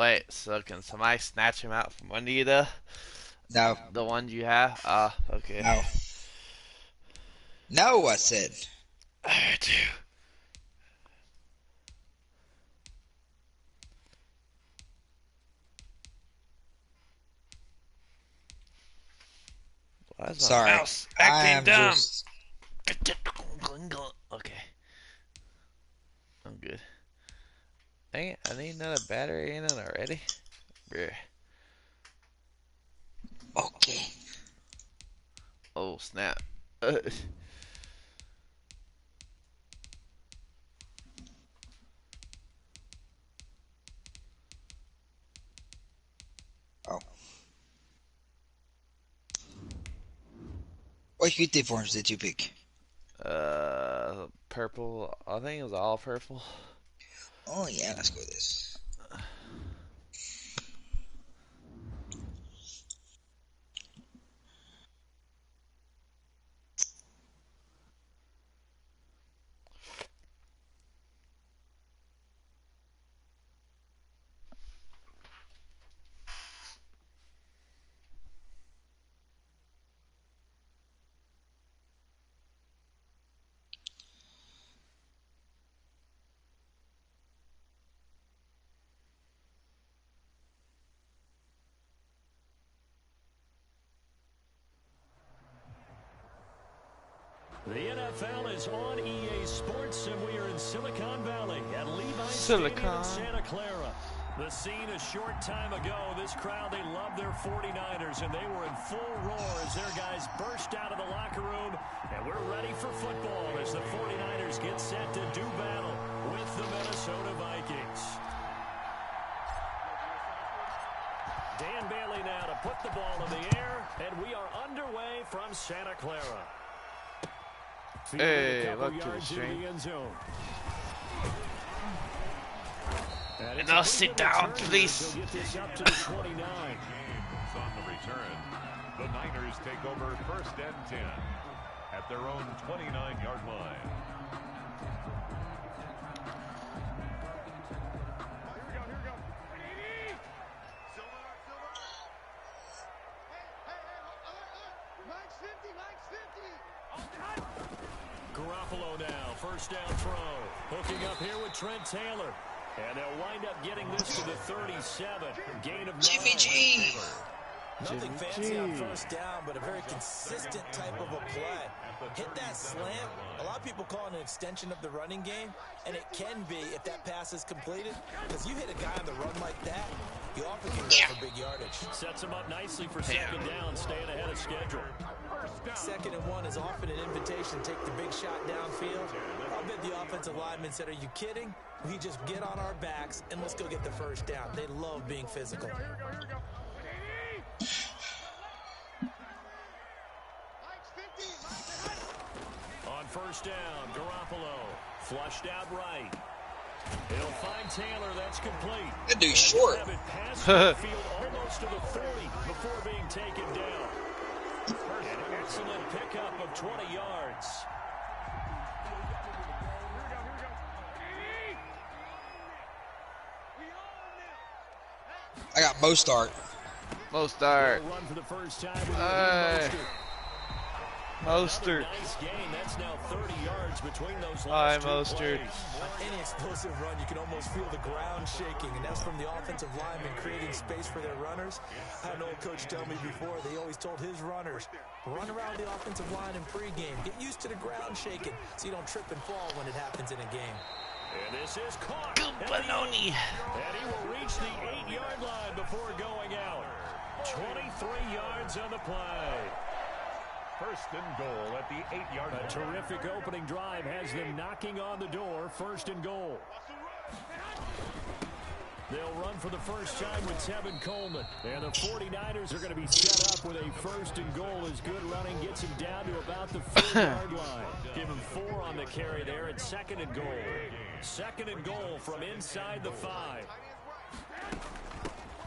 Wait, so can somebody snatch him out from under you, though? No. The ones you have? Ah, okay. No. No, I said. I heard you. Why is my Sorry. mouse I acting am dumb? just... Okay. I'm good. Dang it, I need another battery in it already. Bruh. Okay. Oh, snap. Oh. What uniforms did you pick? Purple. I think it was all purple. Oh, yeah, let's go with this. The NFL is on EA Sports, and we are in Silicon Valley at Levi's Stadium Silicon. in Santa Clara. The scene a short time ago, this crowd, they love their 49ers, and they were in full roar as their guys burst out of the locker room. And we're ready for football as the 49ers get set to do battle with the Minnesota Vikings. Dan Bailey now to put the ball in the air, and we are underway from Santa Clara. Hey, look to the string. And now sit down, please. On the return, the Niners take over 1st and 10 at their own 29-yard line. Garoppolo now, first down throw. Hooking up here with Trent Taylor. And they'll wind up getting this to the 37. Gain of 9. Jimmy G. Nothing fancy on first down, but a very consistent type of a play. Hit that slant. A lot of people call it an extension of the running game, and it can be if that pass is completed. Because you hit a guy on the run like that, you often can go for big yardage. Sets him up nicely for second down, staying ahead of schedule. 2nd and 1 is often an invitation to take the big shot downfield. I bet the offensive lineman said, are you kidding? We just get on our backs and let's go get the first down. They love being physical. On first down, Garoppolo flushed out right. He'll find Taylor. That's complete. That dude's short. Have it past the field almost to the 40 before being taken down. An excellent pickup of 20 yards. I got Mostart. Mostart. Run for the first time with Mostert. nice gain. That's now 30 yards between those Hi, last two Mostert. plays. Any explosive run, you can almost feel the ground shaking, and that's from the offensive linemen creating space for their runners. I had an old coach tell me before, they always told his runners, run around the offensive line in pregame. Get used to the ground shaking so you don't trip and fall when it happens in a game. And this is caught. Baloney. And he will reach the 8-yard line before going out. 23 yards on the play. 1st and goal at the 8-yard line. A terrific opening drive has them knocking on the door. 1st and goal. They'll run for the first time with Tevin Coleman. And the 49ers are going to be set up with a 1st and goal as good running gets him down to about the 4-yard line. Give him 4 on the carry there at 2nd and goal. 2nd and goal from inside the 5.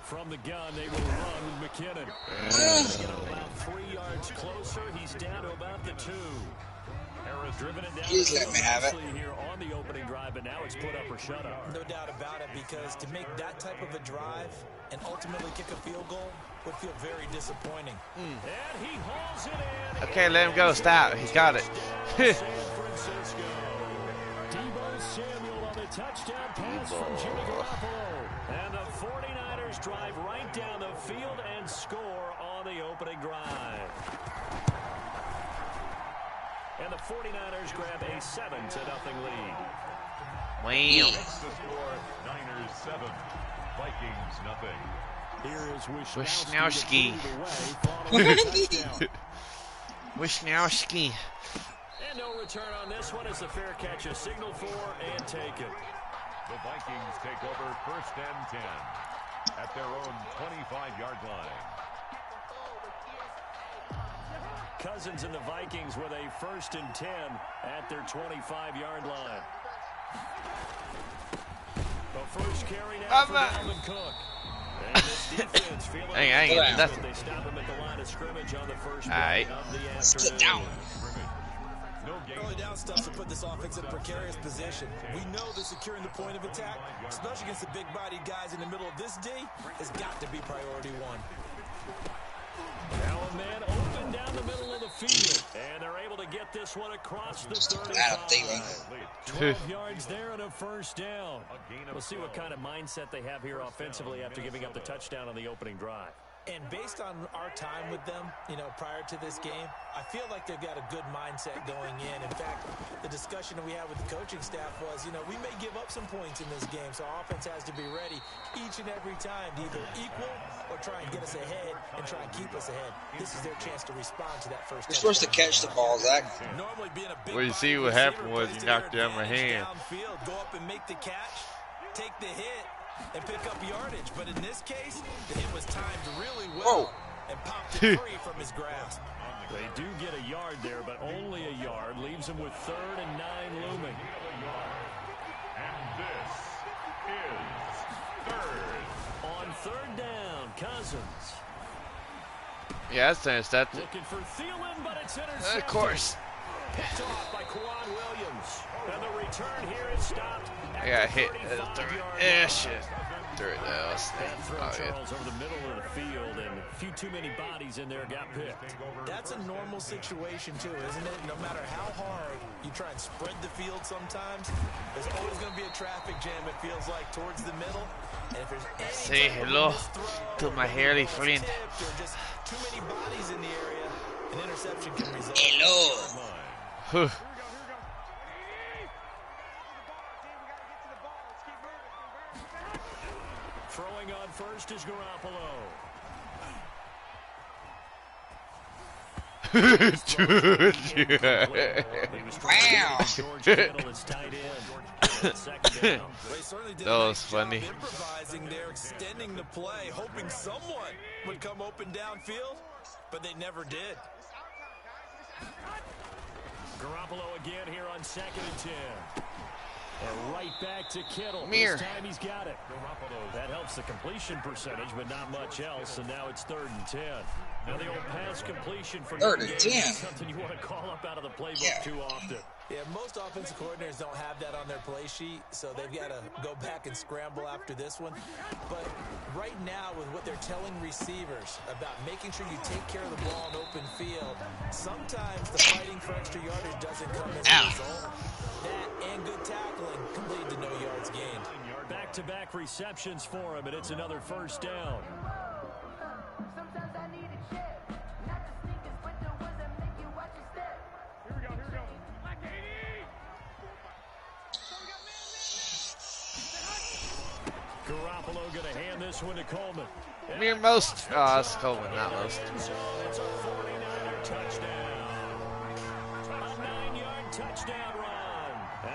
From the gun, they will run with McKinnon. He's about 3 yards closer. He's down to about the 2. Driven it down Please let me have it. here on the opening drive, but now it's put up or shut up. No doubt about it, because to make that type of a drive and ultimately kick a field goal would feel very disappointing. And he hauls it in. Okay, let him go. Stop. He's got it. San Francisco. Deebo Samuel on the touchdown pass from Jimmy Garoppolo. And the 49ers drive right down the field and score on the opening drive. And the 49ers grab a 7-0 lead. Wow. The score, Niners 7, Vikings nothing. Here is Wishnowski. Wishnowski. And no return on this one as the fair catch is signaled for and taken. The Vikings take over 1st and 10 at their own 25-yard line. Cousins and the Vikings with a 1st and 10 at their 25-yard line. The first carry now for Dalvin Cook. And this defense feeling I ain't getting nothing. they stop him at the line of scrimmage on the first Alright. play of the Sit afternoon. down. No game. Early down stuff to put this offense in a precarious position. We know that securing the point of attack, especially against the big-bodied guys in the middle of this D, has got to be priority one. Now a man open down the middle of the field, and they're able to get this one across the Adam 35. Thielen. 12 yards there and a first down. We'll see what kind of mindset they have here offensively after giving up the touchdown on the opening drive. And based on our time with them, prior to this game, I feel like they've got a good mindset going in. In fact, the discussion that we had with the coaching staff was, we may give up some points in this game, so our offense has to be ready each and every time to either equal or try and get us ahead and try and keep us ahead. This is their chance to respond to that first. You're supposed to catch the ball, Zach. Normally being a big Well, you see what happened was you knocked it out of my hand. Downfield, go up and make the catch, take the hit, and pick up yardage. But in this case, the hit was timed really well and popped it free from his grasp. They do get a yard there, but only a yard. Leaves them with 3rd and 9 looming. And this is 3rd. On 3rd down, Cousins. Yeah, that's intercepted. Looking for Thielen, but it's intercepted. Of course. Picked off by Quan Williams. And the return here is stopped. I got hit at the 30. Shit. Third down. That throw, Oh, yeah. Charles, over the middle of the field, and a few too many bodies in there got picked. That's a normal situation, too, isn't it? No matter how hard you try and spread the field sometimes, there's always going to be a traffic jam, it feels like, towards the middle. And if there's any Say hello to my hairy friend. or just too many bodies in the area, an interception can result. Huh. Throwing on first is Garoppolo. Wow. George Kittle is tight end. Second down. They certainly did That a was nice job funny. improvising there, extending the play, hoping someone would come open downfield, but they never did. Garoppolo again here on 2nd and 10. And right back to Kittle. Here. This time he's got it. That helps the completion percentage, but not much else. And now it's 3rd and 10. Now the old pass completion for 3rd and Notre 10. Dame is something you want to call up out of the playbook too often. Yeah, most offensive coordinators don't have that on their play sheet, so they've got to go back and scramble after this one. But right now, with what they're telling receivers about making sure you take care of the ball in open field, sometimes the fighting for extra yardage doesn't come as a result. That and good tackling can lead to no yards gained. Back-to-back receptions for him, and it's another first down. Garoppolo going to hand this one to Coleman. Mere most. Oh, that's Coleman, not most. It's a 49er touchdown. A 9-yard touchdown run.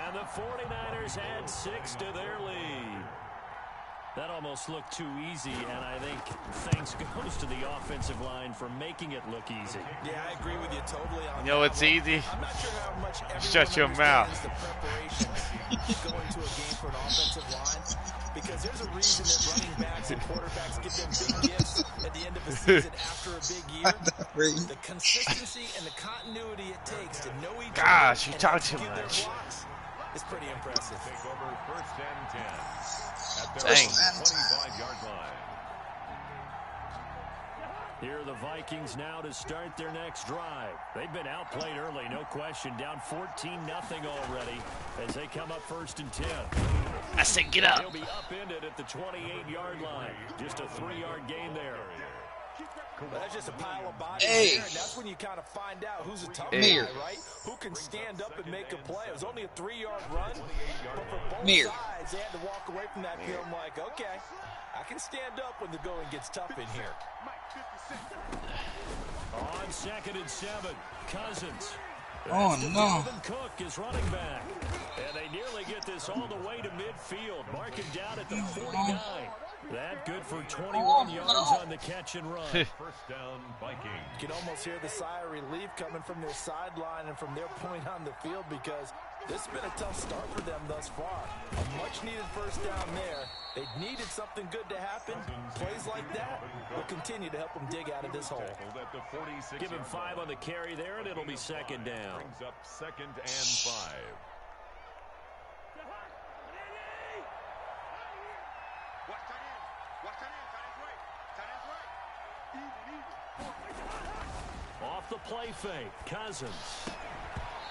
And the 49ers add 6 to their lead. That almost looked too easy, and I think thanks goes to the offensive line for making it look easy. Yeah, I agree with you totally on You know that what's one. easy? I'm not sure how much everyone Shut your mouth. understands the preparations that go into a game for an offensive line, because there's a reason that running backs and quarterbacks get them big gifts at the end of a season after a big year. The consistency and the continuity it takes to know each Gosh, other you and talk too execute their much. blocks is pretty impressive. Take over first and 10 at their Dang. 25-yard line. Here are the Vikings now to start their next drive. They've been outplayed early, no question. Down 14-0 already as they come up first and 10. I said get up. He'll be upended at the 28-yard line. Just a 3-yard gain there. Well, that's just a pile of bodies Hey. there, and that's when you kind of find out who's a tough Mir. guy, right? Who can stand up and make a play. It was only a 3-yard run, but for both Mir. sides, they had to walk away from that field like, okay, I can stand up when the going gets tough in here. On 2nd and 7, Cousins. Oh, That's no. Dalvin Cook is running back. And they nearly get this all the way to midfield. Marking down at the 49. That good for 21 yards on the catch and run. First down, Vikings. You can almost hear the sigh of relief coming from their sideline and from their point on the field, because this has been a tough start for them thus far. A much-needed first down there. They needed something good to happen. Plays like that will continue to help them dig out of this hole. At the 46 Give him 5 on the carry there, and it'll be second down. brings up 2nd and 5. Off the play fake, Cousins.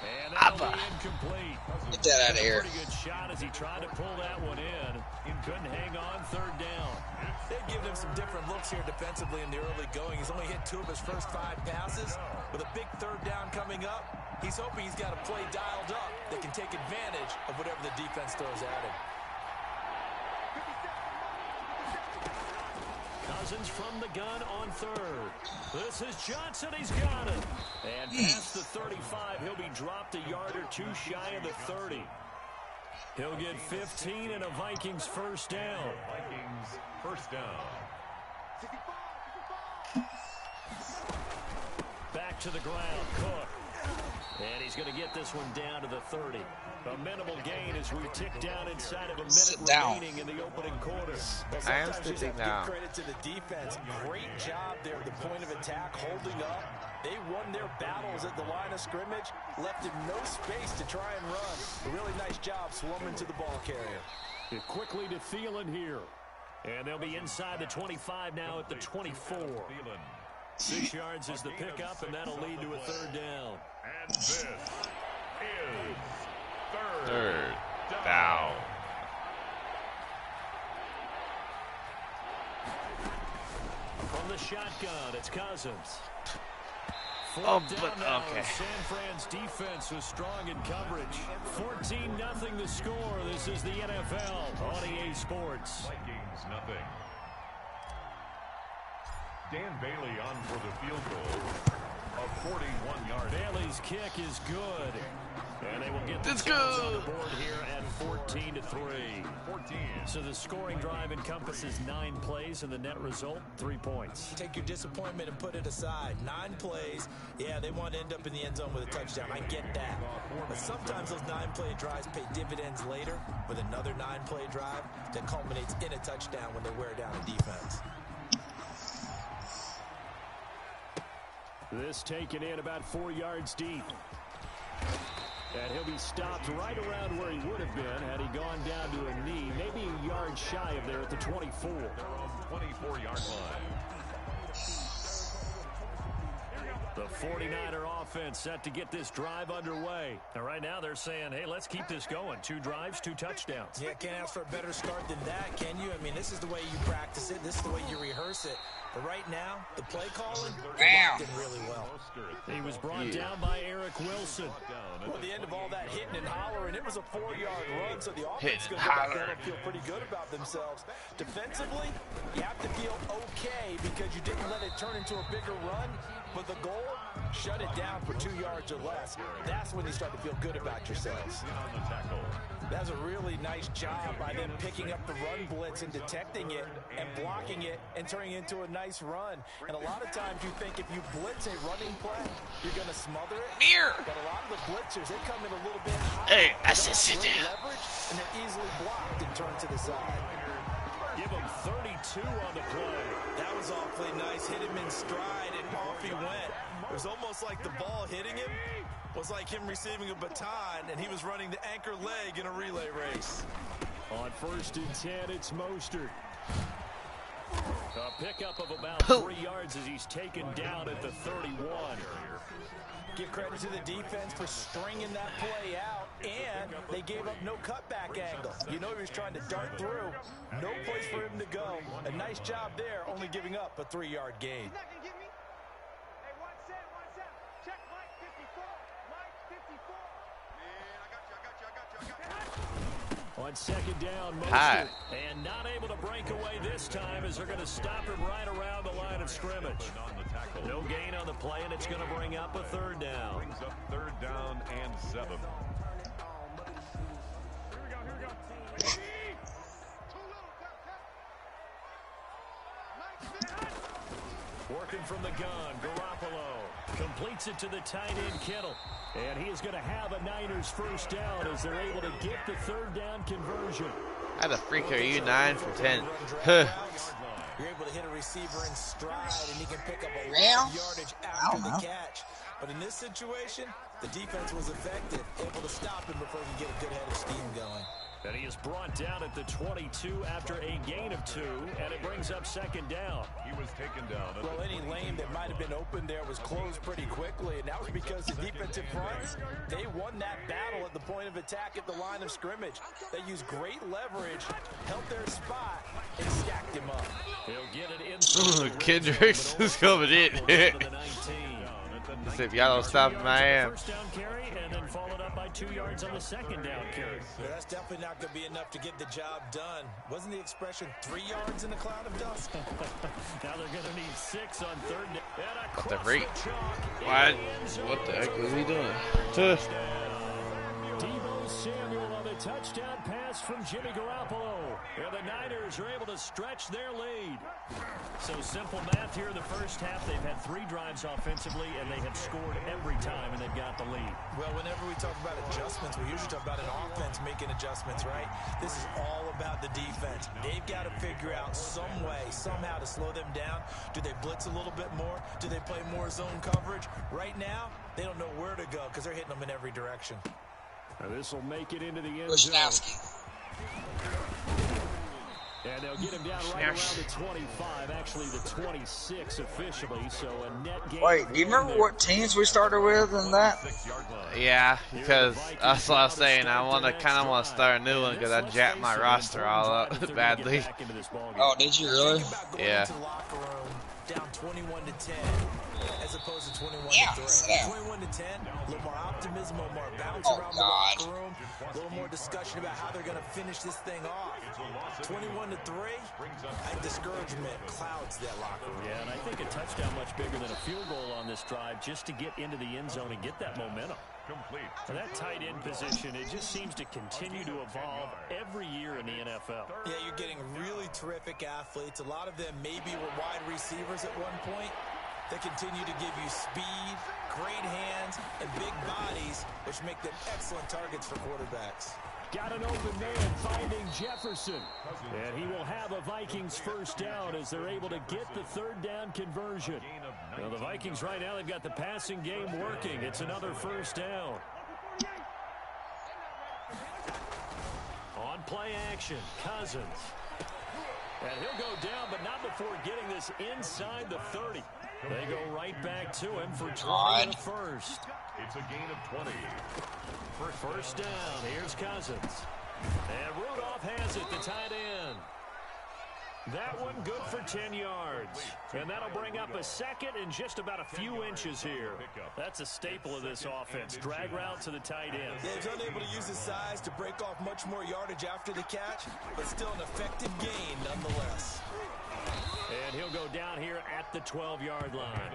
And that'll be incomplete. Get that out of here. Pretty good shot as he tried to pull that one in. Couldn't hang on, third down. They've given him some different looks here defensively in the early going. He's only hit 2 of his first 5 passes. With a big third down coming up, he's hoping he's got a play dialed up that can take advantage of whatever the defense throws at him. Cousins from the gun on third. This is Johnson. He's got it. And past the 35, he'll be dropped a yard or 2 shy of the 30. He'll get 15 and a Vikings first down. Vikings first down. Back to the ground, Cook. And he's going to get this one down to the 30. A minimal gain as we tick down inside of a Sit minute down. remaining in the opening quarter. I am Sometimes you just sitting have to down. give credit to the defense. Great job there at the point of attack, holding up. They won their battles at the line of scrimmage, left him no space to try and run. A really nice job swarming to the ball carrier. It quickly to Thielen here. And they'll be inside the 25 now at the 24. Thielen. 6 yards is the pickup, and that'll lead to a third down. And this is Third down. From the shotgun, it's Cousins. Oh, Fourth but down now, okay. San Fran's defense was strong in coverage. 14-0 the score. This is the NFL on EA Sports. Vikings nothing. Dan Bailey on for the field goal. A 41-yard. Bailey's kick is good. And they will get Let's themselves on go. the board here at 14-3. 14. So the scoring drive encompasses 9 plays, and the net result, 3 points. Take your disappointment and put it aside. 9 plays. Yeah, they want to end up in the end zone with a touchdown. I get that. But sometimes those 9-play drives pay dividends later with another 9-play drive that culminates in a touchdown when they wear down a defense. This taken in about 4 yards deep. And he'll be stopped right around where he would have been had he gone down to a knee, maybe a yard shy of there at the 24. 24-yard line. The 49er offense set to get this drive underway. And right now they're saying, hey, let's keep this going. 2 drives, 2 touchdowns. Yeah, can't ask for a better start than that, can you? I mean, this is the way you practice it. This is the way you rehearse it. But right now, the play calling did really well. He was brought down by Eric Wilson. Well, the end of all that hitting and hollering, it was a 4-yard run, so the offense Hit is and going to go back holler. down and feel pretty good about themselves. Defensively, you have to feel okay because you didn't let it turn into a bigger run. But the goal Shut it down for 2 yards or less. That's when you start to feel good about yourselves. That's a really nice job by them picking up the run blitz and detecting it and blocking it and turning it into a nice run. And a lot of times you think if you blitz a running play, you're going to smother it. But a lot of the blitzers, they come in a little bit high. Hey, I said sit down. Leverage, and they're easily blocked and turned to the side. Give him 32 on the play. That was awfully nice. Hit him in stride, and off he went. It was almost like the ball hitting him was like him receiving a baton, and he was running the anchor leg in a relay race. On 1st and 10, it's Mostert. A pickup of about 3 yards as he's taken down at the 31. Give credit to the defense for stringing that play out, and they gave up no cutback angle. You know he was trying to dart through. No place for him to go. A nice job there, only giving up a 3-yard gain. On 2nd down, Mostert, and not able to break away this time as they're going to stop him right around the line of scrimmage. No gain on the play, and it's going to bring up a 3rd down. Brings up 3rd down and 7. Working from the gun, Garoppolo completes it to the tight end, Kittle. And he is going to have a Niners 1st down as they're able to get the 3rd down conversion. How the freak are you 9 for 10? You're able to hit a receiver in stride, and he can pick up a lot of yardage after the catch. But in this situation, the defense was effective, able to stop him before he could get a good head of steam going. And he is brought down at the 22 after a gain of 2, and it brings up 2nd down. He was taken down. Well, any lane that might have been open there was closed pretty quickly, and that was because the defensive front, they won that battle at the point of attack at the line of scrimmage. They used great leverage, held their spot, and stacked him up. He'll get it in. Kendricks is coming in. If y'all don't stop him, I am. 1st down carry, and then followed up by 2 yards on the 2nd down carry. Yeah, that's definitely not going to be enough to get the job done. Wasn't the expression 3 yards in a cloud of dust? Now they're going to need 6 on 3rd down. What the freak? What the heck was he doing? Deebo Samuel on the touchdown pass from Jimmy Garoppolo. And the Niners are able to stretch their lead. So simple math here in the 1st half. They've had 3 drives offensively, and they have scored every time, and they've got the lead. Well, whenever we talk about adjustments, we usually talk about an offense making adjustments, right? This is all about the defense. They've got to figure out some way, somehow to slow them down. Do they blitz a little bit more? Do they play more zone coverage? Right now, they don't know where to go because they're hitting them in every direction. Now this will make it into the end zone. And they'll get him down right around the 25, actually the 26 officially, so a net gain. Wait, do you remember what teams we started with in that? Yeah, because that's what I was saying. I kind of want to start a new one because I jacked my roster all up badly. Oh, did you really? Yeah. Down 21-10 as opposed to 21-3. Yeah, 21-10, a little more optimism, a little more bounce around the locker room, a little more discussion about how they're going to finish this thing off. 21-3, I think discouragement clouds that locker room. Yeah, and I think a touchdown much bigger than a field goal on this drive just to get into the end zone and get that momentum. Complete. For that tight end position, it just seems to continue to evolve every year in the NFL. Yeah, you're getting really terrific athletes. A lot of them maybe were wide receivers at one point. They continue to give you speed, great hands, and big bodies, which make them excellent targets for quarterbacks. Got an open man finding Jefferson. And he will have a Vikings 1st down as they're able to get the 3rd down conversion. Now the Vikings right now, they've got the passing game working. It's another 1st down. On play action, Cousins. And he'll go down, but not before getting this inside the 30. They go right back to him for 20 and a 1st. It's a gain of 20. 1st down. Here's Cousins. And Rudolph has it, the tight end. That one good for 10 yards. And that'll bring up a 2nd and just about a few inches here. That's a staple of this offense. Drag route to the tight end. Yeah, he's unable to use his size to break off much more yardage after the catch, but still an effective gain nonetheless. And he'll go down here at at the 12-yard line.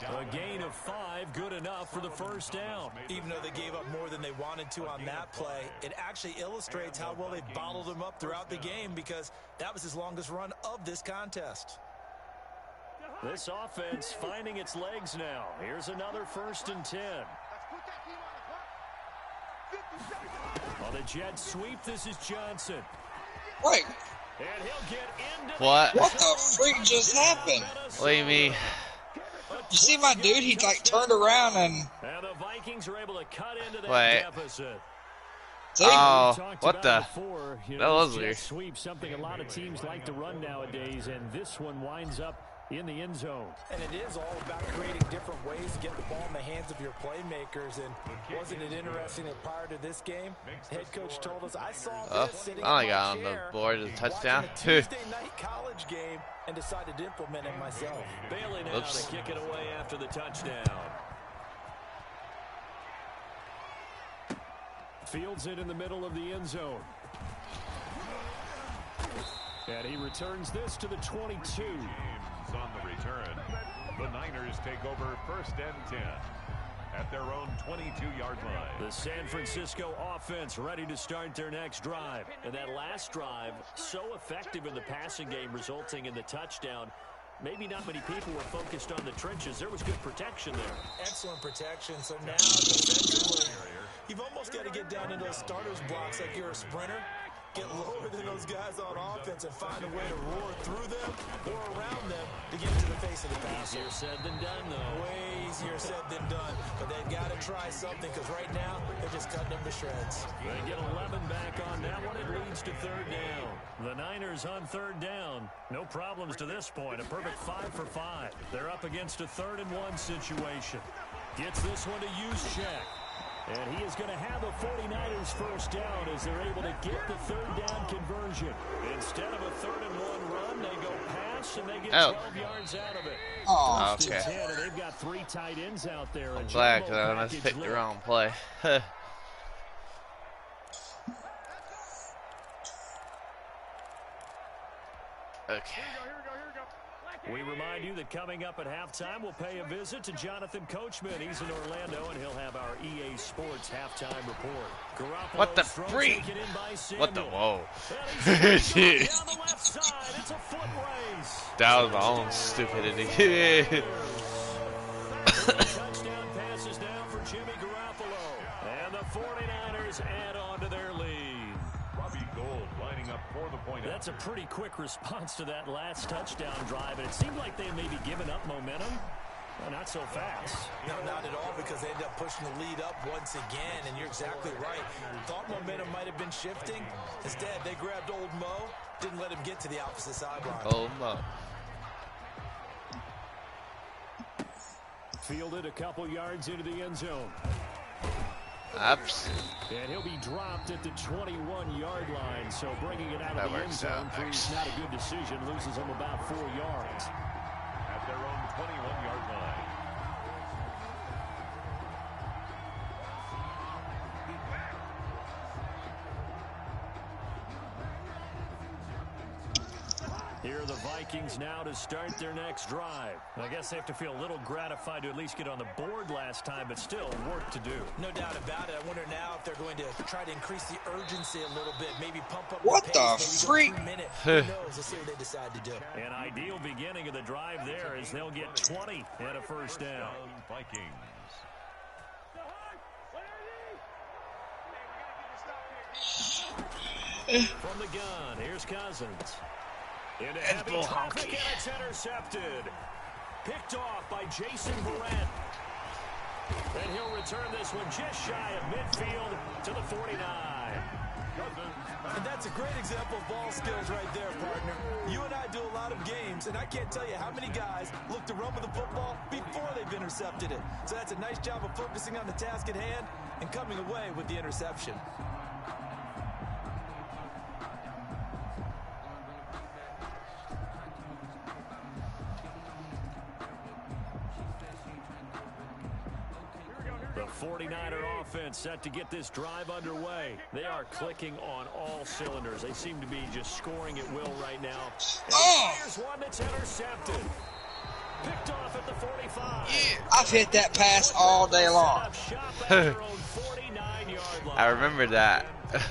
A gain of 5, good enough for the first down. Even though they gave up more than they wanted to on that play, it actually illustrates how well they bottled him up throughout the game, because that was his longest run of this contest. This offense finding its legs now. Here's another 1st and 10. On the jet sweep, this is Johnson. Wait. And he'll get into What? What the freak just happened? What do you mean? You see my dude? He like turned around and. And the Vikings are able to cut into that Wait. deficit. See? Oh, Talked what about the? before, That this was jet weird. Sweep, something a lot of teams like to run nowadays, and this one winds up in the end zone. And it is all about creating different ways to get the ball in the hands of your playmakers. And wasn't it interesting that prior to this game, the head coach told us, I saw this sitting I only in got my on the chair, board as a touchdown. watching a Tuesday night college game, and decided to implement it myself. Bailey now Oops. to kick it away after the touchdown. Fields it in the middle of the end zone. And he returns this to the 22. On the return, the Niners take over 1st and 10 at their own 22-yard line. The San Francisco offense ready to start their next drive. And that last drive, so effective in the passing game, resulting in the touchdown. Maybe not many people were focused on the trenches. There was good protection there. Excellent protection. So now, defensively, you've almost got to get down into those starters blocks like you're a sprinter. Get lower than those guys on offense and find a way to roar through them or around them to get into the face of the passer. Easier said than done, though. Way easier said than done. But they've got to try something, because right now they're just cutting them to shreds. They get 11 back on that one. It leads to 3rd down. The Niners on 3rd down. No problems to this point. A perfect 5 for 5. They're up against a 3rd and 1 situation. Gets this one to Juszczyk. And he is going to have a 49ers first down as they're able to get the 3rd down conversion. Instead of a 3rd and 1 run, they go pass and they get 12 yards out of it. Oh, First and okay. 10, and they've got 3 tight ends out there. I'm glad because I almost picked the wrong play. Okay. We remind you that coming up at halftime, we'll pay a visit to Jonathan Coachman. He's in Orlando, and he'll have our EA Sports halftime report. Garoppolo's What the throw freak? taken in by What the Samuel. whoa? And he's Jeez. down the left side. It's a foot race. That was my own stupidity. Touchdown passes down for Jimmy Garoppolo. And the 49ers add on to their lead. Robbie Gould lining up for the point. That's a pretty quick response to that last touchdown drive, and it seemed like they may be giving up momentum. Well, not so fast. No, not at all, because they ended up pushing the lead up once again, and you're exactly right. Thought momentum might have been shifting. Instead, they grabbed old Mo, didn't let him get to the opposite sideline. Oh no. Fielded a couple yards into the end zone. Oops. And he'll be dropped at the 21-yard line, so bringing it out That of the end works zone out, proves not a good decision. Loses him about 4 yards. At their own 21-yard line. Here are the Vikings now to start their next drive. I guess they have to feel a little gratified to at least get on the board last time, but still work to do. No doubt about it. I wonder now if they're going to try to increase the urgency a little bit, maybe pump up What the the pace, maybe freak? go 2 minute. Who knows? Let's see what they decide to do. An ideal beginning of the drive there as they'll get 20 and a first down. Vikings. From the gun, here's Cousins. Into heavy bull traffic, honky. and it's intercepted. Picked off by Jason Barrett. And he'll return this one just shy of midfield to the 49. And that's a great example of ball skills right there, partner. You and I do a lot of games, and I can't tell you how many guys look to run with the football before they've intercepted it. So that's a nice job of focusing on the task at hand and coming away with the interception. The 49er offense set to get this drive underway. They are clicking on all cylinders. They seem to be just scoring at will right now. And Oh! here's one that's intercepted. Picked off at the 45. I've hit that pass all day long. I remember that.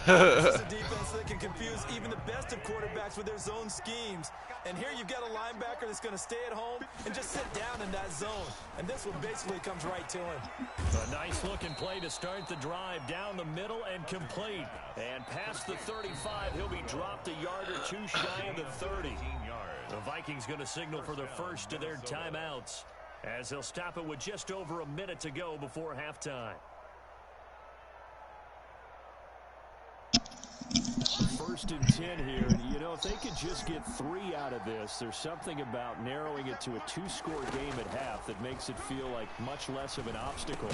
This is a defense that can confuse even the best of quarterbacks with their zone schemes. And here you've got a linebacker that's going to stay at home and just sit down in that zone. And this one basically comes right to him. A nice looking play to start the drive down the middle and complete. And past the 35, he'll be dropped a yard or two shy of the 30. The Vikings going to signal for their first of their timeouts as they'll stop it with just over a minute to go before halftime. First and 10 here. You know, if they could just get 3 out of this, there's something about narrowing it to a 2-score game at half that makes it feel like much less of an obstacle.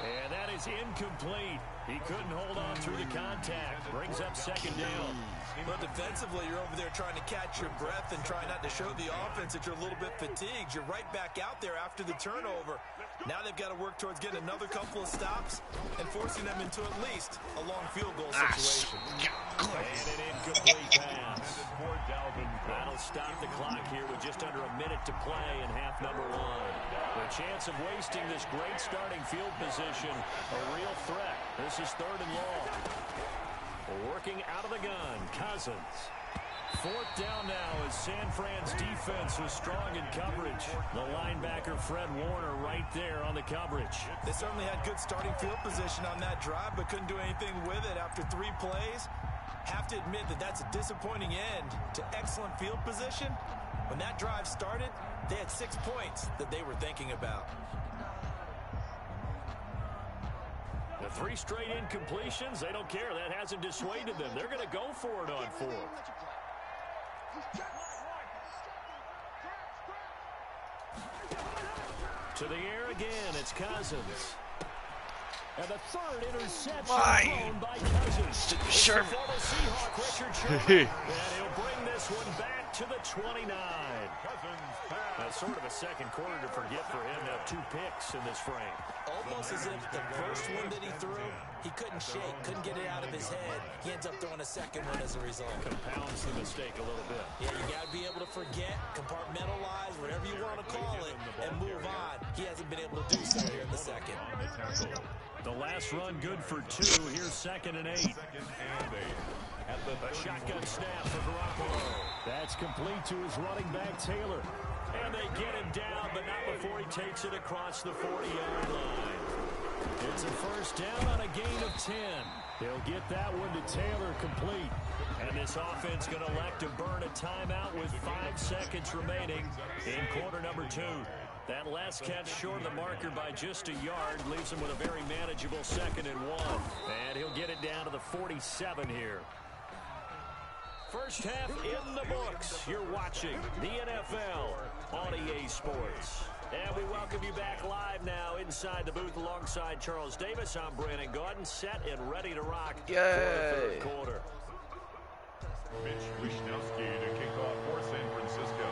And that is incomplete. He couldn't hold on through the contact. Brings up second down. But defensively, you're over there trying to catch your breath and try not to show the offense that you're a little bit fatigued. You're right back out there after the turnover. Now they've got to work towards getting another couple of stops and forcing them into at least a long field goal situation. And an incomplete pass. That'll stop the clock here with just under a minute to play in half number 1. The chance of wasting this great starting field position, a real threat. This is 3rd and long. Working out of the gun, Cousins. 4th down now as San Fran's defense was strong in coverage. The linebacker Fred Warner right there on the coverage. They certainly had good starting field position on that drive, but couldn't do anything with it after 3 plays. Have to admit that that's a disappointing end to excellent field position. When that drive started, they had 6 points that they were thinking about. The 3 straight incompletions, they don't care. That hasn't dissuaded them. They're going to go for it on 4th. To the air again, it's Cousins. And the 3rd interception thrown by Cousins. Sure. Former Seahawk Richard Sherman. And he'll bring this one back to the 29. That's sort of a second quarter to forget for him to have 2 picks in this frame. Almost as if the first one that he threw, he couldn't shake, couldn't get it out of his head. He ends up throwing a second one as a result. Compounds the mistake a little bit. Yeah, you got to be able to forget, compartmentalize, whatever you want to call it, and move on. He hasn't been able to do so here in the second. The last run good for 2. Here's 2nd and 8. A shotgun snap for Garoppolo. That's complete to his running back, Taylor. And they get him down, but not before he takes it across the 40-yard line. It's a first down on a gain of 10. They'll get that one to Taylor complete. And this offense going to elect to burn a timeout with 5 seconds remaining in quarter number 2. That last catch short of the marker by just a yard leaves him with a very manageable 2nd and 1. And he'll get it down to the 47 here. First half in the books. You're watching the NFL on EA Sports. And we welcome you back live now inside the booth alongside Charles Davis. I'm Brandon Gordon, set and ready to rock for the 3rd quarter. Mitch Wishnowsky to kick off for San Francisco.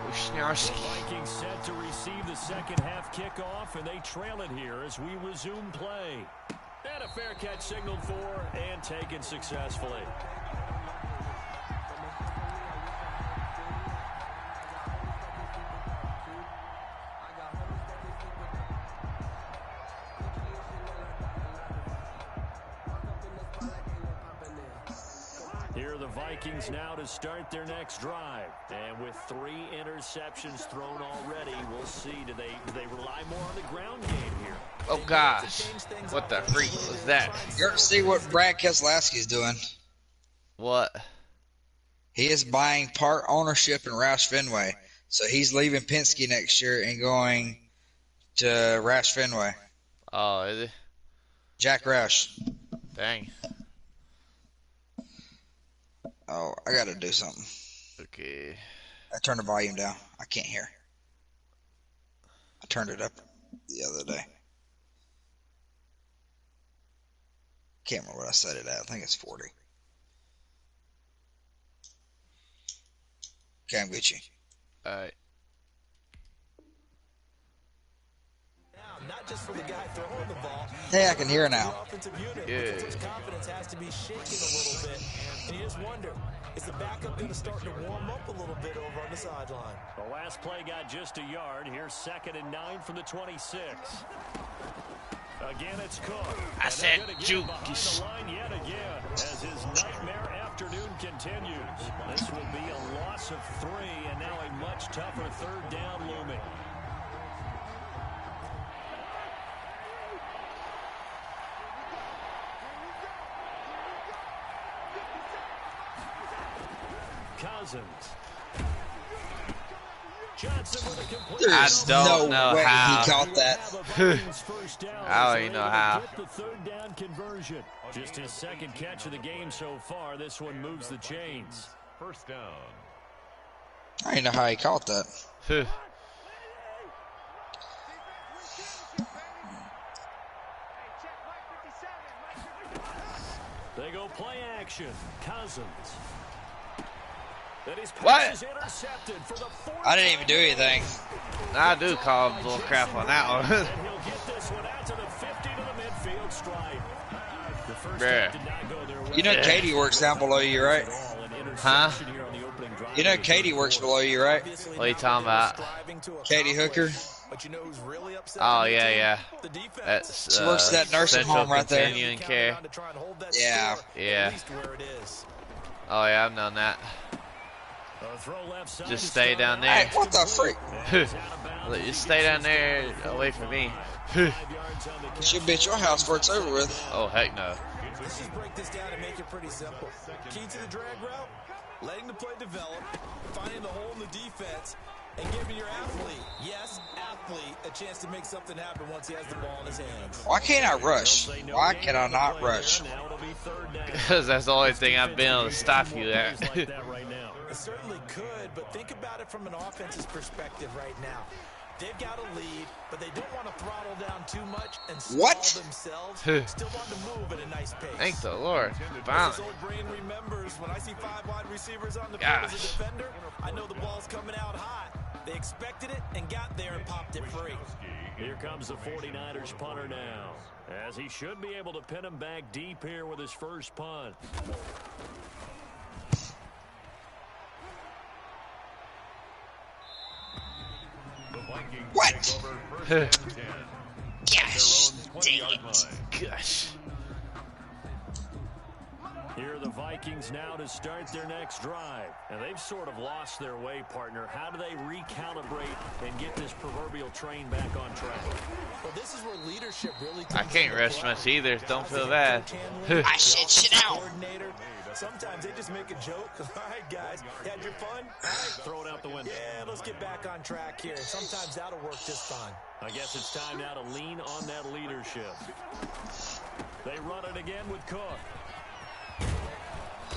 The Vikings set to receive the second half kickoff, and they trail it here as we resume play. And a fair catch signaled for and taken successfully. Here are the Vikings now to start their next drive. And with 3 interceptions thrown already, we'll see. Do they rely more on the ground game here? Oh, gosh. What the freak was that? You ever see what Brad Keselowski's doing? What? He is buying part ownership in Roush Fenway. So he's leaving Penske next year and going to Roush Fenway. Oh, is it? Jack Roush. Dang. Oh, I got to do something. Okay. I turned the volume down. I can't hear. I turned it up the other day. Can't remember what I set it at. I think it's 40. Okay, I'm with you. All right. not just for the guy throwing the ball. Hey, I can hear now. Offensive unit, Yeah. because his confidence has to be shaken a little bit. And you just wonder, is the backup going to start to warm up a little bit over on the sideline? The last play got just a yard. Here's 2nd and 9 from the 26. Again, it's Cook. I said juke. Behind the line yet again as his nightmare afternoon continues. This will be a loss of 3 and now a much tougher 3rd down looming. Cousins. Johnson with a complete. There's don't no know way how. he caught that. I don't even know how. The 3rd down conversion. Just his 2nd catch of the game so far. This one moves the chains. First down. I didn't know how he caught that. They go play action. Cousins. That his What? pass is intercepted for the 4th I didn't even do anything. I do call bull crap on that one. And he'll get this one out to the 50 to the midfield stripe. The first Bruh. half did not go their way. You know Katie works down below you, right? Huh? You know Katie works below you, right? What are you talking about? Katie Hooker. But you know who's really upset? Oh, yeah, yeah. The defense. That's She works at that nursing Central home right there. Continuing Care. To try and hold that Yeah. score Yeah. At least where it is. Oh, yeah, I've known that. Throw left side Just to stay start down out. there. Hey, what the freak? Look, just stay down there away from me. 5 yards on the catch. She'll be at your house before it's over with. Oh, heck no. Let's just break this down and make it pretty simple. Key to the drag route, letting the play develop, finding the hole in the defense, and giving your athlete, yes, athlete, a chance to make something happen once he has the ball in his hands. Why can't I rush? Why can I not rush? Now it'll be 3rd down. Because that's the only thing I've been able to stop you at. Like that right now. It certainly could, but think about it from an offense's perspective right now. They've got a lead, but they don't want to throttle down too much and stall What? themselves. Still want to move at a nice pace. Thank the Lord. This Finally. old brain remembers when I see 5 wide receivers on the field as a Gosh. defender, I know the ball's coming out hot. They expected it and got there and popped it free. Here comes the 49ers punter now, as he should be able to pin him back deep here with his first punt. The Vikings What? take over first and 10. Gosh, Their own dang 20-yard it. line. Gosh. Here are the Vikings now to start their next drive. And they've sort of lost their way, partner. How do they recalibrate and get this proverbial train back on track? Well, this is where leadership really I comes can't into rush play. much either. Don't feel bad. I said shit out. Coordinator. Sometimes they just make a joke. All right, guys, had your fun? All right, Throw it out the window. yeah, let's get back on track here. And sometimes that'll work just fine. I guess it's time now to lean on that leadership. They run it again with Cook.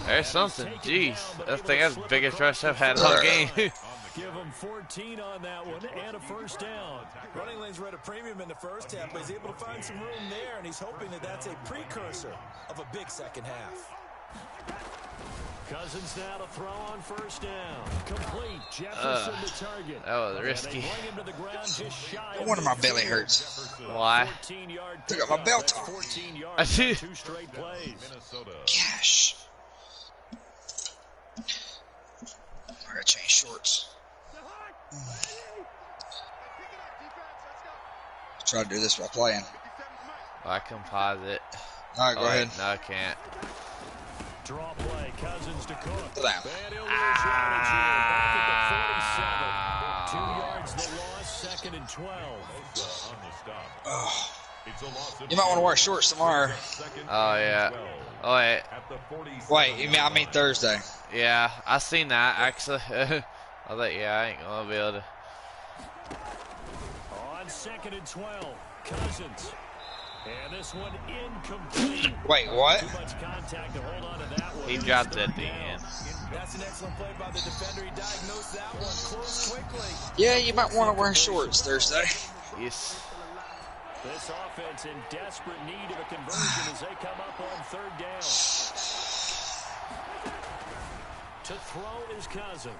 There's something. Jeez. I think that's the biggest rush I've had all game. Give him 14 on that one and a first down. Running lanes were at a premium in the first half, but he's able to find some room there, and he's hoping that that's a precursor of a big second half. Cousins now to throw on first down. Complete. Jefferson the target. That was And risky. they bring him to the ground just shy No wonder my midfield. belly hurts. Why? 14-yard Took out my pickup. belt That's off. 14 I yards see. on 2 straight plays. Minnesota. Gosh. I gotta change shorts. Try to do this while playing. I can pause it. Alright, go Oh, ahead. No, I can't. Draw play. Cousins to Cook. Sit down. And he'll lose yardage here. Back at the 47. 2 yards the loss. 2nd and 12. On the stop. Oh, It's a loss of you might want to wear shorts tomorrow. second Oh, yeah. and 12. Oh, wait. At the 47 Wait, you mean I mean Thursday? Yeah, I seen that, actually. I was like, yeah, I ain't going to be able to. On 2nd and 12. Cousins. And this one incomplete. Wait, what? Too much contact to hold on to that one. He dropped it at the end. That's an excellent play by the defender. He diagnosed that one close quickly. Yeah, you might want to wear shorts Thursday. Yes. This offense in desperate need of a conversion as they come up on 3rd down. To throw is Cousins.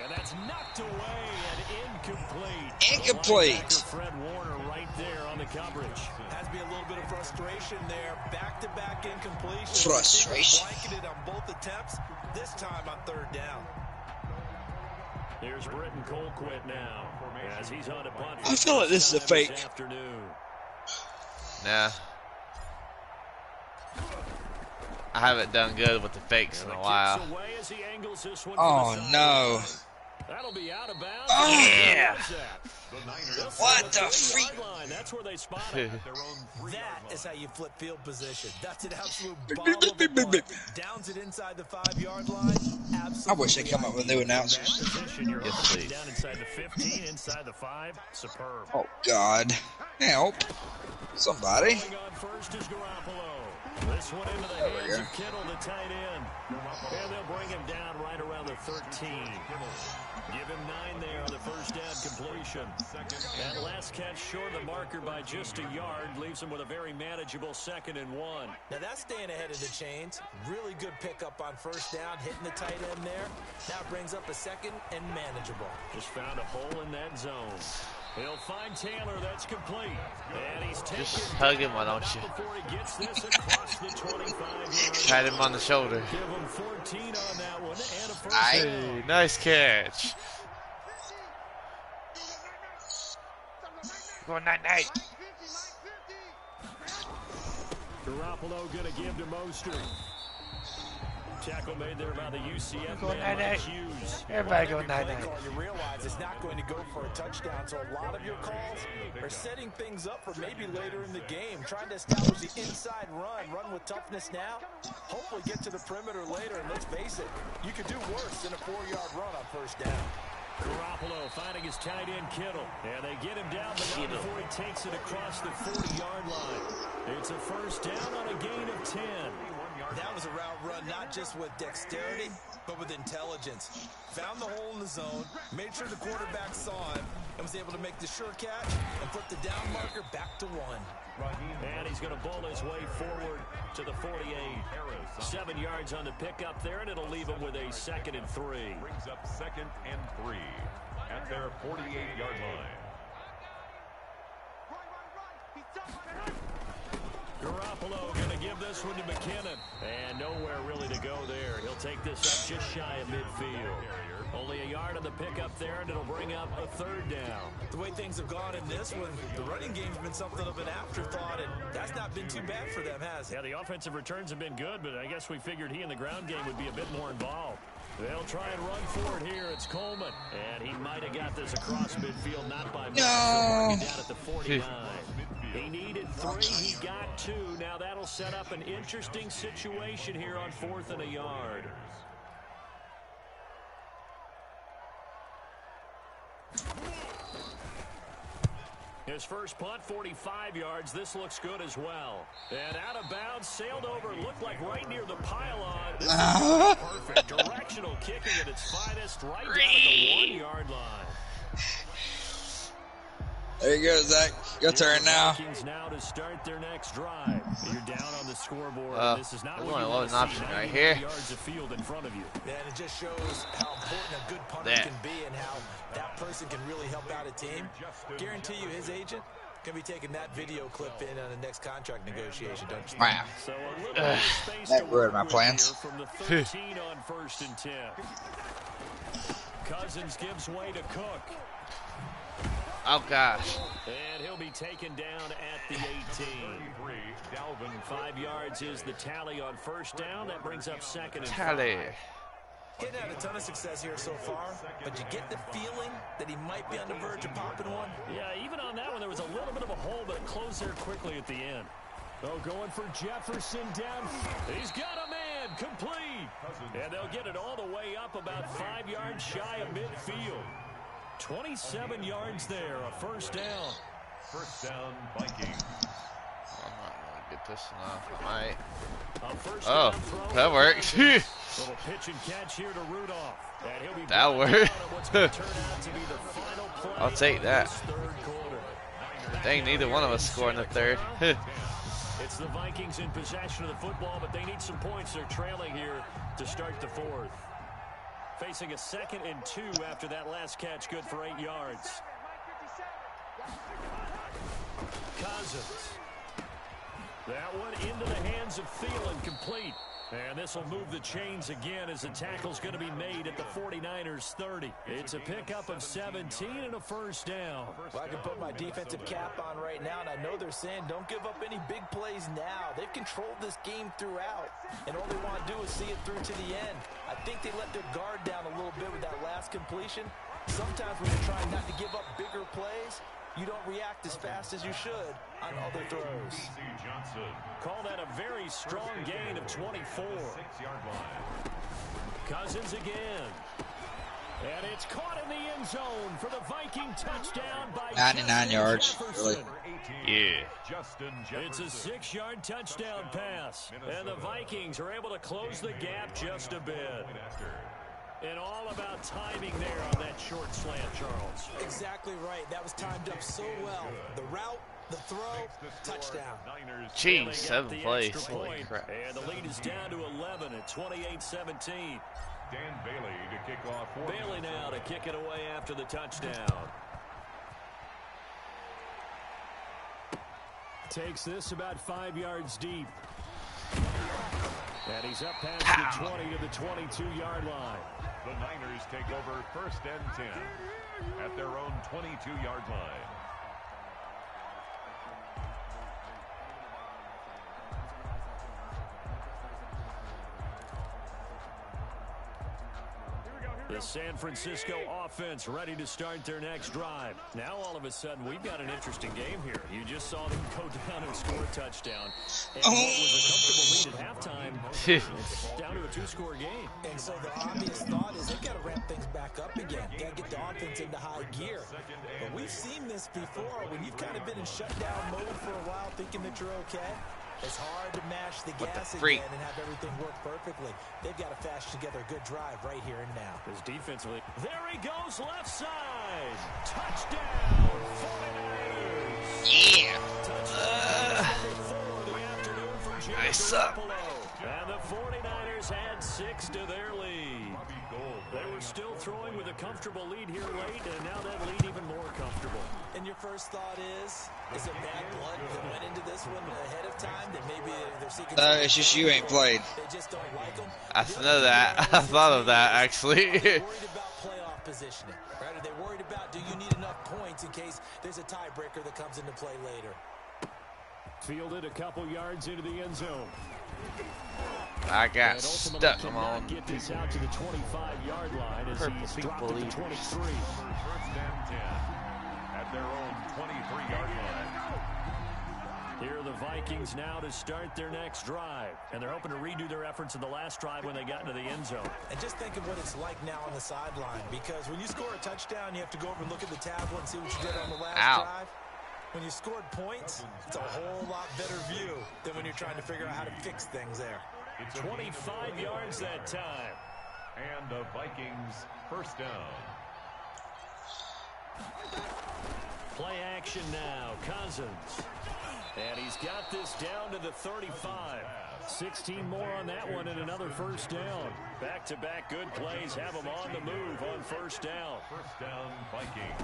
And that's knocked away and incomplete. Incomplete. Fred Warner right there on the coverage. Has to be a little bit of frustration there. Back-to-back incompletion. Frustration. Blanketed on both attempts. This time on third down. Here's Britton Colquitt now as he's on a punt. I feel like this is a fake. Nah. I haven't done good with the fakes in a while. Oh no. That'll be out of bounds. Oh yeah. What the freak? That's where they spotted. That is how you flip field position. That's an absolute bomb of a punt. Downs it inside the 5-yard line. Absolutely. I wish they come up with new announcers. Yes, please. Down inside the 15, inside the 5. Superb. Oh God. Help. Somebody. On first is Garoppolo. This one into the hands of Kittle, the tight end. And they'll bring him down right around the 13. Give him 9 there on the first down completion. That last catch short of the marker by just a yard leaves him with a very manageable 2nd and 1. Now that's staying ahead of the chains. Really good pickup on first down, hitting the tight end there. Now brings up a 2nd and manageable. Just found a hole in that zone. He'll find Taylor. That's complete. And he's taken. Just hug him, why don't you? Before he gets this across the 25. Pat him on the shoulder. Give him 14 on that one and a first Hey, nice catch. Go night-night. Garoppolo going to give to Mostert. Tackle made there by the UCF Go man, night-night. Hughes. Everybody go night-night. You realize it's not going to go for a touchdown, so a lot of your calls are setting things up for maybe later in the game, trying to establish the inside run with toughness now, hopefully get to the perimeter later, and let's face it, you could do worse than a 4-yard run on first down. Garoppolo finding his tight end Kittle. And they get him down, but not before he takes it across the 40-yard line. It's a first down on a gain of 10. That was a route run, not just with dexterity, but with intelligence. Found the hole in the zone, made sure the quarterback saw him, and was able to make the sure catch and put the down marker back to 1. And he's going to bowl his way forward to the 48. 7 yards on the pickup there, and it'll leave him with a 2nd and 3. Brings up 2nd and 3 at their 48-yard line. Garoppolo going to give this one to McKinnon. And nowhere really to go there. He'll take this up just shy of midfield. Only a yard on the pickup there, and it'll bring up a 3rd down. The way things have gone in this one, the running game's been something of an afterthought, and that's not been too bad for them, has it? Yeah, the offensive returns have been good, but I guess we figured he in the ground game would be a bit more involved. They'll try and run for it here. It's Coleman. And he might have got this across midfield, not by much. No. Down at the 49. He needed 3. He got 2. Now that'll set up an interesting situation here on 4th and a yard. His first punt, 45 yards. This looks good as well. And out of bounds, sailed over, looked like right near the pylon. This is perfect. Directional kicking at its finest, right down at the 1-yard line. There you go, Zach. Your turn now. Now to start their next drive. You're down on the scoreboard. This is not there's what only you one want to see. option right here. Yards of field in front of you. And it just shows how important a good punter can be and how that person can really help out a team. Guarantee you his agent can be taking that video clip in on the next contract negotiation, don't you? Wow. So a little bit of space That to ruined work my with plans. here from the 13 on 1st and 10. Cousins gives way to Cook. Oh, gosh. And he'll be taken down at the 18. 5 yards is the tally on first down. That brings up 2nd and 5. Tally. He hadn't had a ton of success here so far, but you get the feeling that he might be on the verge of popping one. Yeah, even on that one, there was a little bit of a hole, but it closed there quickly at the end. Oh, going for Jefferson down. He's got a man, complete. And they'll get it all the way up about 5 yards shy of midfield. 27 yards there, a first down. First down, Vikings. I'm not going to get this enough. I might. Oh, that works. Little pitch and catch here to Rudolph. And he'll be That worked. I'll take that. Dang, neither one of us scored in the 3rd. It's the Vikings in possession of the football, but they need some points. They're trailing here to start the 4th. Facing a 2nd and 2 after that last catch, good for 8 yards. Cousins. That one into the hands of Thielen, complete. And this will move the chains again as the tackle's going to be made at the 49ers 30. It's a pickup of 17 and a first down. Well, I can put my defensive cap on right now, and I know they're saying don't give up any big plays now. They've controlled this game throughout, and all they want to do is see it through to the end. I think they let their guard down a little bit with that last completion. Sometimes when you're trying not to give up bigger plays, you don't react as fast as you should on other throws. Call that a very strong gain of 24. Cousins again. And it's caught in the end zone for the Viking touchdown by 99 yards. Really? Yeah. It's a 6-yard touchdown pass. And the Vikings are able to close the gap just a bit. And all about timing there on that short slant, Charles. Exactly right. That was timed up so well. The route, the throw, touchdown. Jeez, 7 plays. Holy crap. And the lead is down to 11 at 28-17. Dan Bailey to kick off. Bailey now to kick it away after the touchdown. Takes this about 5 yards deep. And he's up past the 20 to the 22-yard line. The Niners take over 1st and 10 at their own 22-yard line. The San Francisco offense ready to start their next drive. Now all of a sudden we've got an interesting game here. You just saw them go down and score a touchdown. And what was a comfortable lead at halftime, it's down to a 2-score game. And so the obvious thought is they've got to ramp things back up again. Got to get the offense into high gear. But we've seen this before when you've kind of been in shutdown mode for a while thinking that you're okay. It's hard to mash the gas again and have everything work perfectly. They've got to fashion together a good drive right here and now. His defensively. There he goes, left side. Touchdown, 49ers. Yeah. I suck. And the 49ers add 6 to their lead. They were still throwing with a comfortable lead here late, and now that lead even more comfortable. And your first thought is it bad blood that went into this one ahead of time? That maybe they're seeking... No, it's just you ain't played. They just don't like them? I know that. I thought of that, actually. Are they worried about playoff positioning? Right? Are they worried about, do you need enough points in case there's a tiebreaker that comes into play later? Fielded a couple yards into the end zone. I got stuck on get this out to the 25-yard line as he's dropped to the 23. 1st and 10 at their own 23-yard line. Here are the Vikings now to start their next drive. And they're hoping to redo their efforts in the last drive when they got into the end zone. And just think of what it's like now on the sideline. Because when you score a touchdown, you have to go over and look at the tablet and see what you did on the last drive. When you scored points, it's a whole lot better view than when you're trying to figure out how to fix things there. It's 25 yards that time. And the Vikings 1st down. Play action now. Cousins. And he's got this down to the 35. 16 more on that one and another first down. Back-to-back good plays have them on the move on 1st down. 1st down, Vikings.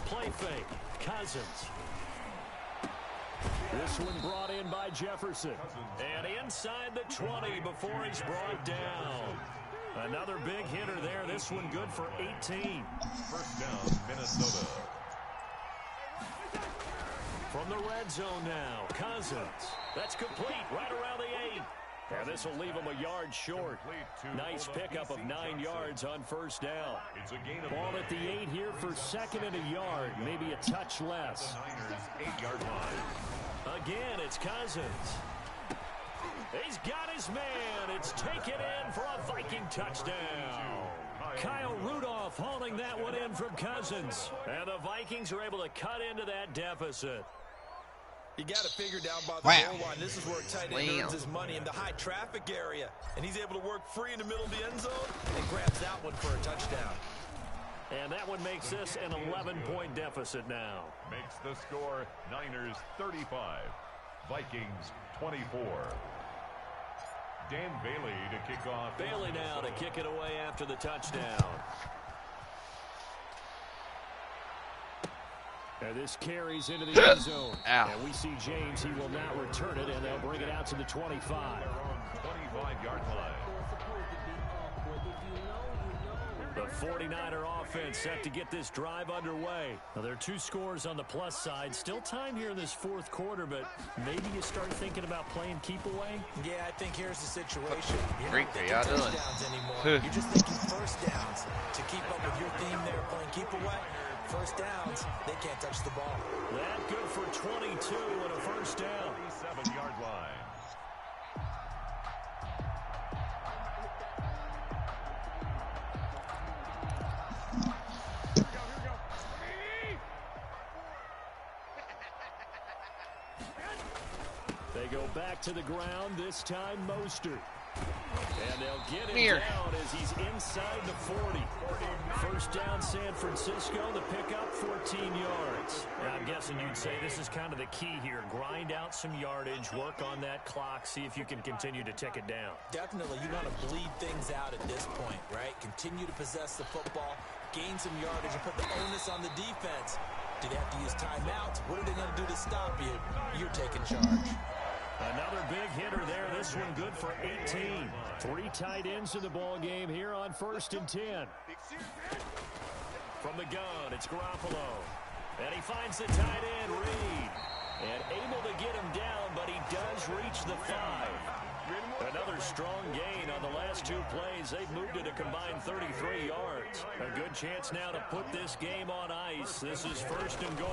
Play fake. Cousins. This one brought in by Jefferson. And inside the 20 before he's brought down. Another big hitter there. This one good for 18. 1st down, Minnesota. From the red zone now, Cousins. That's complete right around the 8. And this will leave him a yard short. Nice pickup of 9 yards on 1st down. Ball at the 8 here for 2nd and a yard, maybe a touch less. Niners 8-yard line. Again, it's Cousins. He's got his man. It's taken in for a Viking touchdown. Kyle Rudolph hauling that one in from Cousins. And the Vikings are able to cut into that deficit. You got to figure down by the goal line. This is where tight end earns his money in the high traffic area. And he's able to work free in the middle of the end zone and grabs that one for a touchdown. And that one makes this an 11-point deficit now. Makes the score Niners 35, Vikings 24. Dan Bailey to kick off. Bailey now to kick it away after the touchdown. And this carries into the end zone. Ow. And we see James. He will not return it, and they'll bring it out to the 25. 25-yard line. The 49er offense set to get this drive underway. Now, there are 2 scores on the plus side. Still time here in this fourth quarter, but maybe you start thinking about playing keep away. Yeah, I think here's the situation. Freak, are y'all doing? Touchdowns anymore. You're just thinking first downs. To keep up with your theme there, playing keep away. First downs, they can't touch the ball. That good for 22 and a first down. 37-yard line. They go back to the ground, this time Mostert. And they'll get him down as he's inside the 40. First down, San Francisco. The pickup, 14 yards. Now, I'm guessing you'd say this is kind of the key here. Grind out some yardage, work on that clock, see if you can continue to tick it down. Definitely, you want to bleed things out at this point, right? Continue to possess the football, gain some yardage, and put the onus on the defense. Do they have to use timeouts? What are they going to do to stop you? You're taking charge. Another big hitter there. This one good for 18. 3 tight ends in the ball game here on 1st and 10. From the gun, it's Garoppolo. And he finds the tight end, Reed. And able to get him down, but he does reach the 5. Another strong gain on the last 2 plays. They've moved it a combined 33 yards. A good chance now to put this game on ice. This is 1st and goal.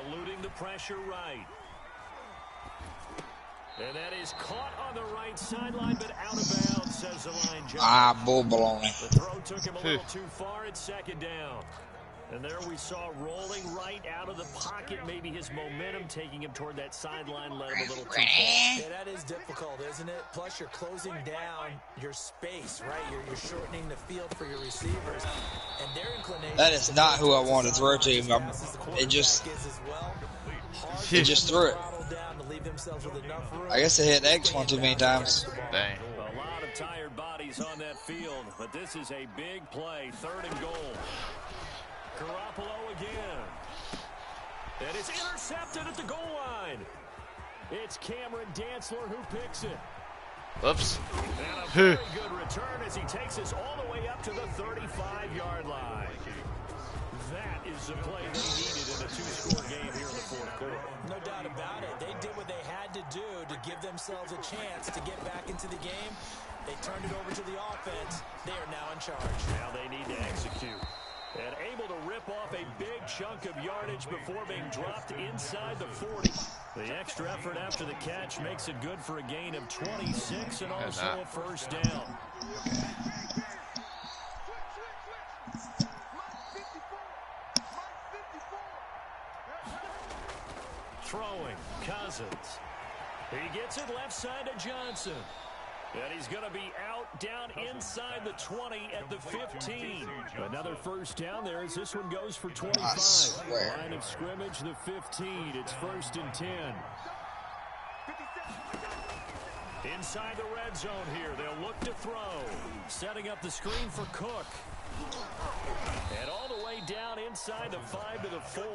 Eluding the pressure right. And that is caught on the right sideline, but out of bounds, says the line judge. Bull baloney. The throw took him a little too far at 2nd down. And there we saw rolling right out of the pocket. Maybe his momentum taking him toward that sideline led him a little too far. Yeah, that is difficult, isn't it? Plus, you're closing down your space, right? You're shortening the field for your receivers. And their inclination... That is not who I wanted to throw to him. It just threw it. I guess they hit X one too many times. Dang. A lot of tired bodies on that field, but this is a big play. 3rd and goal. Garoppolo again. And it's intercepted at the goal line. It's Cameron Dantzler who picks it. Whoops. And a very good return as he takes us all the way up to the 35-yard line. That is the play they needed in a 2-score game here in the 4th quarter. No doubt about it. They did what they had to do to give themselves a chance to get back into the game. They turned it over to the offense. They are now in charge. Now they need to execute. And able to rip off a big chunk of yardage before being dropped inside the 40. The extra effort after the catch makes it good for a gain of 26 and also a first down. Throwing, Cousins. He gets it left side to Johnson. And he's going to be out down inside the 20 at the 15. Another first down there as this one goes for 25. Line of scrimmage, the 15. It's 1st and 10. Inside the red zone here. They'll look to throw. Setting up the screen for Cook. And all the way down inside the 5 to the 4.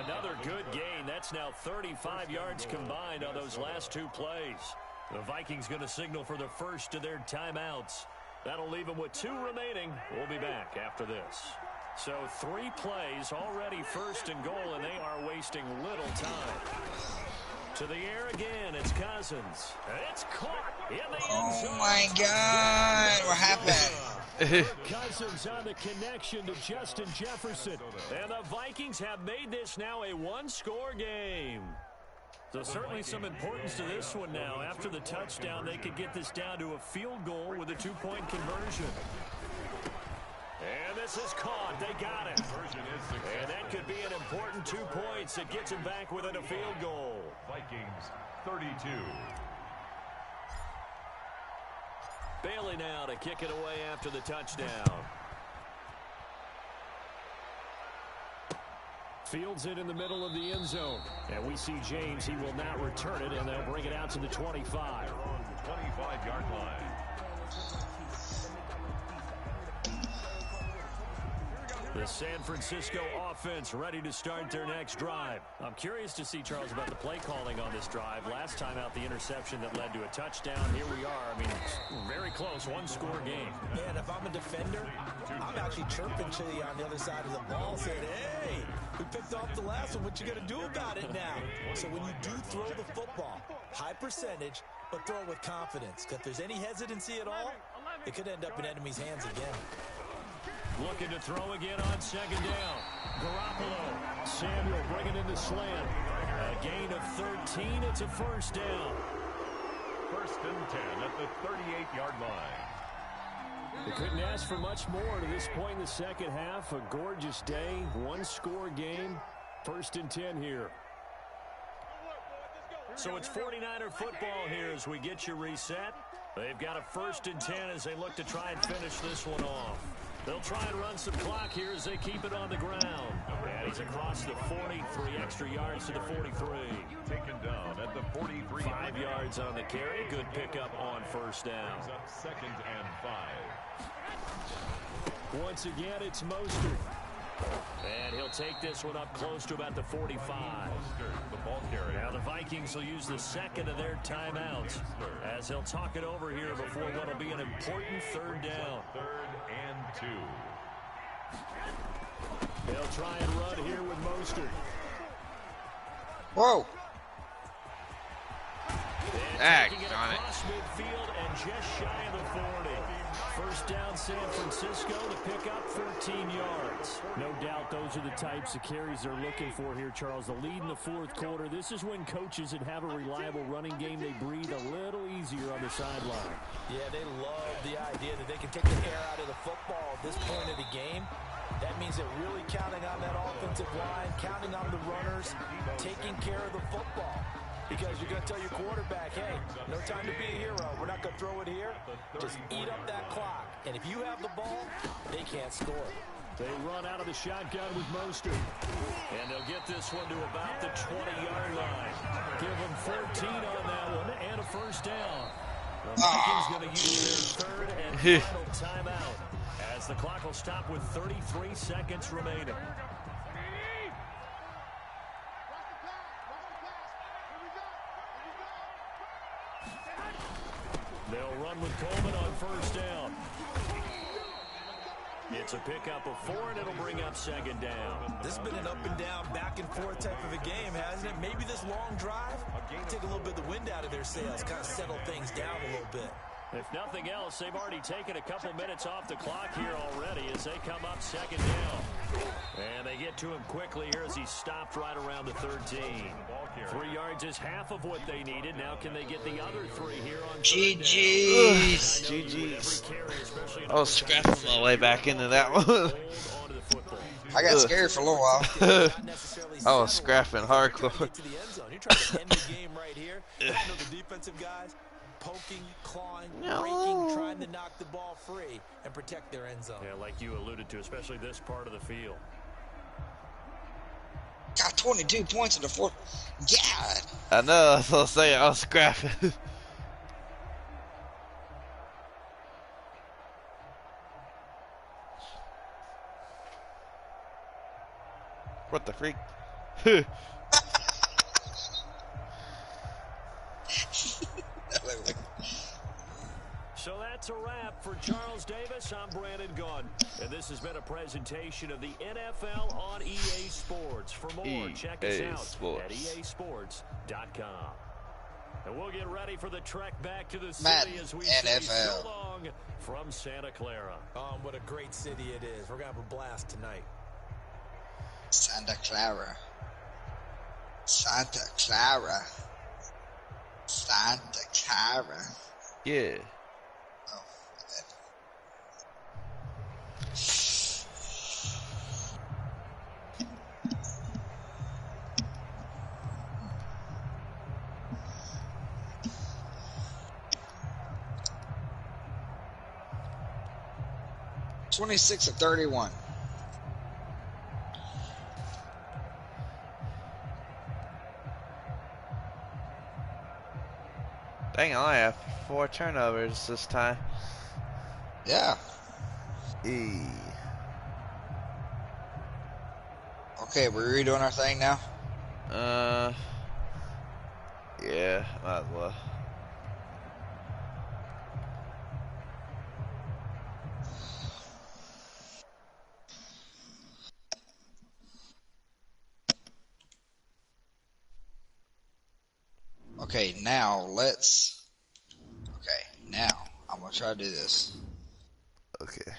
Another good gain. That's now 35 yards combined on those last 2 plays. The Vikings going to signal for the first of their timeouts. That'll leave them with 2 remaining. We'll be back after this. So 3 plays already 1st and goal, and they are wasting little time. To the air again, it's Cousins. It's caught in the end zone. Oh my God, what happened? Cousins on the connection to Justin Jefferson. And the Vikings have made this now a 1-score game. So certainly some importance to this one now. After the touchdown, they could get this down to a field goal with a 2-point conversion. And this is caught. They got it. And that could be an important 2 points that gets them back within a field goal. Vikings 32. Bailey now to kick it away after the touchdown. Fields it in the middle of the end zone. And we see James. He will not return it, and they'll bring it out to the 25. 25-yard line. The San Francisco offense ready to start their next drive. I'm curious to see, Charles, about the play calling on this drive. Last time out, the interception that led to a touchdown. Here we are. I mean, it's very close, one-score game. Man, if I'm a defender, I'm actually chirping to you on the other side of the ball saying, hey, we picked off the last one. What you going to do about it now? So when you do throw the football, high percentage, but throw it with confidence. If there's any hesitancy at all, it could end up in enemy's hands again. Looking to throw again on second down. Garoppolo. Samuel bringing in the slant. A gain of 13. It's a first down. First and 10 at the 38-yard line. They couldn't ask for much more to this point in the second half. A gorgeous day. One-score game. First and 10 here. So it's 49er football here as we get you reset. They've got a first and 10 as they look to try and finish this one off. They'll try and run some clock here as they keep it on the ground. And he's across the 40, 3 extra yards to the 43. Taken down at the 43. 5 yards on the carry. Good pickup on first down. Up second and 5. Once again, it's Mostert. And he'll take this one up close to about the 45. The ball carrier. Now the Vikings will use the second of their timeouts as he'll talk it over here before what will be an important third down. 3rd and 2. They'll try and run here with Mostert. Whoa. Taking it Darn it. across midfield and just shy of the 40. First down, San Francisco to pick up 14 yards. No doubt those are the types of carries they're looking for here, Charles. The lead in the fourth quarter. This is when coaches that have a reliable running game, they breathe a little easier on the sideline. Yeah, they love the idea that they can take the air out of the football at this point of the game. That means they're really counting on that offensive line, counting on the runners, taking care of the football. Because you're going to tell your quarterback, hey, no time to be a hero. We're not going to throw it here. Just eat up that clock. And if you have the ball, they can't score. They run out of the shotgun with Mostert. And they'll get this one to about the 20-yard line. Give them 14 on that one and a first down. The Vikings going to use their third and final timeout as the clock will stop with 33 seconds remaining. They'll run with Coleman on first down. It's a pickup of 4, and it'll bring up second down. This has been an up and down, back and forth type of a game, hasn't it? Maybe this long drive, take a little bit of the wind out of their sails, kind of settle things down a little bit. If nothing else, they've already taken a couple minutes off the clock here already as they come up second down. And they get to him quickly here as he stopped right around the 13. 3 yards is half of what they needed. Now can they get the other 3 here on GG's. GG's. I was scrapping my way back into that one. I got scared for a little while. I was scrapping hardcore. You're trying to end the game right here. You know the defensive guys poking, clawing, breaking, trying to knock the ball free and protect their end zone. Yeah, like you alluded to, especially this part of the field. Got 22 points in the fourth. God. I know, that's what I'm saying. I was scrapping. What the freak? So that's a wrap for Charles Davis. I'm Brandon Gunn, and this has been a presentation of the NFL on EA Sports. For more, check us out at easports.com. And we'll get ready for the trek back to the city as we say so long from Santa Clara. What a great city it is. We're going to have a blast tonight. Santa Clara. Santa Clara. Santa Clara. Yeah. Oh, good. 26 of 31. Dang, I only have 4 turnovers this time. Yeah. E. Okay, we're redoing our thing now. Uh, yeah, might as well. Okay, now let's. Okay, now I'm gonna try to do this. Okay.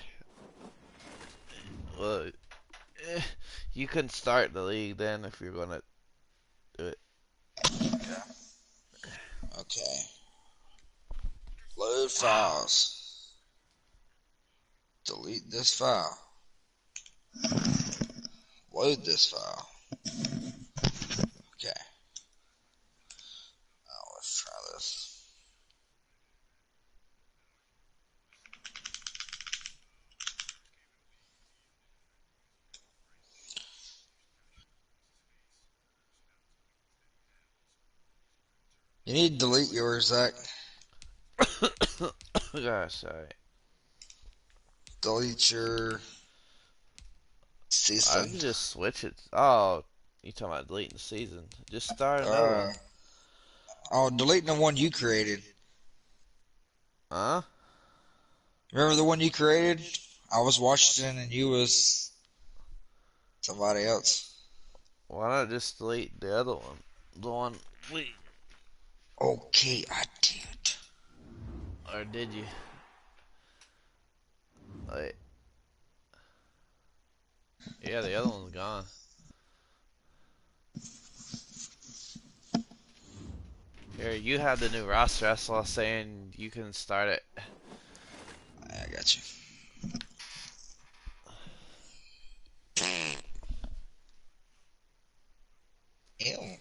Well, eh, you can start the league then if you're gonna do it. Okay. Load files. Delete this file. Load this file. Okay. Now let's try this. You need to delete yours, Zach. Gosh, sorry. Delete your I season. can just switch it. Oh, you talking about deleting the season? Just start a new one. Oh, deleting the one you created. Huh? Remember the one you created? I was Washington and you was somebody else. Why not just delete the other one? The one we. Okay, I did. Or did you? Wait. Yeah, the other one's gone. Here, you have the new roster. That's all saying you can start it. I got you. Ew.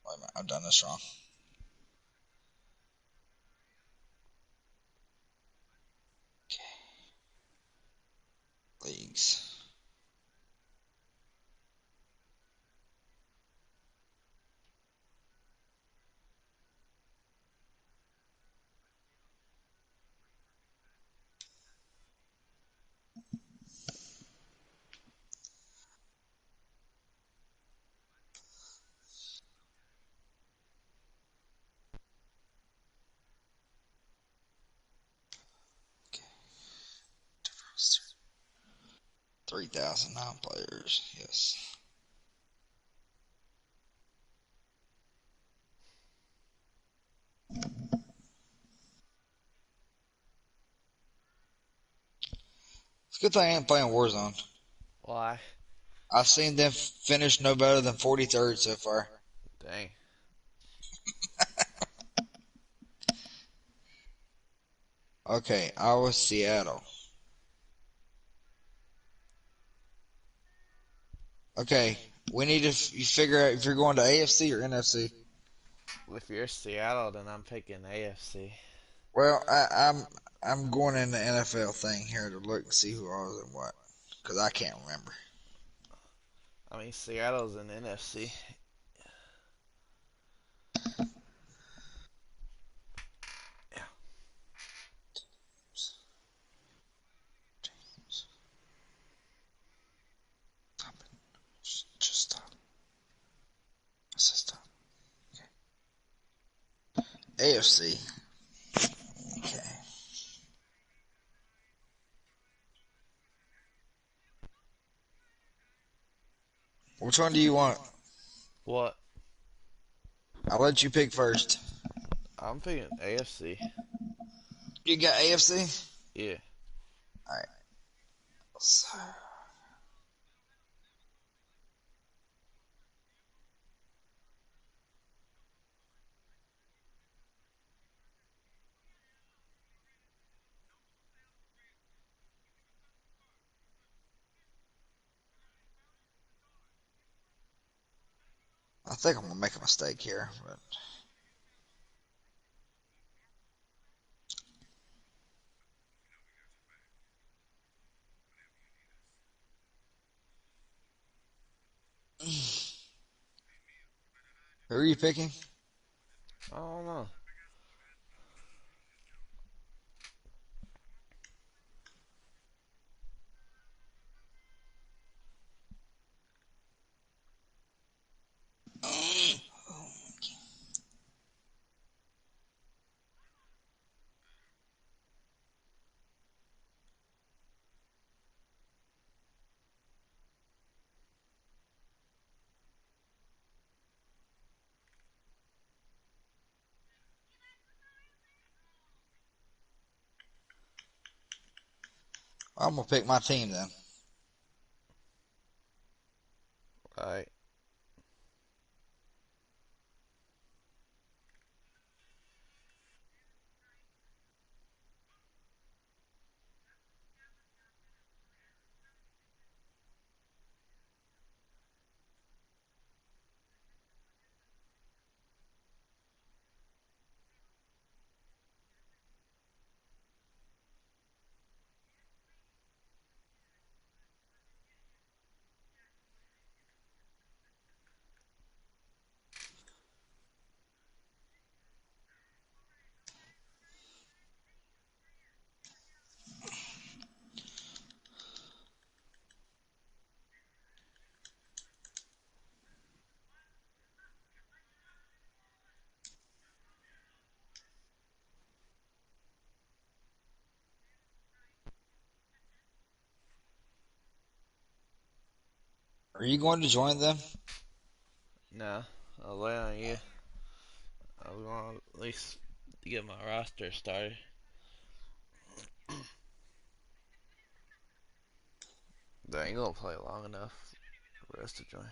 Wait a minute, I've done this wrong. Okay. Leagues. Okay. 3,009 players. Yes. It's a good thing I ain't playing Warzone. Why? I've seen them finish no better than 43rd so far. Dang. Okay, I was Seattle. Okay, we need to figure out if you're going to AFC or NFC. If you're Seattle, then I'm picking AFC. Well, I'm going in the NFL thing here to look and see who I was and what, because I can't remember. I mean, Seattle's in NFC. Yeah. Stop it. Just stop. I said stop. Okay. AFC. Okay. Which one do you want? What? I'll let you pick first. I'm picking AFC. You got AFC? Yeah. Alright. So, I think I'm gonna make a mistake here, but who are you picking? I don't know. I'm gonna pick my team then. All right. Are you going to join them? No, I'll lay on you. I want at least to get my roster started. They ain't gonna play long enough for us to join.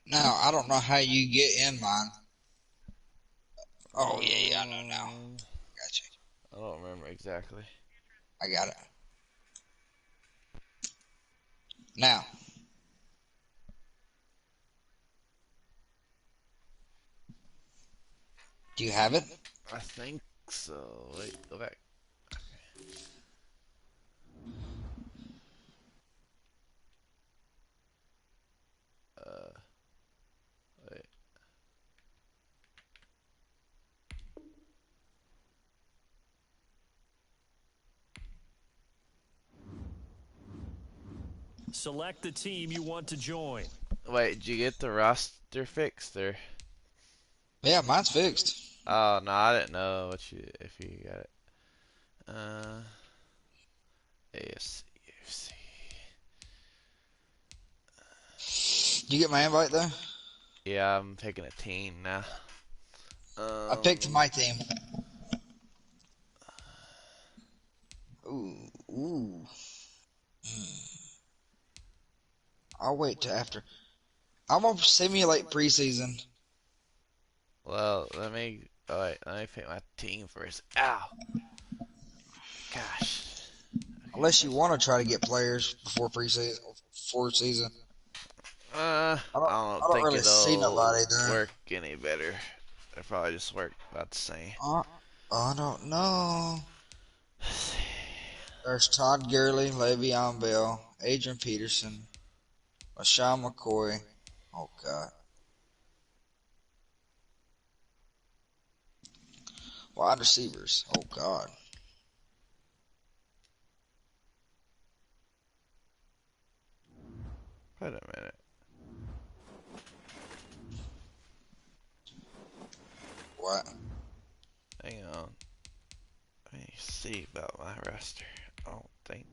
Now I don't know how you get in mine. Oh yeah, I know now. Um, Gotcha. I don't remember exactly. I got it. Now, do you have it? I think so. Wait, go back. Uh, wait. Select the team you want to join. Wait, did you get the roster fixed or? Yeah, mine's fixed. Oh no, I didn't know what you if you got it. Uh, AFC, AFC. Did you get my invite though? Yeah, I'm picking a team now. I picked Um, my team. Ooh, ooh. I'll wait till after. I'm gonna simulate preseason. well, let me. Oh wait, let me pick my team first. Ow, gosh. Okay. Unless you want to try to get players before preseason, before season. I don't I don't think really see it'll nobody there. work any better. It'll probably just work about the same. I don't know. There's Todd Gurley, Le'Veon Bell, Adrian Peterson, LaShawn McCoy. Oh God. Wide receivers. Oh God. Wait a minute. What? Hang on. Let me see about my roster. I don't think.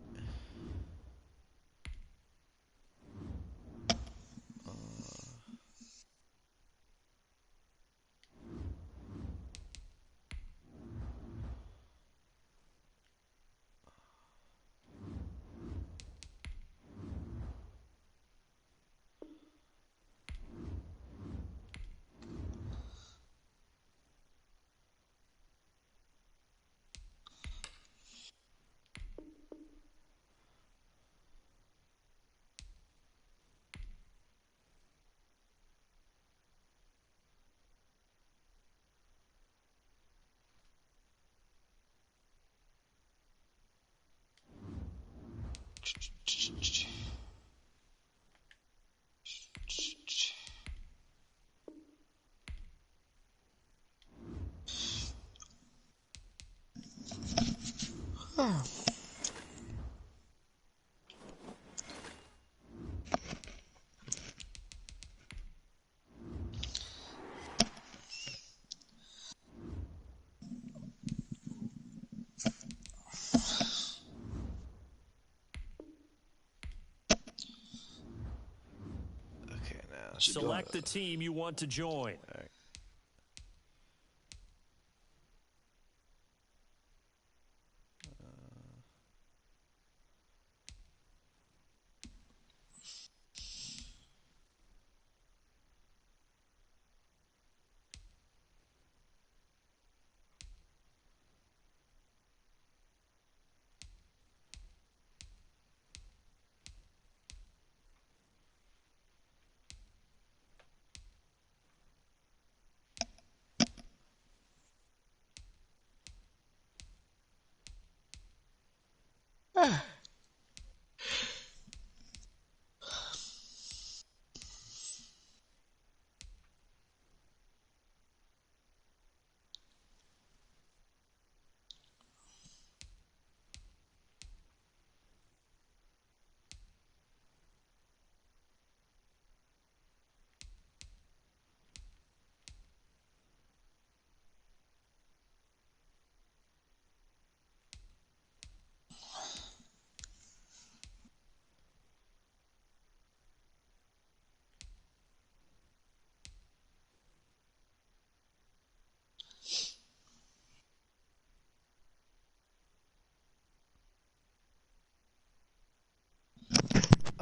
Okay, now. Select the team you want to join. All right.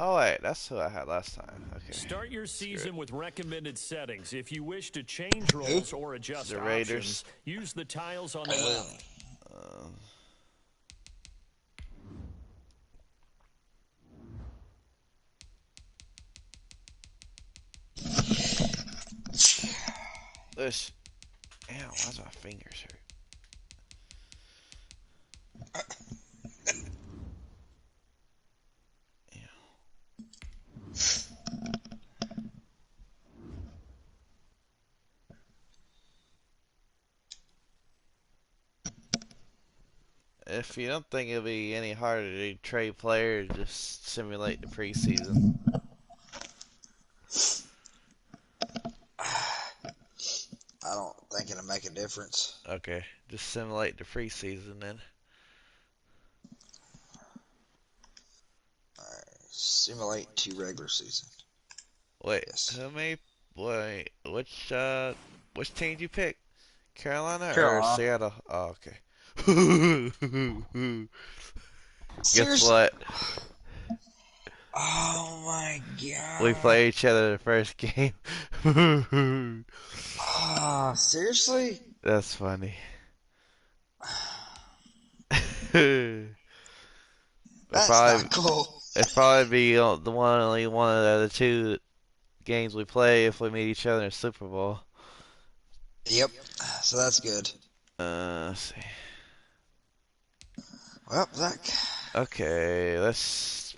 Oh wait, that's who I had last time. Okay. Start your season with recommended settings. If you wish to change roles or adjust The Raiders. options, use the tiles on the left. This. Ow, why's my fingers hurt? If you don't think it'll be any harder to trade players, just simulate the preseason. I don't think it'll make a difference. Okay, just simulate the preseason then. Simulate 2 regular season. Wait, Yes. which team did you pick? Carolina or Carolina. Seattle? Oh, okay. Guess Seriously? what? Oh my We God. played each other the first game. Seriously? That's funny. That's not cool. It'd probably be the only one of the two games we play if we meet each other in the Super Bowl. Yep. So that's good. Let's see. Well, Zach. Okay, let's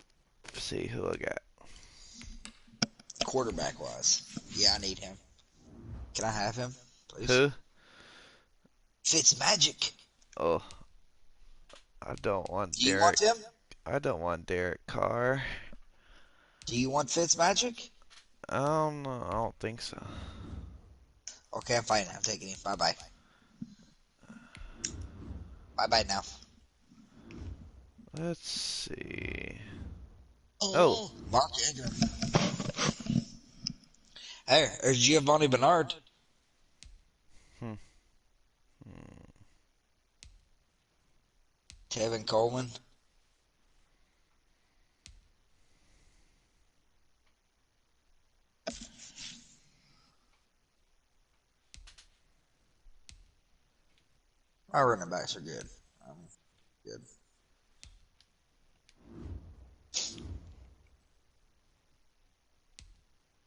see who I got. Quarterback wise. Yeah, I need him. Can I have him, please? Who? Fitzmagic. Oh, I don't want Do you want Derek. him? I don't want Derek Carr. Do you want Fitzmagic? I don't know. I don't think so. Okay, I'm fine. I'm taking him. Bye-bye. Bye-bye now. Let's see. Oh, Oh, Mark Ingram. Hey, there's Giovanni Bernard. hmm. Tevin Coleman. Our running backs are good. Good.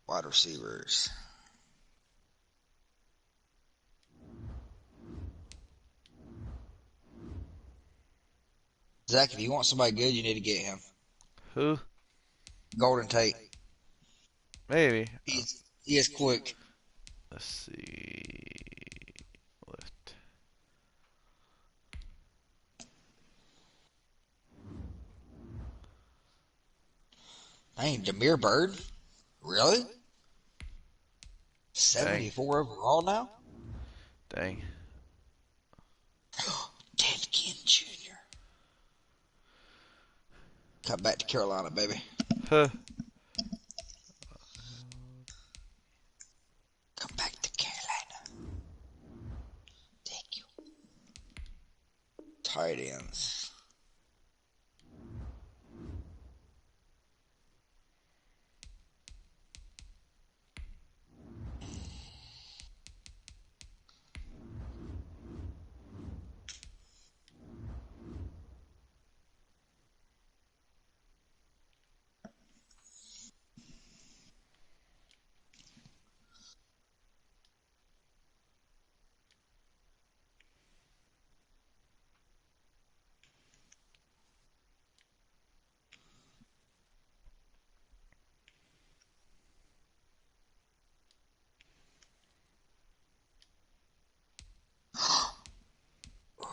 Wide receivers. Zach, if you want somebody good, you need to get him. Who? Golden Tate. Maybe. He is quick. Let's see. Left. Dang, Demir Bird? Really? Dang. 74 overall now? Dang. Denkin Jr. Come back to Carolina, baby. Huh. Come back to Carolina. Thank you. Tight ends.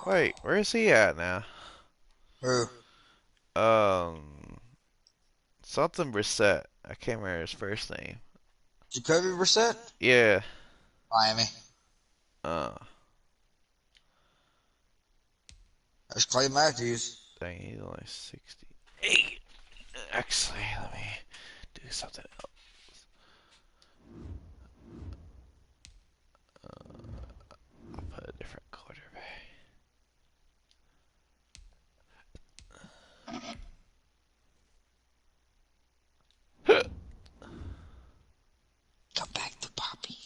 Wait, where's he at now? Who? Um, something Brissett. I can't remember his first name. Jacoby Brissett? Yeah. Miami. Uh, There's Clay Matthews. dang, he's only 68. Actually, let me do something else. I'll put a different quarterback. Come back to Poppy.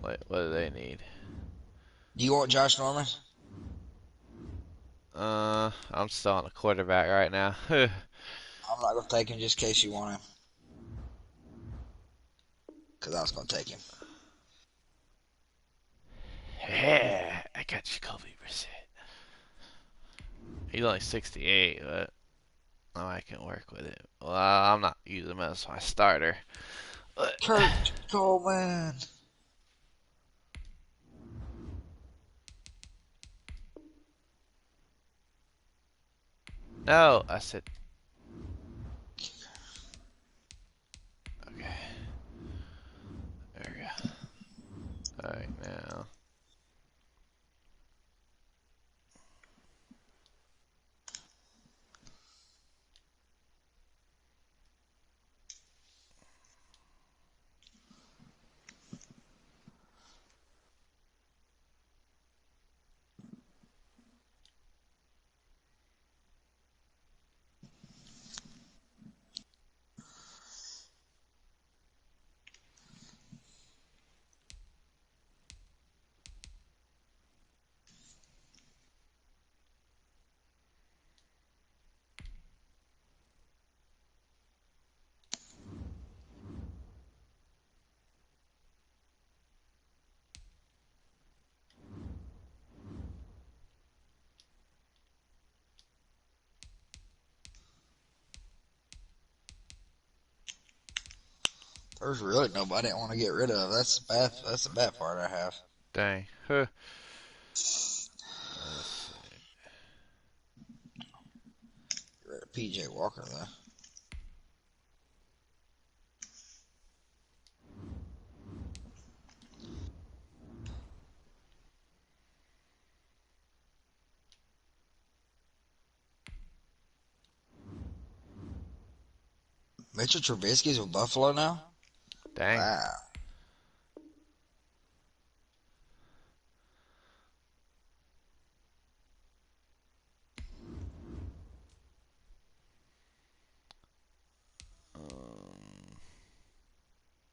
What do they need? Do you want Josh Norman? I'm still on a quarterback right now. I'm not going to take him just in case you want him. Because I was going to take him. Yeah, I got Jacoby Brissett. He's only 68, but I can work with it. Well, I'm not using him as my starter. But Kurt Coleman. no, I said. Okay. There we go. Alright, now. There's really nobody I want to get rid of. That's the bad. That's the bad part I have. Dang. Huh. Let's see. Get rid of PJ Walker though. Mitchell Trubisky's with Buffalo now? Dang. Wow.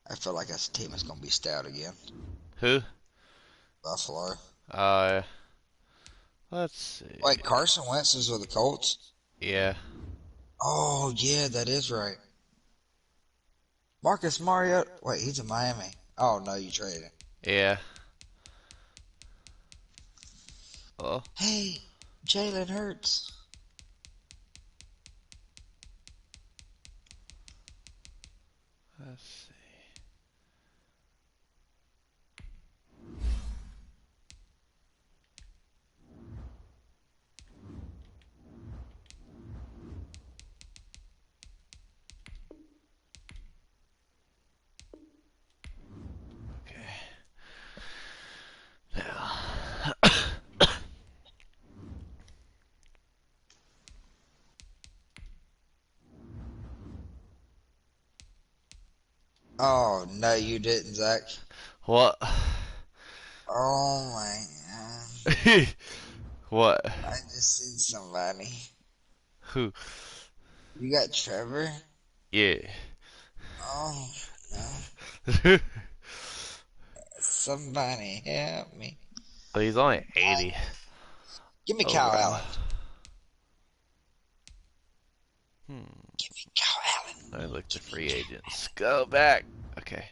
I feel like that's a team that's going to be stout again. Who? Buffalo. Let's see. Wait, Carson Wentz is with the Colts? Yeah. Oh, yeah, that is right. Marcus Mariota. Wait, he's in Miami. Oh, no, you traded him. Yeah. Oh. Hey, Jalen Hurts. Let's see. Okay. Now. Oh, no, you didn't, Zach. What? Oh, my God. What? I just seen somebody. Who? You got Trevor? Yeah. Oh, no. Somebody help me. But he's only 80 Give me Kyle overall. Allen. Give me Kyle Allen. Let me look the free agents. Go back. Okay.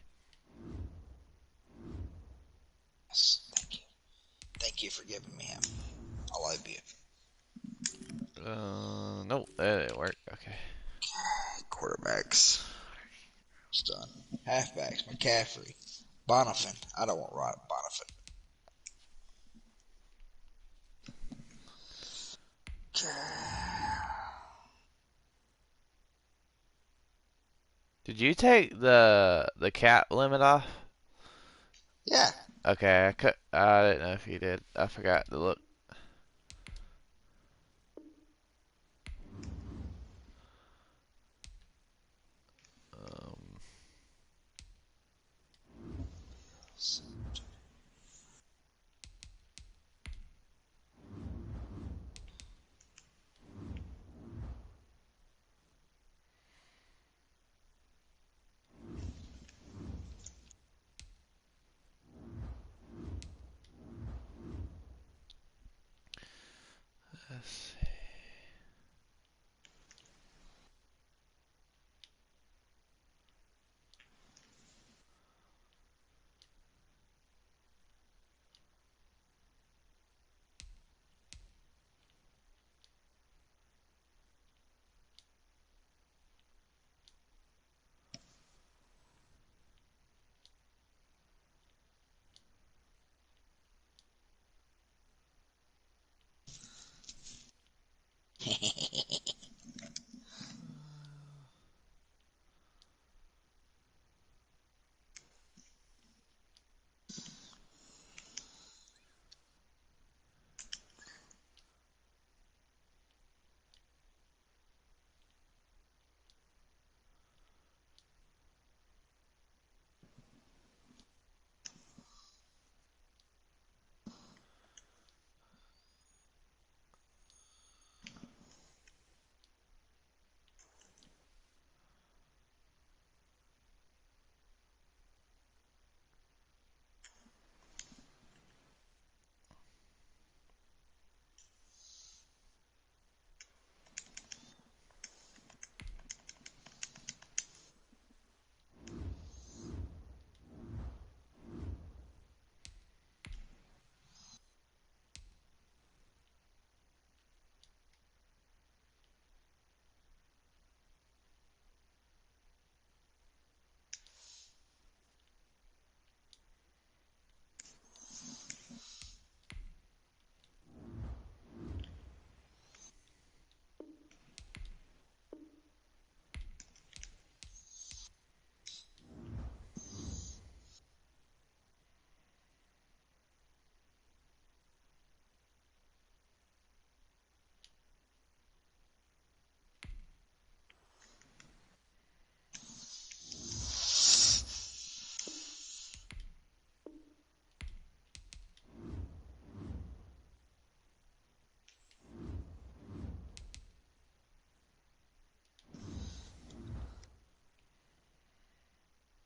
Yes, thank you. Thank you for giving me him. I love you. Nope, that didn't work. Okay. Quarterbacks. It's done. Halfbacks. McCaffrey. Bonifant. I don't want Rod Bonifant. Did you take the cap limit off? Yeah. Okay, I didn't know if you did. I forgot to look. Um,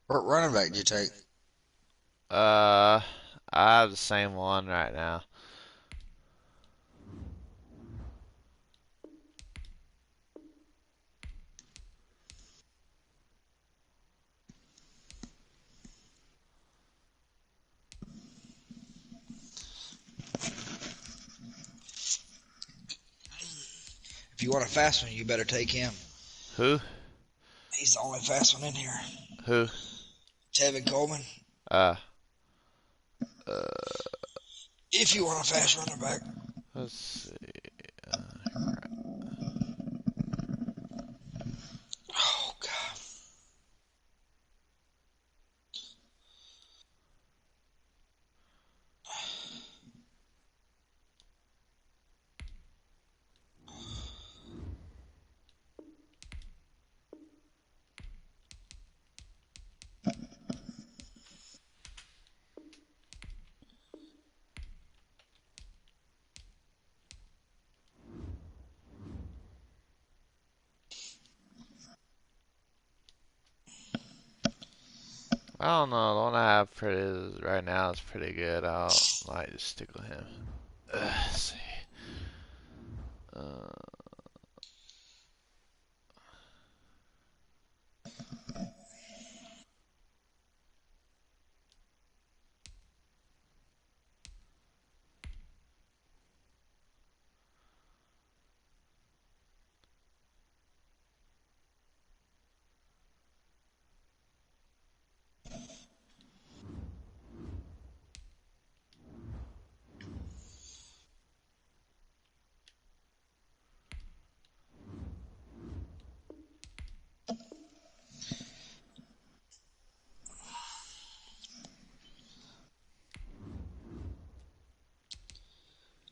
What running back did you take? I have the same one right now. If you want a fast one, you better take him. Who? He's the only fast one in here. Who? Tevin Coleman. Uh, If you want a fast running back. let's see. Oh, God. I don't know. The one I have right now is pretty good. Might just stick with him. Let's see. Uh,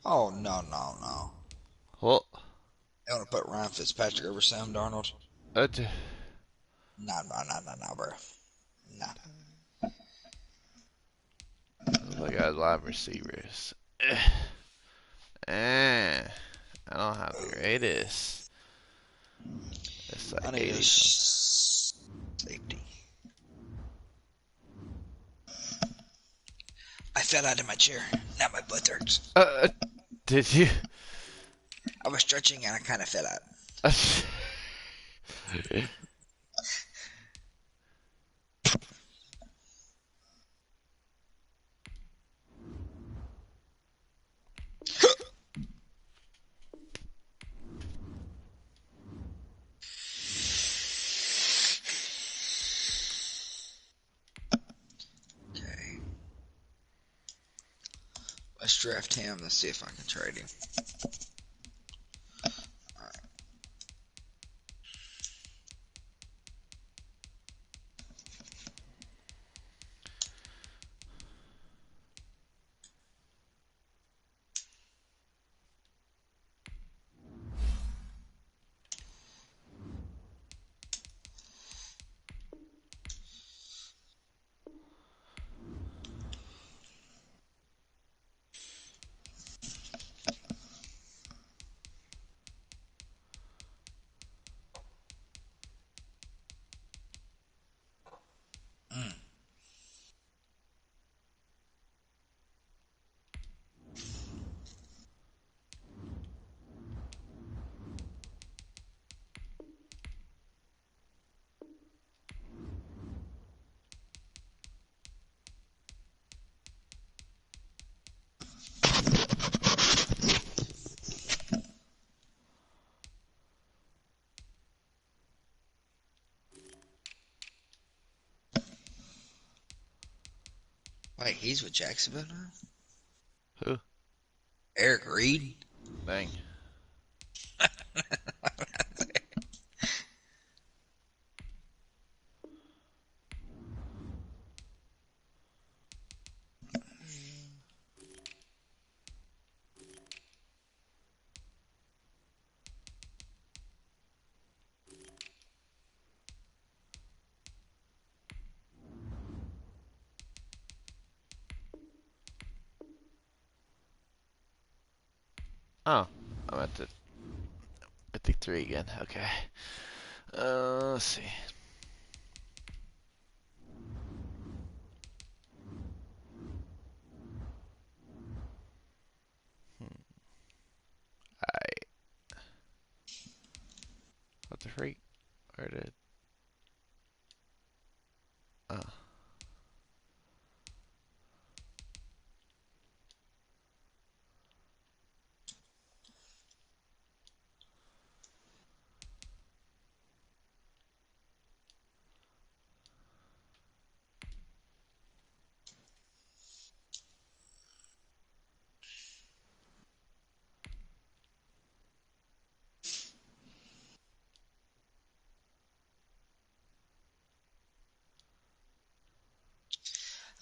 Oh, no. well, You want to put Ryan Fitzpatrick over Sam Darnold? it, No, bro. No. look at wide receivers. I don't have the greatest. It's I like need a 80 something. safety. I fell out of my chair. Now my butt hurts. Did you? I was stretching and I kind of fell out. Okay. Let's draft him. Let's see if I can trade him. Wait, he's with Jacksonville now? Who? Eric Reed? Dang. Oh, I'm at the 53 again. Okay. Let's see. freak? Where did? Oh.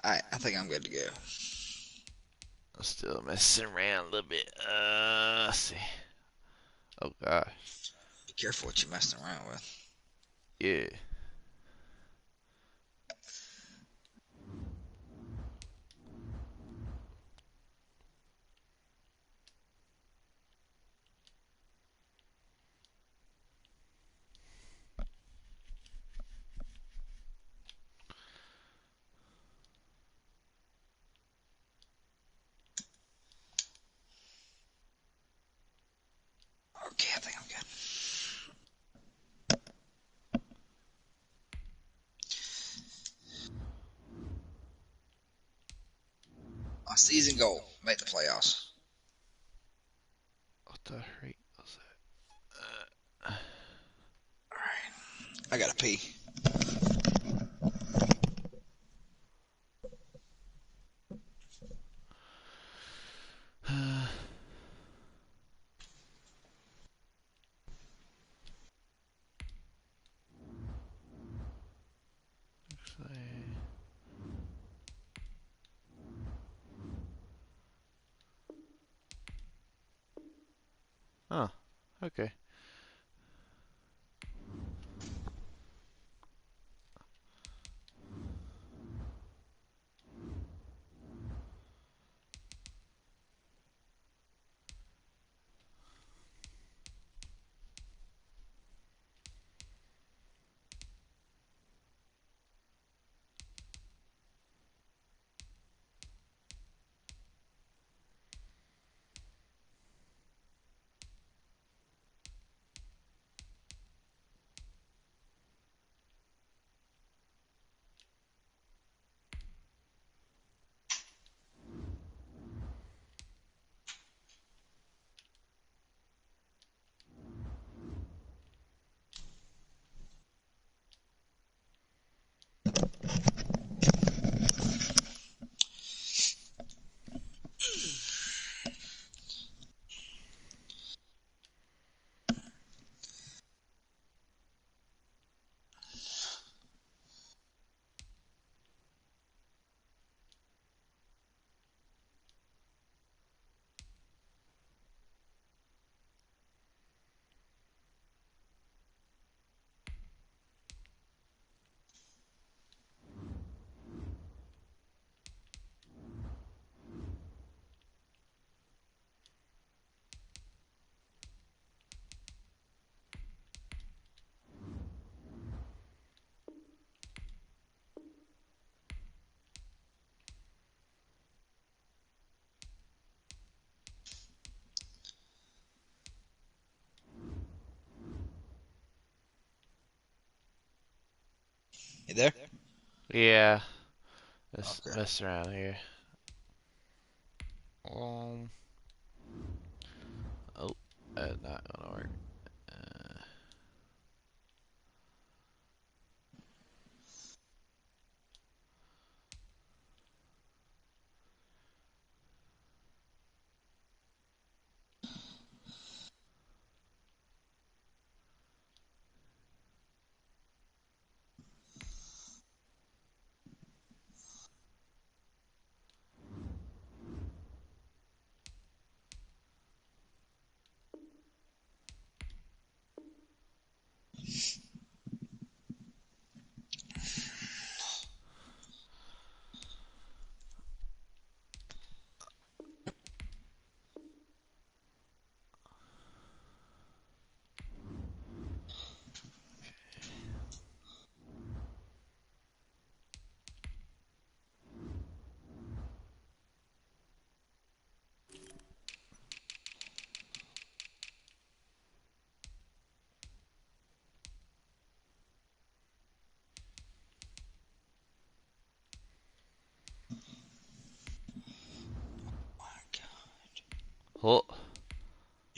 Alright, I think I'm good to go. I'm still messing around a little bit. Let's see. Oh gosh. Be careful what you're messing around with. Yeah. Okay, I think I'm good. My season goal, make the playoffs. What the freak was Alright, I gotta pee. that? Oh, okay. You there? Yeah. Let's Okay. mess around here. Um. Oh, that's not gonna work. Uh,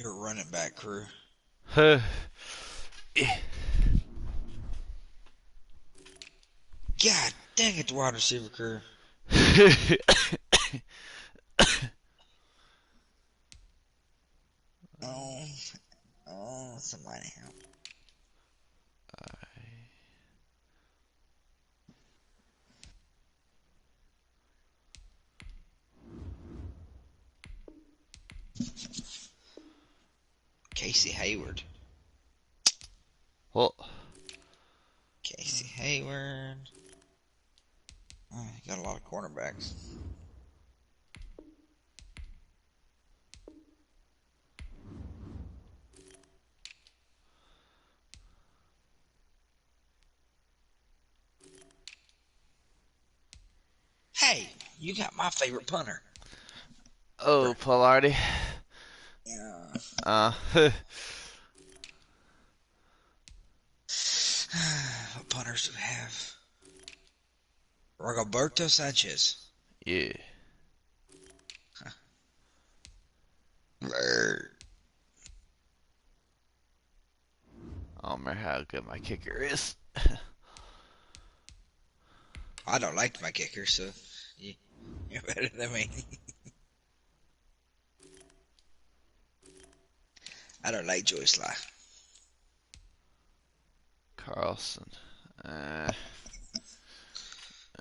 Your running back crew. Huh. God dang it, the wide receiver crew. Oh, somebody help. Casey Hayward. Well, Casey Hayward. Oh, he got a lot of cornerbacks. Hey, you got my favorite punter. oh, Polardi. Yeah. What punters do we have? Roberto Sanchez. Yeah. I don't remember how good my kicker is. I don't like my kicker, so you're better than me. I don't like Joey Sly. Carlson.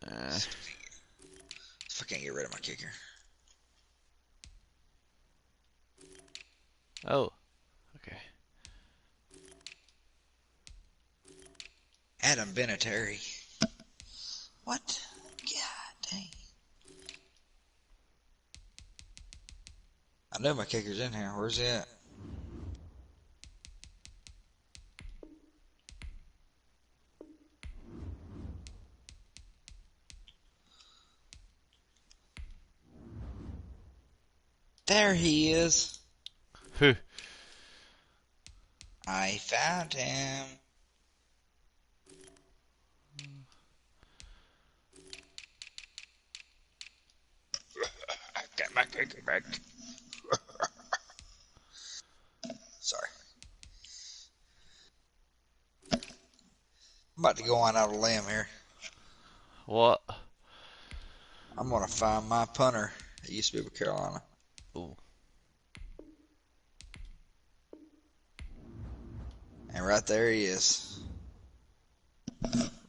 If I can't get rid of my kicker. Oh. Okay. Adam Vinatieri. What? God dang. I know my kicker's in here. Where's he at? There he is. I found him. I got my kicker back. Sorry. I'm about to go on out of limb here. What? I'm going to find my punter. He used to be with Carolina. Ooh. And right there he is.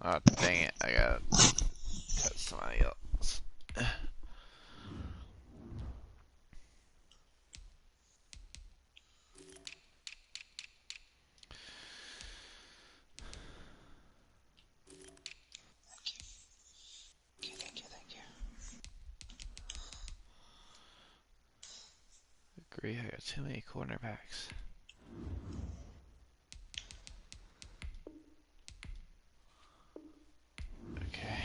Oh, dang it. I gotta cut somebody else. Thank you. Agree, I got too many cornerbacks. Okay.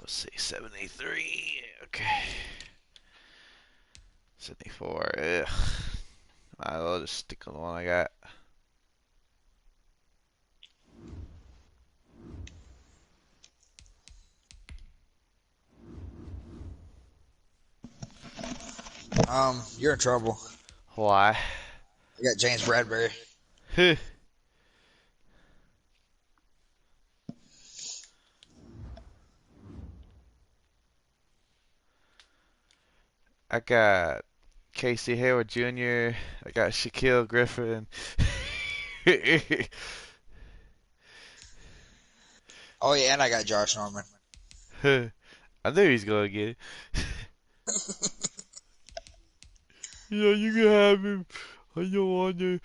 Let's see, 73. Okay. 74. Ugh. Might as well just stick on the one I got. You're in trouble. Why? I got James Bradbury. I got Casey Hayward Jr. I got Shaquille Griffin. Oh, yeah, and I got Josh Norman. I knew he was gonna get it. Yeah, you can have him. I don't want to.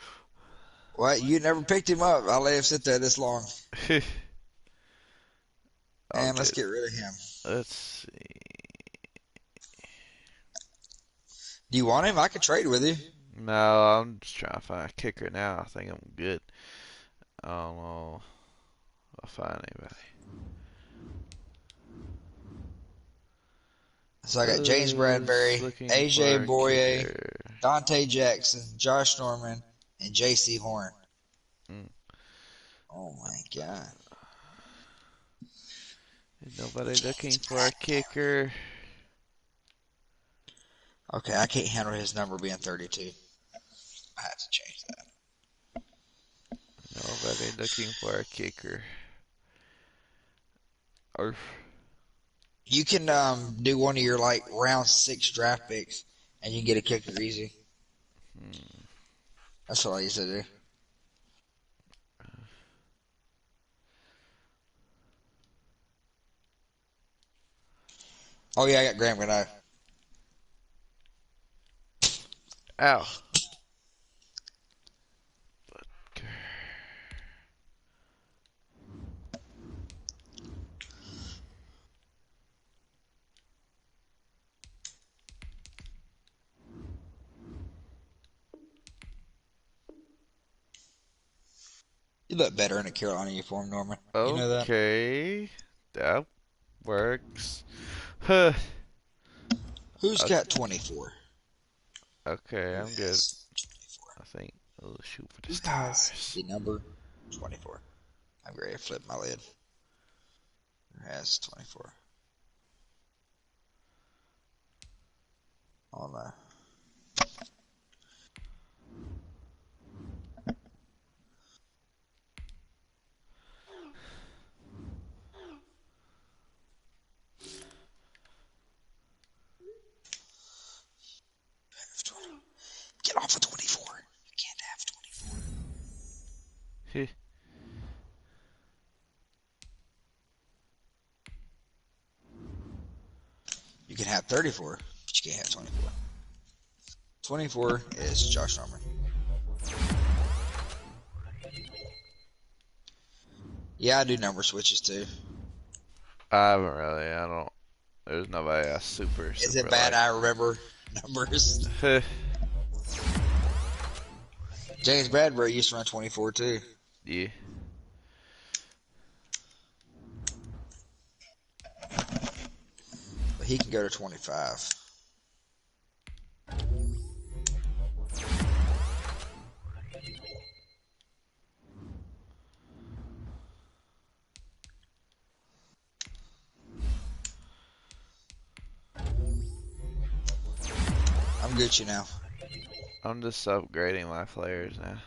What? You never picked him up. I let him sit there this long. And let's get rid of him. Let's see. Do you want him? I could trade with you. No, I'm just trying to find a kicker now. I think I'm good. I don't know if I'll find anybody. So I got James Bradbury, AJ Boye, Dante Jackson, Josh Norman, and J.C. Horn. Mm. Oh my God. Is nobody looking for a kicker? Okay, I can't handle his number being 32. I have to change that. Nobody looking for a kicker. Or You can do one of your like round 6 draft picks, and you can get a kicker easy. That's all I used to do. Oh yeah, I got Graham Gano. ow. You look better in a Carolina uniform, Norman. You know that? Okay, that works. Huh. Who's got 24? Okay, Who I'm good. has 24? I think. Oh, shoot for the Who has stars. The number 24. I'm ready to flip my lid. Who has 24? Oh no. Get off of 24. You can't have 24. Heh. You can have 34, but you can't have 24. 24 is Josh Norman. Yeah, I do number switches too. I haven't really. I don't. There's nobody I super Is it bad like. I remember numbers? Heh. James Bradbury used to run 24 too. Yeah. But he can go to 25. I'm Gucci now. I'm just upgrading my players now.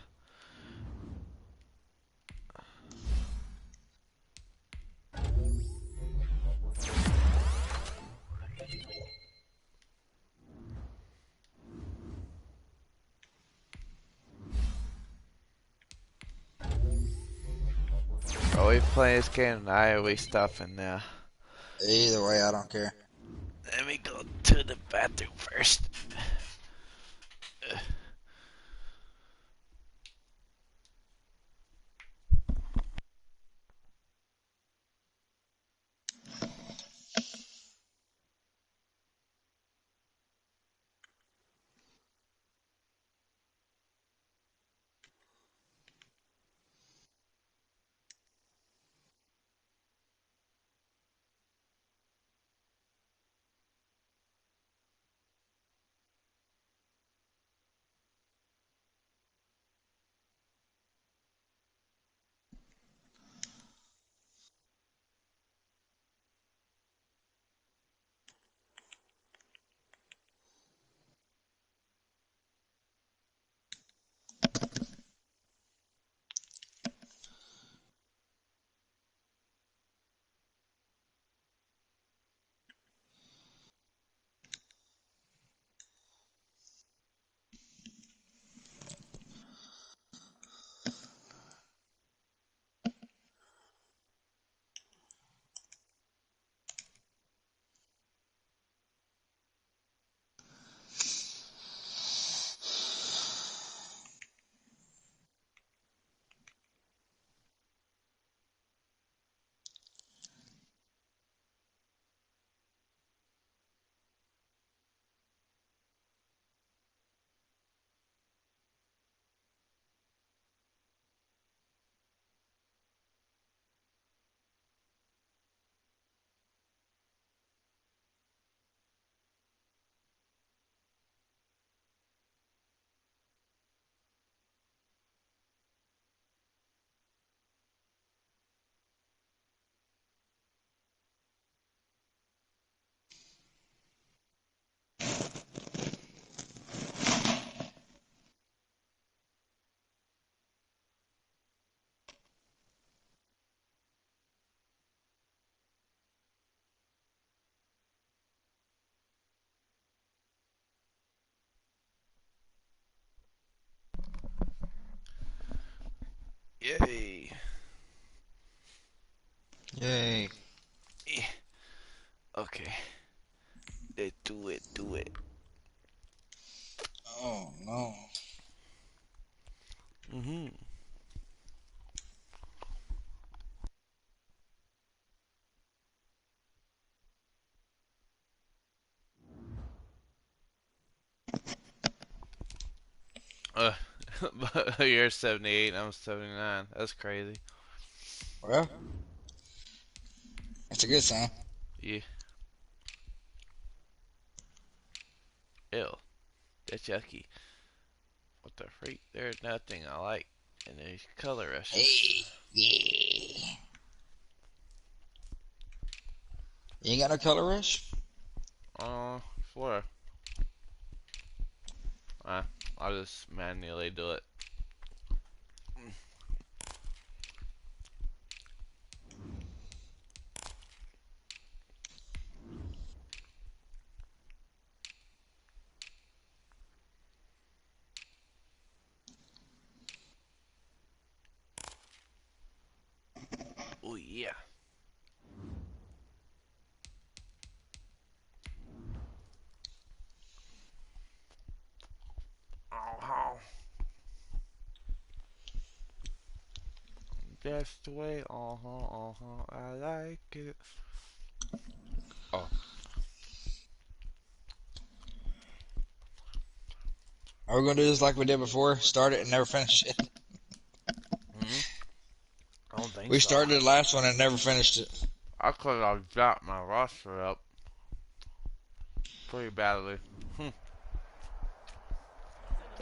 Are we playing this game tonight or are we stuffing now? Either way, I don't care. Let me go to the bathroom first. Yay. Yay. Okay. Do it. Oh, no. Mm-hmm. You're 78 and I'm 79. That's crazy. Well, that's a good sign. Yeah. Ew. That's yucky. What the freak? There's nothing I like in these color rushes. Hey, yeah. You ain't got no color rush? Swear. I'll just manually do it. Oh yeah. Oh, that's the way. I like it. Oh. Are we going to do this like we did before? Start it and never finish it? Hmm? I don't think We so. started the last one and never finished it. I could have dropped my roster up pretty badly.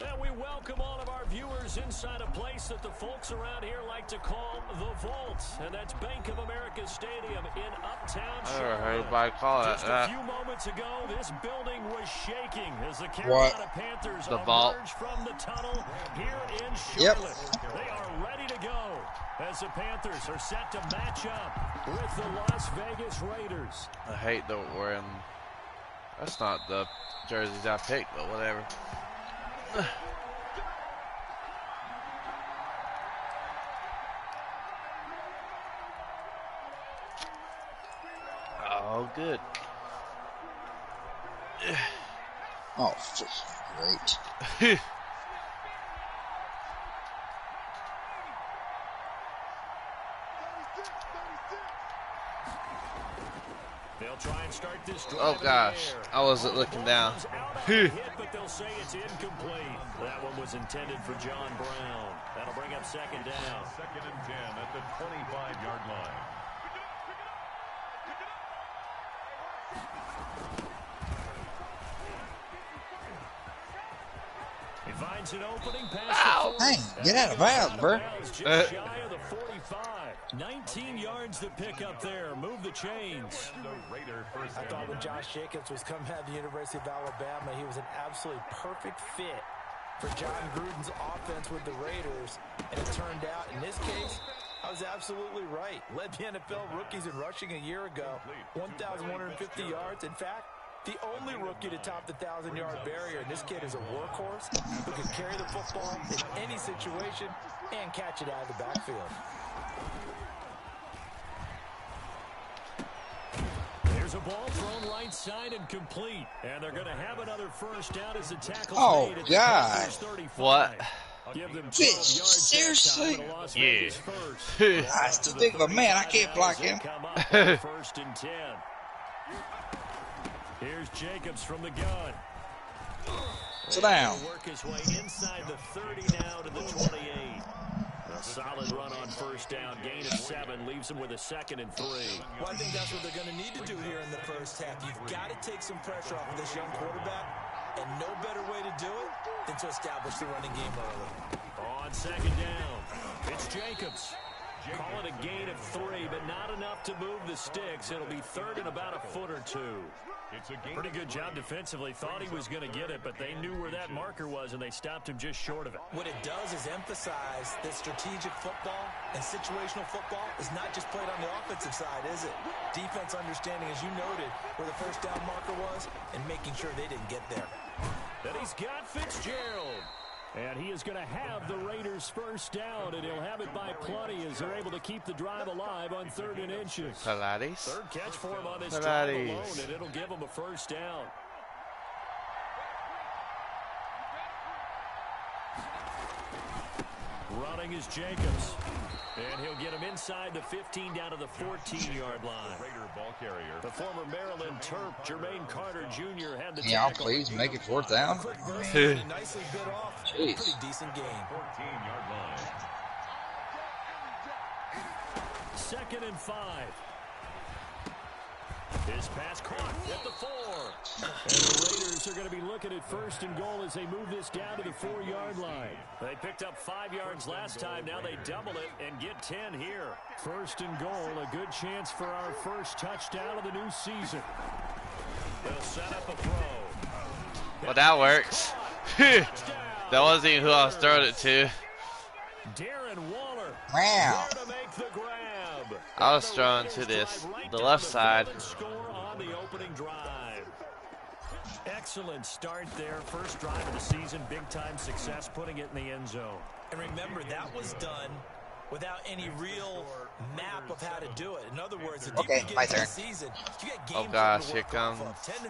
And we welcome all of our viewers inside a place that the folks around here like to call the Vault. And that's Bank of America Stadium in Uptown I never Charlotte. heard anybody call it Just a that. few moments ago, this building was shaking as the Carolina Panthers The Vault. emerged from the tunnel here in Yep. Charlotte. They are ready to go as the Panthers are set to match up with the Las Vegas Raiders. I hate that we're wearing. That's not the jerseys I picked, but whatever. Oh, good. Oh, great. They'll try and start this drive. Oh gosh, I wasn't looking down. Hit, but they'll say it's incomplete. That one was intended for John Brown. That'll bring up second down. Second and 10 at the 25-yard line. He finds an opening pass. Hey, get out of bounds, bro. Just shy of the 45. 19 yards to pick up there. Move the chains. I thought when Josh Jacobs was coming out of the University of Alabama, he was an absolutely perfect fit for John Gruden's offense with the Raiders. And it turned out, in this case, I was absolutely right. Led the NFL rookies in rushing a year ago. 1,150 yards. In fact, the only rookie to top the 1,000-yard barrier. And this kid is a workhorse who can carry the football in any situation and catch it out of the backfield. There's a ball thrown right side and complete. And they're going to have another first down as the tackle's Oh, made at God. the 35. What? Give them 12 Bitch, yards seriously? that time, Las Yeah. Vegas first. That's too big of a man. I can't block him. Come up on first and 10. Here's Jacobs from the gun. Sit down. He'll work his way inside the 30 now to the 28. A solid run on first down. Gain of 7 leaves him with a 2nd and 3. Well, I think that's what they're going to need to do here in the first half. You've got to take some pressure off of this young quarterback, and no better way to do it than to establish the running game early. On second down, it's Jacobs. Call it a gain of 3, but not enough to move the sticks. It'll be third and about a foot or 2. Pretty good job defensively. Thought he was going to get it, but they knew where that marker was, and they stopped him just short of it. What it does is emphasize that strategic football and situational football is not just played on the offensive side, is it? Defense understanding, as you noted, where the first down marker was and making sure they didn't get there. Then he's got Fitzgerald. And he is going to have the Raiders first down, and he'll have it by plenty as they're able to keep the drive alive on 3rd and inches. Pilates. Third catch for him on this drive alone, and it'll give him a first down. Running is Jacobs. And he'll get him inside the 15 down to the 14-yard line. Raider ball carrier. The former Maryland Terp, Jermaine Carter Jr. had the Yeah, tackle. please make it 4th down. Nicely bit off. Jeez. Pretty decent game. 14-yard line. 2nd and 5. His pass caught at the 4. And the Raiders are going to be looking at 1st and goal as they move this down to the 4-yard line. They picked up 5 yards last time. Now they double it and get 10 here. 1st and goal, a good chance for our first touchdown of the new season. They'll set up a throw. Well, that works. That wasn't even who I was throwing it to. Darren Waller. Wow. To make the grab. I was throwing to the left side. Score on the opening drive. Excellent start there. First drive of the season. Big-time success putting it in the end zone. And remember, that was done without any real map of how to do it. In other words, the deeper you get into the season, you get game Oh gosh, here comes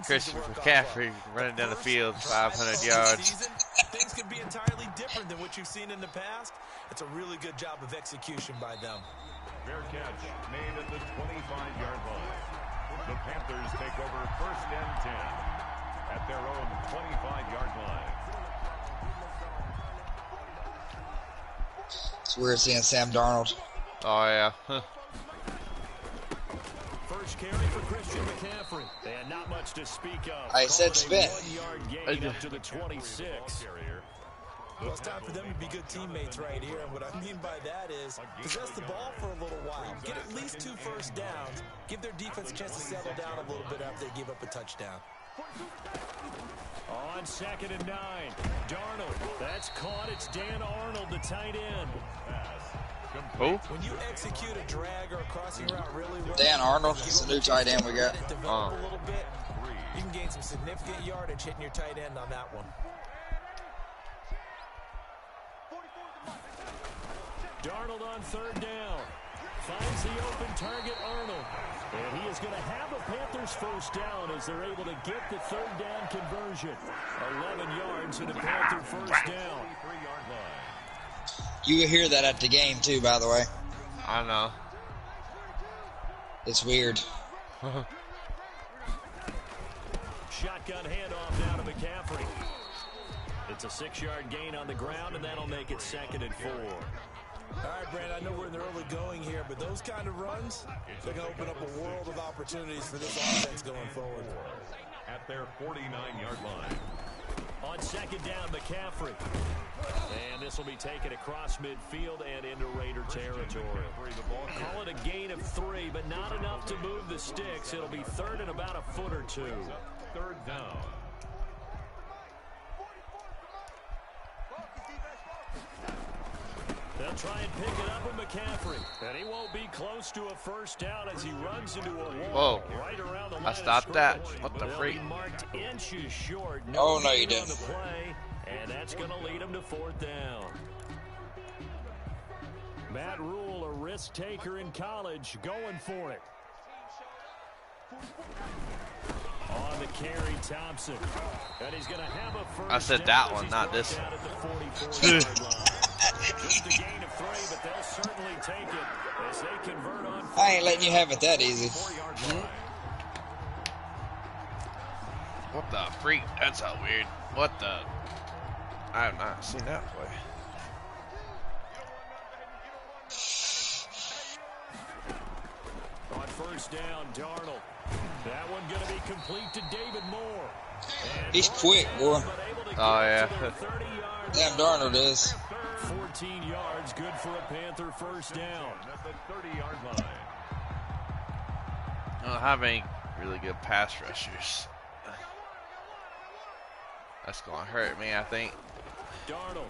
Christian McCaffrey running down the field, 500 yards. Things could be entirely different than what you've seen in the past. It's a really good job of execution by them. Fair catch made at the 25-yard line. The Panthers take over 1st and 10 at their own 25-yard line. It's weird seeing Sam Darnold. Oh yeah. First carry for Christian McCaffrey. And not much to speak of. I said spin. 1-yard gain up to the 26. Well, it's time for them to be good teammates right here. And what I mean by that is possess the ball for a little while. Get at least 2 first downs. Give their defense a chance to settle down a little bit after they give up a touchdown. On 2nd and 9. Darnold. That's caught. It's Dan Arnold, the tight end. Who? When you execute a drag or a crossing route really well, Dan Arnold is the new tight end we got. Develop a little bit. You can gain some significant yardage hitting your tight end on that one. Darnold on 3rd down. Finds the open target, Arnold. And he is going to have a Panthers first down as they're able to get the 3rd down conversion. 11 yards and a Panther first down. You will hear that at the game, too, by the way. I know. It's weird. Shotgun handoff down to McCaffrey. It's a 6-yard gain on the ground, and that'll make it 2nd and 4. All right, Brandon, I know we're in the early going here, but those kind of runs, they're going to open up a world of opportunities for this offense going forward. At their 49-yard line. On 2nd down, McCaffrey. And this will be taken across midfield and into Raider territory. Call it a gain of 3, but not enough to move the sticks. It'll be 3rd and about a foot or 2. 3rd down. They'll try and pick it up with McCaffrey. And he won't be close to a first down as he runs into a wall. Whoa. Right around the line I stopped that. What the They'll freak? be marked inches short. Oh, no, you gain on didn't. the play, and that's going to lead him to 4th down. Matt Rule, a risk taker in college, going for it. On the carry, Thompson. And he's going to have a first I said down that as one, he's not brought this down at the 44-yard line. Just a gain of 3, but they'll certainly take it as they convert on. I ain't letting you have it that easy. 4-yard line. What the freak? That's how weird. What the? I have not seen that play. On 1st down, Darnold. That one going to be complete to David Moore. And He's quick, boy. Oh, yeah. Sam Darnold is. 14 yards, good for a Panther first down. At the 30-yard line. I don't have any really good pass rushers. That's going to hurt me, I think. Darnold.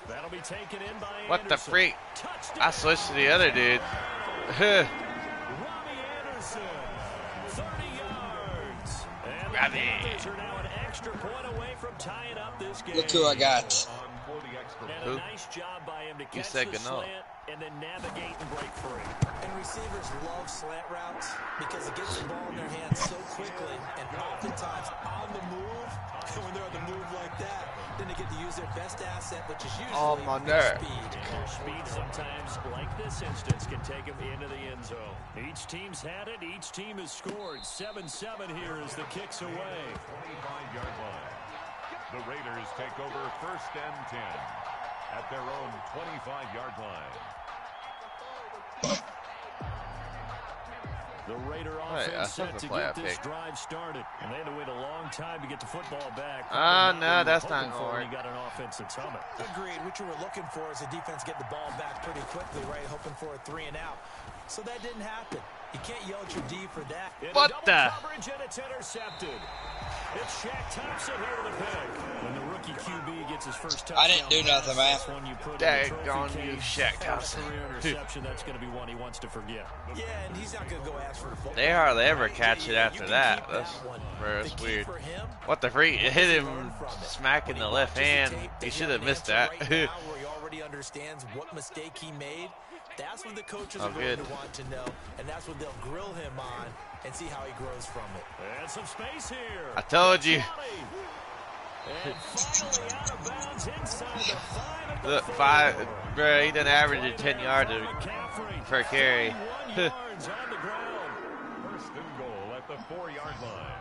That'll be taken in by What the Anderson. freak? Touchdown. I switched to the other dude. Robbie Anderson, 30 yards. And the Robbie. Panthers are now an extra point away from tying up this game. Look who I got. And Who? a nice job by him to You catch said the Gano. slant and then navigate and break free. And receivers love slant routes because it gets the ball in their hands so quickly and oftentimes on the move. And when they're on the move like that, then they get to use their best asset, which is usually my their nerve. speed. And their speed sometimes, like this instance, can take them into the end zone. Each team's had it. Each team has scored. 7-7 here as the kick's away. 25-yard line. The Raiders take over 1st and 10 at their own 25-yard line. The Raider Right, offense set that's a to play get I this picked. drive started. And they had to wait a long time to get the football back. No, that's Hoping not gonna for when work. You got an offense that's humming. Agreed. What you were looking for is the defense get the ball back pretty quickly, right? Hoping for a 3 and out. So that didn't happen. You can't yell at your D for that. Into What double the? coverage, and it's intercepted. It's Shaq Thompson here with a pick. When the rookie QB gets his first touchdown, I didn't do nothing, man. that's one you put in the trophy Daggone case. you, Shaq Thompson. Career interception, that's going to be one he wants to forget. Yeah, and he's not going to go ask for the football. They hardly ever catch it You after can that. keep That's one. where The it's key weird. for him What the freak? It hit is him learn from it. smack in When the he left watches hand. tape, He does should have have an missed answer that. right now where he already understands what mistake he made. That's what the coaches Oh, are going good. to want to know, and that's what they'll grill him on and see how he grows from it. And some space here. I told you. And finally out of bounds inside the 5 at the Look, 4. bro, he done averaged 10 yards McCaffrey, per carry. 41 yards on the ground. 1st and goal at the 4-yard line.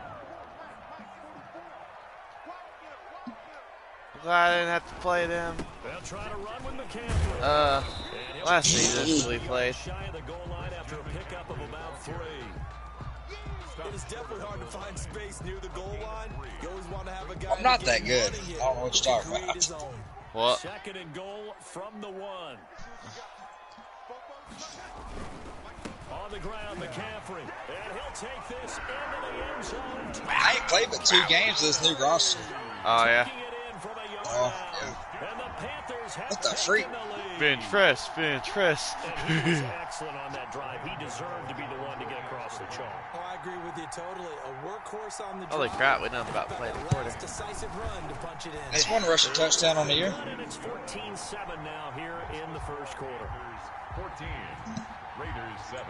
Glad I didn't have to play them. They'll try to run with McCaffrey. Last season we played. Shy of the goal line after a pickup of about 3. It is definitely hard to find space near the goal line. You always want to have a guy. I'm not to that get good. running it, I don't know what who you're can talking create about. his own. What? 2nd and goal from the 1. On the ground, McCaffrey. And he'll take this into the end zone. I ain't played but 2 games with this new roster. Oh, yeah. Taking it in from a yard Oh, out. yeah. And the Panthers have What the taken freak? the lead. Bench press, bench press. And he was excellent on that drive. He deserved to be the one to get across the chalk. Oh, I agree with you totally. A workhorse on the Holy drive. crap, we done about played a That quarter. last decisive run to punch it in. He's one rushing touchdown on the year. And it's 14-7 now here in the first quarter. 14. Raiders 7.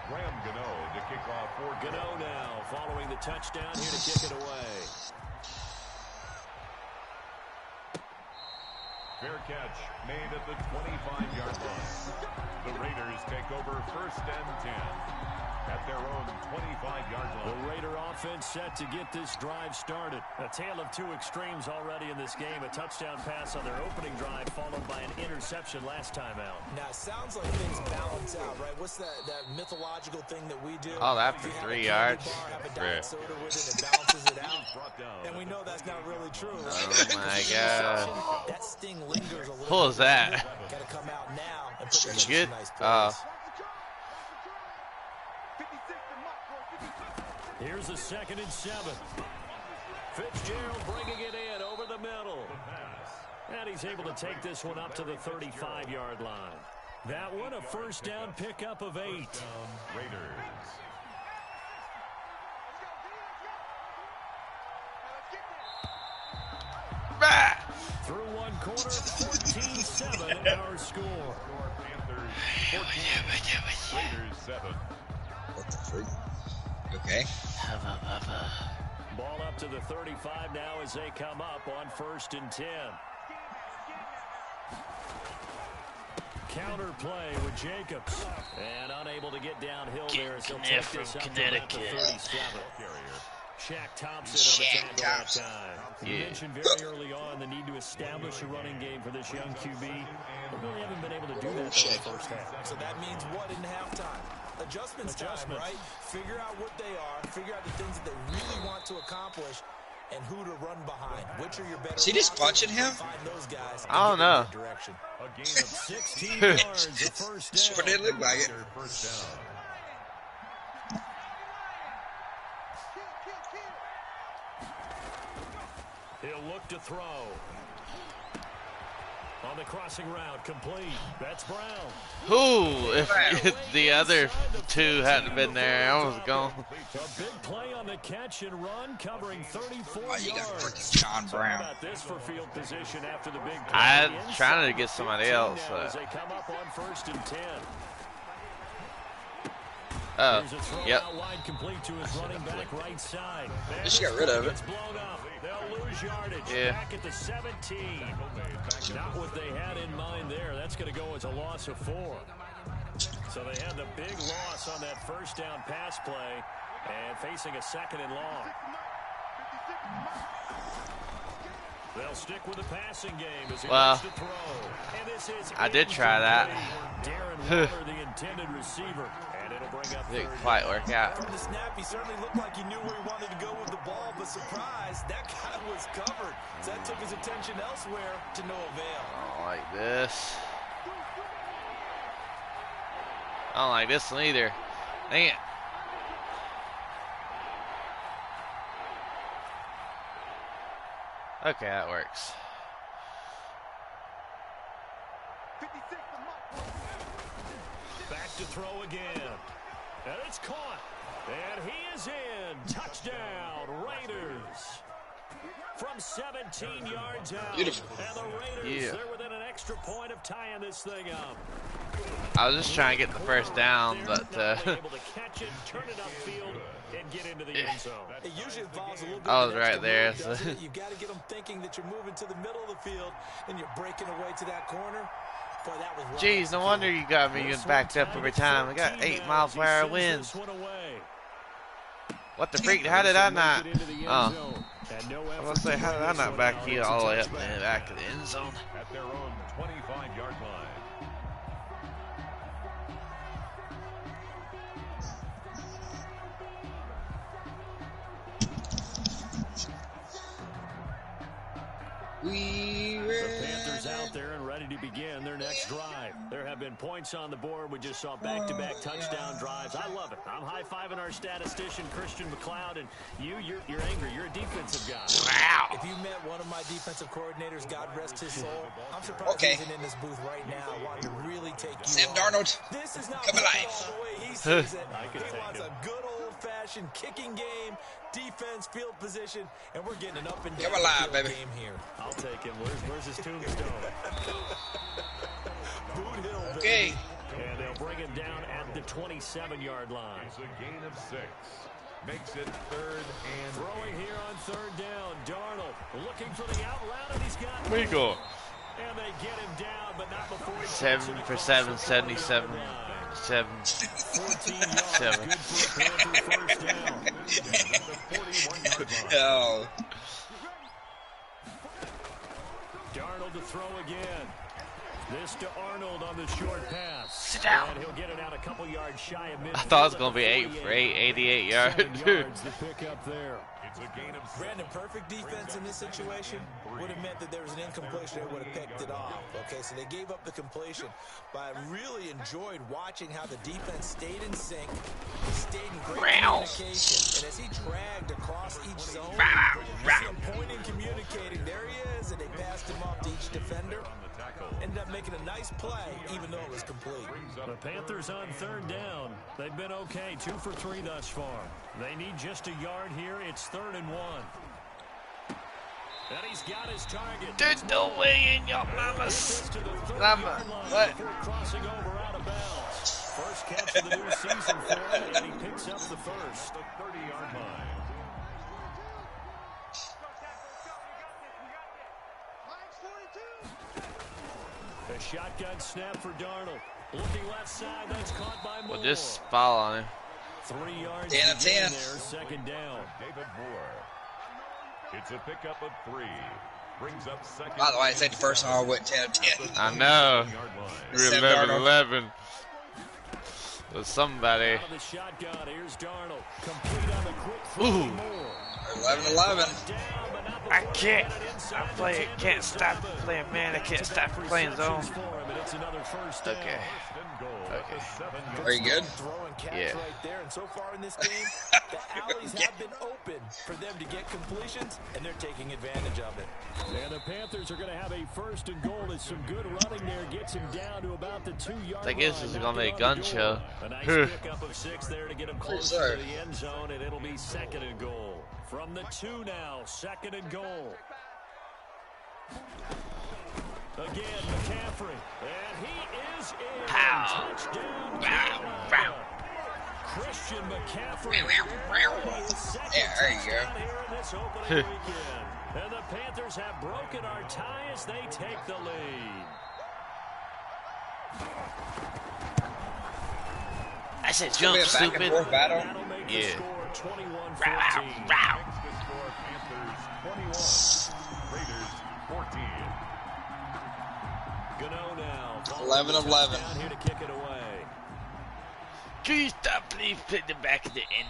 Graham Gano to kick off for Gano now following the touchdown here to kick it away. Fair catch made at the 25-yard line. The Raiders take over 1st and 10 at their own 25-yard line. The Raider offense set to get this drive started. A tale of 2 extremes already in this game. A touchdown pass on their opening drive followed by an interception last time out. Now, it sounds like things balance out, right? What's that mythological thing that we do? All that for You have 3 a candy yards? bar, have a Bruh. diet soda with it, it balances it out. Brought down. And we know that's not really true. Oh, my God. That sting lingers a little Who was bit. that? Got to come out now and put the You chips in good? nice Oh. place. Here's a 2nd and 7. Fitzgerald bringing it in over the middle. And he's able to take this one up to the 35-yard line. That one a first down pickup of 8. Raiders. Bah! Through one quarter, 14-7 our score. Panthers 14. Raiders 7. What the freak? Okay. Ball up to the 35 now as they come up on 1st and 10. Counter play with Jacobs. And unable to get downhill there. So Getting there take this from up to about the Connecticut. 37. Carrier. Shaq Thompson Shaq on the tackle that Thompson. time. Yeah. You mentioned very early on the need to establish a running game for this young QB. They really haven't been able to do that in the first half. So that means what in halftime? Adjustments time, right? Figure out what they are. Figure out the things that they really want to accomplish and who to run behind. Which are your better Is he just blockers? punching him? Find those guys. I don't know. Direction. A gain of 16 yards, a first Sure down. did look like it. their first down. He'll look to throw. A On the crossing route, complete. That's Brown. Ooh, if the other two hadn't been there, I was gone. A big play on the catch and run, covering 34 Oh, you got yards. freaking John How Brown. about this for field position after the big play? I Inside was trying to get somebody 15 else. now as they come up on 1st and 10. Oh, Here's a throw yep. out wide, complete to his running back right side. Just got rid of it. It's blown up. They'll lose yardage. Yeah. Back at the 17. Not what they had in mind there. That's going to go as a loss of 4. So they had the big loss on that first down pass play and facing a 2nd and long. They'll stick with the passing game as he Well, to throw. And this is I did try that. Darren Waller, the intended receiver. And it'll bring up Didn't 3rd quite down. work out. From the snap, he certainly looked like he knew where he wanted to go with the ball, but surprise, that guy was covered. So that took his attention elsewhere to no avail. I don't like this. I don't like this one either. Dang it. Okay, that works. Back to throw again. And it's caught. And he is in. Touchdown, Raiders. From 17 yards out. Beautiful. And the Raiders, Yeah. they're within an extra point of tying this thing up. I was just trying to get the first down, but able to catch it, turn it upfield, and get into the end zone. It usually involves a little bit I of was an right extra there, move, so- doesn't it? You've got to get them thinking that you're moving to the middle of the field and you're breaking away to that corner. Boy, that was well Jeez, no wonder you got me getting backed up every time. I got 8 miles per hour winds. What the freak? How did I not? Oh, I was gonna say, how did I not back you all the way up and back to the end zone? At their own 25-yard line. We The Panthers out there and ready to begin their next drive. There have been points on the board. We just saw back-to-back touchdown drives. I love it. I'm high-fiving our statistician, Christian McLeod, and you're angry. You're a defensive guy. Wow. If you met one of my defensive coordinators, God rest his soul, I'm surprised Okay. he isn't in this booth right now wanting to really take you Sam on. Darnold, This is not come football alive. the way he sees it. I could He take wants him. a good old-fashioned kicking game, defense, field position, and we're getting an up and down Come alive, field baby. game here. I'll take him. Where's his tombstone? Boot Hill, baby. Okay. And they'll bring him down at the 27-yard line. It's a gain of 6. Makes it 3rd and Throwing here on 3rd down. Darnold looking for the out route, and he's got it. Wiggle. And they get him down, but not before he 7 for 7, 77. 7. 14 yards. 7. Good for a Panther first down. the 41-yard line. Oh, Darnold to throw again. This to Arnold on the short pass. Sit down. And he'll get it out a couple yards shy of midfield. I thought it was gonna be 8 for 8, 88 yards. 7 yards the pick up there. It's a gain of 6. Brandon, perfect defense in this situation would have meant that there was an incompletion. They would have picked it off. Okay, so they gave up the completion. But I really enjoyed watching how the defense stayed in sync, stayed in great communication. And as he dragged across each zone, you see him pointing, communicating. There he is, and they passed him off to each defender. Ended up making a nice play, even though it was complete. The Panthers on 3rd down. They've been okay, 2 for 3 thus far. They need just a yard here. It's 3rd and 1. And he's got his target. There's no way in your mama's. To the 30-yard Mama, line what? before crossing over out of bounds. First catch of the new season for him, and he picks up the first. The 30-yard line. A shotgun snap for Darnold. Looking left side, that's caught by Moore. Well, just fall on him. 3 yards 10 of to gain 10. there, 2nd down. David Moore. It's a pickup of 3. Brings up 2nd. by the way, I think the first one I went 10 of 10. I know. Yard line. You're Sam 11, Darnold. 11. With somebody. Out of the shotgun, here's Darnold. Complete on the quick throw. Ooh. Moore. 11-11. Down, but not I can't. Can't stop playing man. I can't stop playing zone. Okay. Okay. Are you good? Yeah. Right there. And so far in this game, the alleys have been open for them to get completions, and they're taking advantage of it. And the Panthers are going to have a first and goal as some good running there gets him down to about the 2-yard line. I guess this is going to be a gun show. A nice pickup of 6 there to get him closer to the end zone, and it'll be second and goal. From the 2 now, second and goal. Again, McCaffrey. And he is in. Touchdown. Wow. Christian McCaffrey. Yeah, there you go. And the Panthers have broken our tie as they take the lead. I said jump, stupid. Back and forth battle. Yeah. 21-14. Gano now. 11-11. Down here to kick it away. Can you stop, please? Put the back of the end,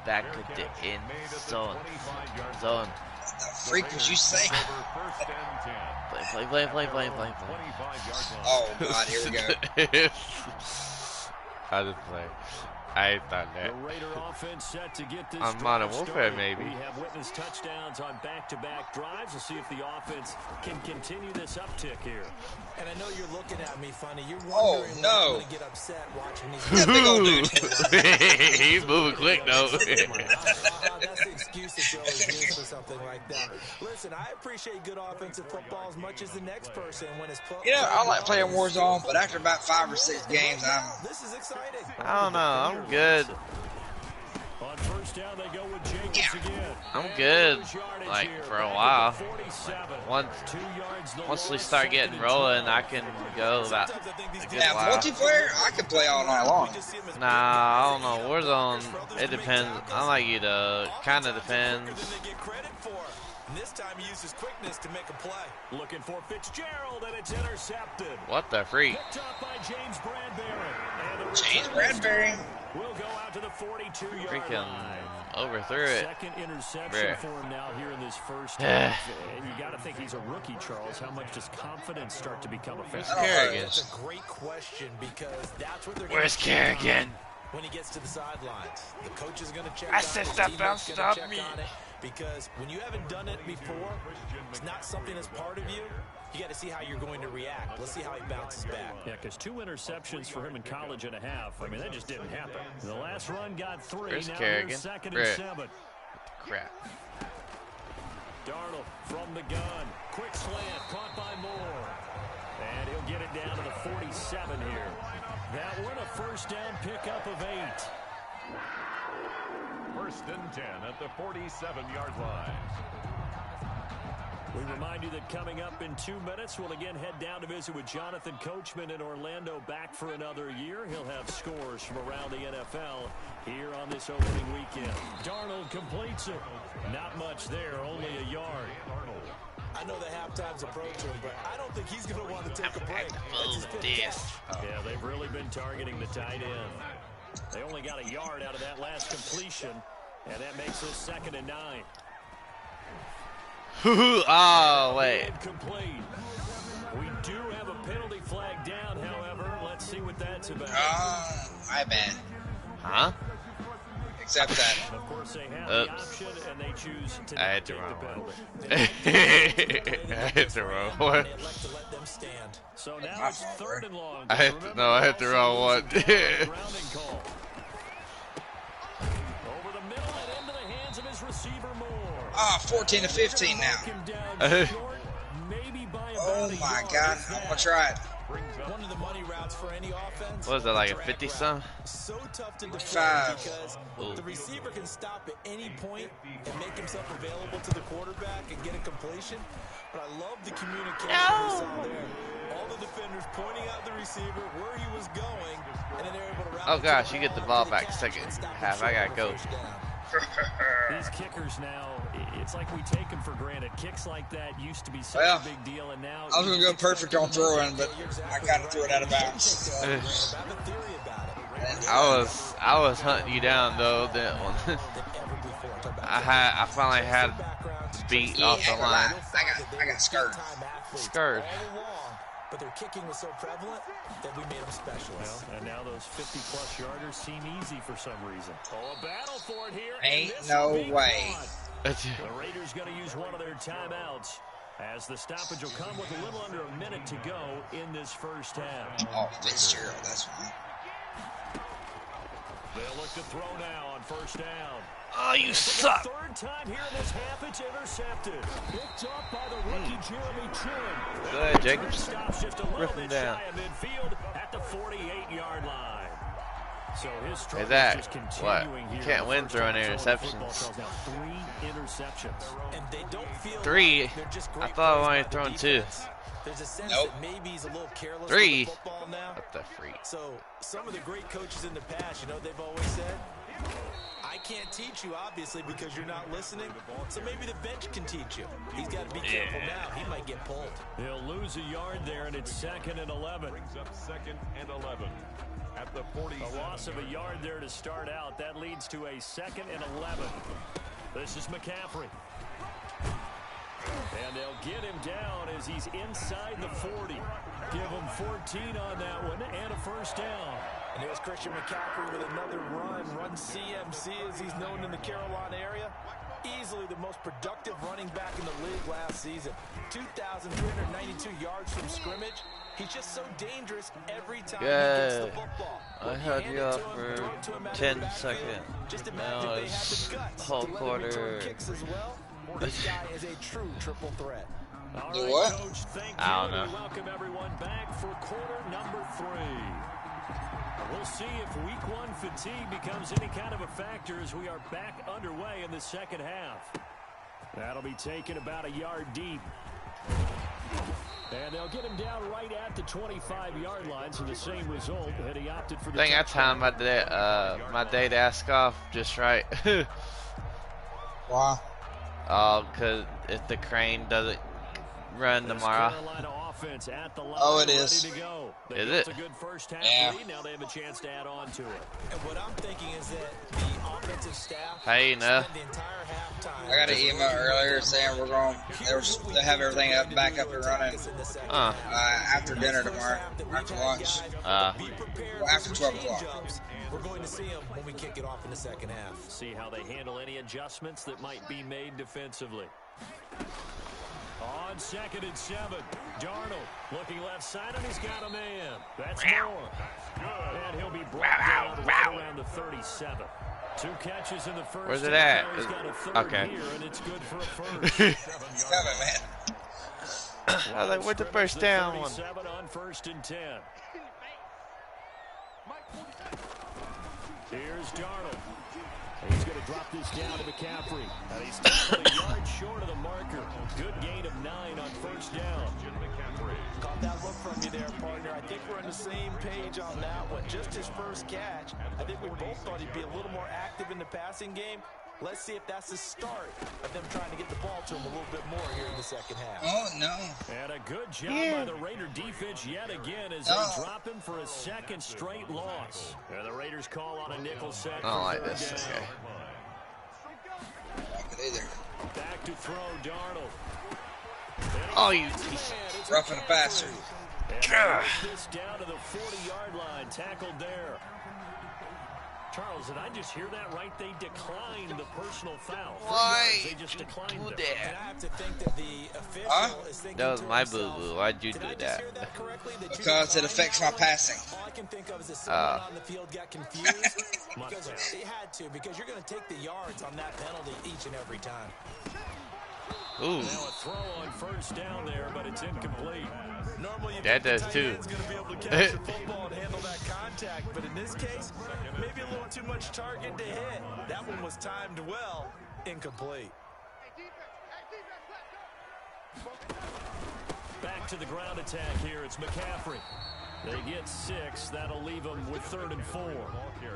back of the end zone. What the freak was you saying? Play. Oh God, here we go. I just play. I ain't done that. The Raider offense set to get this On Modern drive Warfare, started. maybe. We have witnessed touchdowns on back-to-back drives. We'll see if the offense can continue this uptick here. And I know you're looking at me funny. You're Oh, wondering no. when I'm going to get upset watching these. That big old dude. He's moving quick, though. That's the excuse that you always use for something like that. Listen, I appreciate good offensive football as much as the next person when it's You know, I like playing Warzone, but after about 5 or 6 games, This is exciting. I don't know. I'm good. On first down, they go with Jacobs again. I'm good, like, for a while. Once we start getting rolling, I can go about a good Now, while. multiplayer, I can play all night long. Nah, I don't know. Warzone, it depends. I like you to, kind of depends. And this time he uses quickness to make a play. Looking for Fitzgerald, and it's intercepted. What the freak? Picked up by James Bradbury. And James Bradbury. will go out to the 42-yard Freaking line. overthrew it. Second interception Bruh. for him now here in this first half. And you got to think he's a rookie, Charles. How much does confidence start to become a factor? Kerrigan. It's a great question because that's what they're Where's gonna check Kerrigan? on when he gets to the sidelines. The coach is going to check I on said it. stop, The teammate's don't gonna stop check me. on it. Because when you haven't done it before, it's not something that's part of you. You got to see how you're going to react. Let's see how he bounces back. Yeah, because 2 interceptions for him in college and a half. I mean, that just didn't happen. The last run got 3. Where's Now Kerrigan? here's second Bruh. and 7. Crap. Darnold from the gun. Quick slant caught by Moore. And he'll get it down to the 47 here. That one a first down pickup of 8. First and 10 at the 47-yard line. We remind you that coming up in 2 minutes, we'll again head down to visit with Jonathan Coachman in Orlando, back for another year. He'll have scores from around the NFL here on this opening weekend. Darnold completes it. Not much there, only a yard. I know the halftime's approaching, but I don't think he's going to want to take a break. That's his fifth catch. Yeah, they've really been targeting the tight end. They only got a yard out of that last completion, and that makes this second and 9. Oh, wait. Incomplete. We do have a penalty flag down, however. Let's see what that's about. Oh, my bad. Huh? Except that. Of course, they have the Oops. option, and they choose to I not hit the take wrong the one. penalty. I hit the wrong one. They elect to let them stand. So now it's third and long. I hit the wrong one. Grounding call. Over the middle and into the hands of his receiver Moore. Ah, 14 to 15 now. Knock him down short, maybe by Oh about a my yard. God, I'm gonna try it. One of the money routes for any offense. What was that, like a drag 50 route. some? So tough to defend 5. because Ooh. the receiver can stop at any point and make himself available to the quarterback and get a completion. But I love the communication we saw there. All the defenders pointing out the receiver where he was going, and then they're able to route Oh it to gosh, you get the ball to back catch second and stop him half. I short gotta of go. first down. These kickers now, it's like we take them for granted. Kicks like that used to be such Well, a big deal, and now I was gonna go perfect on throwing, but I kind of threw it out of bounds. I have a theory about it. I was hunting you down though. That one. I finally had feet off the line. I got scared. Scared. But their kicking was so prevalent that we made them specialists. Well, and now those 50-plus yarders seem easy for some reason. Oh, a battle for it here. Ain't no way. The Raiders going to use one of their timeouts as the stoppage will come with a little under a minute to go in this first half. Oh, Fitzgerald, that's fine. They'll look to throw now on first down. Oh, you suck. Third time here in this half, it's intercepted. Picked up by the rookie Jeremy Chin. Good, Jacobs. Stops just a little Rip him bit down. shy of midfield at the 48-yard line. So his Hey, struggle that, just what? continuing You here. can't win throwing Football interceptions. calls now 3 interceptions. And they don't feel 3? like they're just I great thought I plays only by the thrown 2. defense. There's a sense Nope. that maybe he's a little careless 3? with the football now. What the freak? So some of the great coaches in the past, you know, they've always said, I can't teach you, obviously, because you're not listening. So maybe the bench can teach you. He's got to be careful now. He might get pulled. He'll lose a yard there, and it's 2nd and 11. Brings up 2nd and 11 at the 40. A loss of a yard there to start out. That leads to a 2nd and 11. This is McCaffrey. And they'll get him down as he's inside the 40. Give him 14 on that one and a first down. And here's Christian McCaffrey with another run CMC as he's known in the Carolina area. Easily the most productive running back in the league last season. 2,392 yards from scrimmage. He's just so dangerous every time he gets the football. I held you off for 10 seconds. Now it's whole quarter. This guy is a true triple threat. All Do right, what? Coach, thank I don't you. know. We welcome everyone back for quarter number 3. We'll see if week 1 fatigue becomes any kind of a factor as we are back underway in the second half. That'll be taken about a yard deep. And they'll get him down right at the 25-yard line, so the same result had he opted for the I think I timed my day to ask off just right. Why? Oh, because if the crane doesn't run tomorrow. Oh, it is. Is it? A good first half Yeah. lead. Now they have a chance to add on to it. And what I'm thinking is that the offensive staff Hey, no. spend the entire halftime. I got an email earlier saying they have everything back up and running after dinner tomorrow, after lunch. After 12 o'clock. We're going to see him when we kick it off in the second half. See how they handle any adjustments that might be made defensively. On 2nd and 7, Darnold looking left side, and he's got a man. That's more. And he'll be brought down right around the 37. 2 catches in the first. Where's it at? He's got a third Okay. here, and it's good for a first. It's coming, man. I was like, where's the first down one? 37 on 1st and 10. Here's Darnold. He's going to drop this down to McCaffrey. And he's still a yard short of the marker. Good gain of 9 on 1st down. Caught that look from you there, partner. I think we're on the same page on that one. Just his first catch. I think we both thought he'd be a little more active in the passing game. Let's see if that's the start of them trying to get the ball to him a little bit more here in the second half. Oh, no. And a good job by the Raider defense yet again as they drop him for a 2nd straight loss. And the Raiders call on a nickel set. I don't like this. Okay. I don't like it either. Back to throw, Darnold. Oh, you. Roughing the passer. And this down to the 40-yard line, tackled there. Charles, did I just hear that right? They declined the personal foul. Why They just declined do it. And I have to think that the official is thinking That was to my himself, boo-boo. Why'd you did do I just that? hear that correctly? That you Because it declined affects that my one? passing. All I can think of is that someone on the field got confused because they had to, because you're going to take the yards on that penalty each and every time. Ooh. Now a throw on 1st down there, but it's incomplete. Normally, you That think the does tight too. end's going to be able to catch the football and handle that contact, but in this case, maybe a little too much target to hit. That one was timed well, incomplete. Back to the ground attack here. It's McCaffrey. They get 6. That'll leave them with 3rd and 4.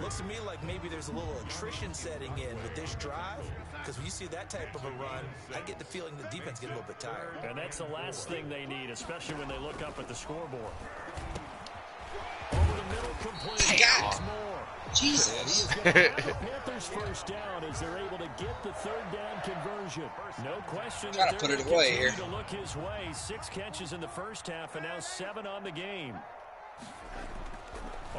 Looks to me like maybe there's a little attrition setting in with this drive, because when you see that type of a run, I get the feeling the defense gets a little bit tired. And that's the last thing they need, especially when they look up at the scoreboard. Over the middle, complete. I got it. It's more. Jesus. Panthers first down as they're able to get the third down conversion. No question. Trying to put it away here. To look his way. 6 catches in the first half and now 7 on the game.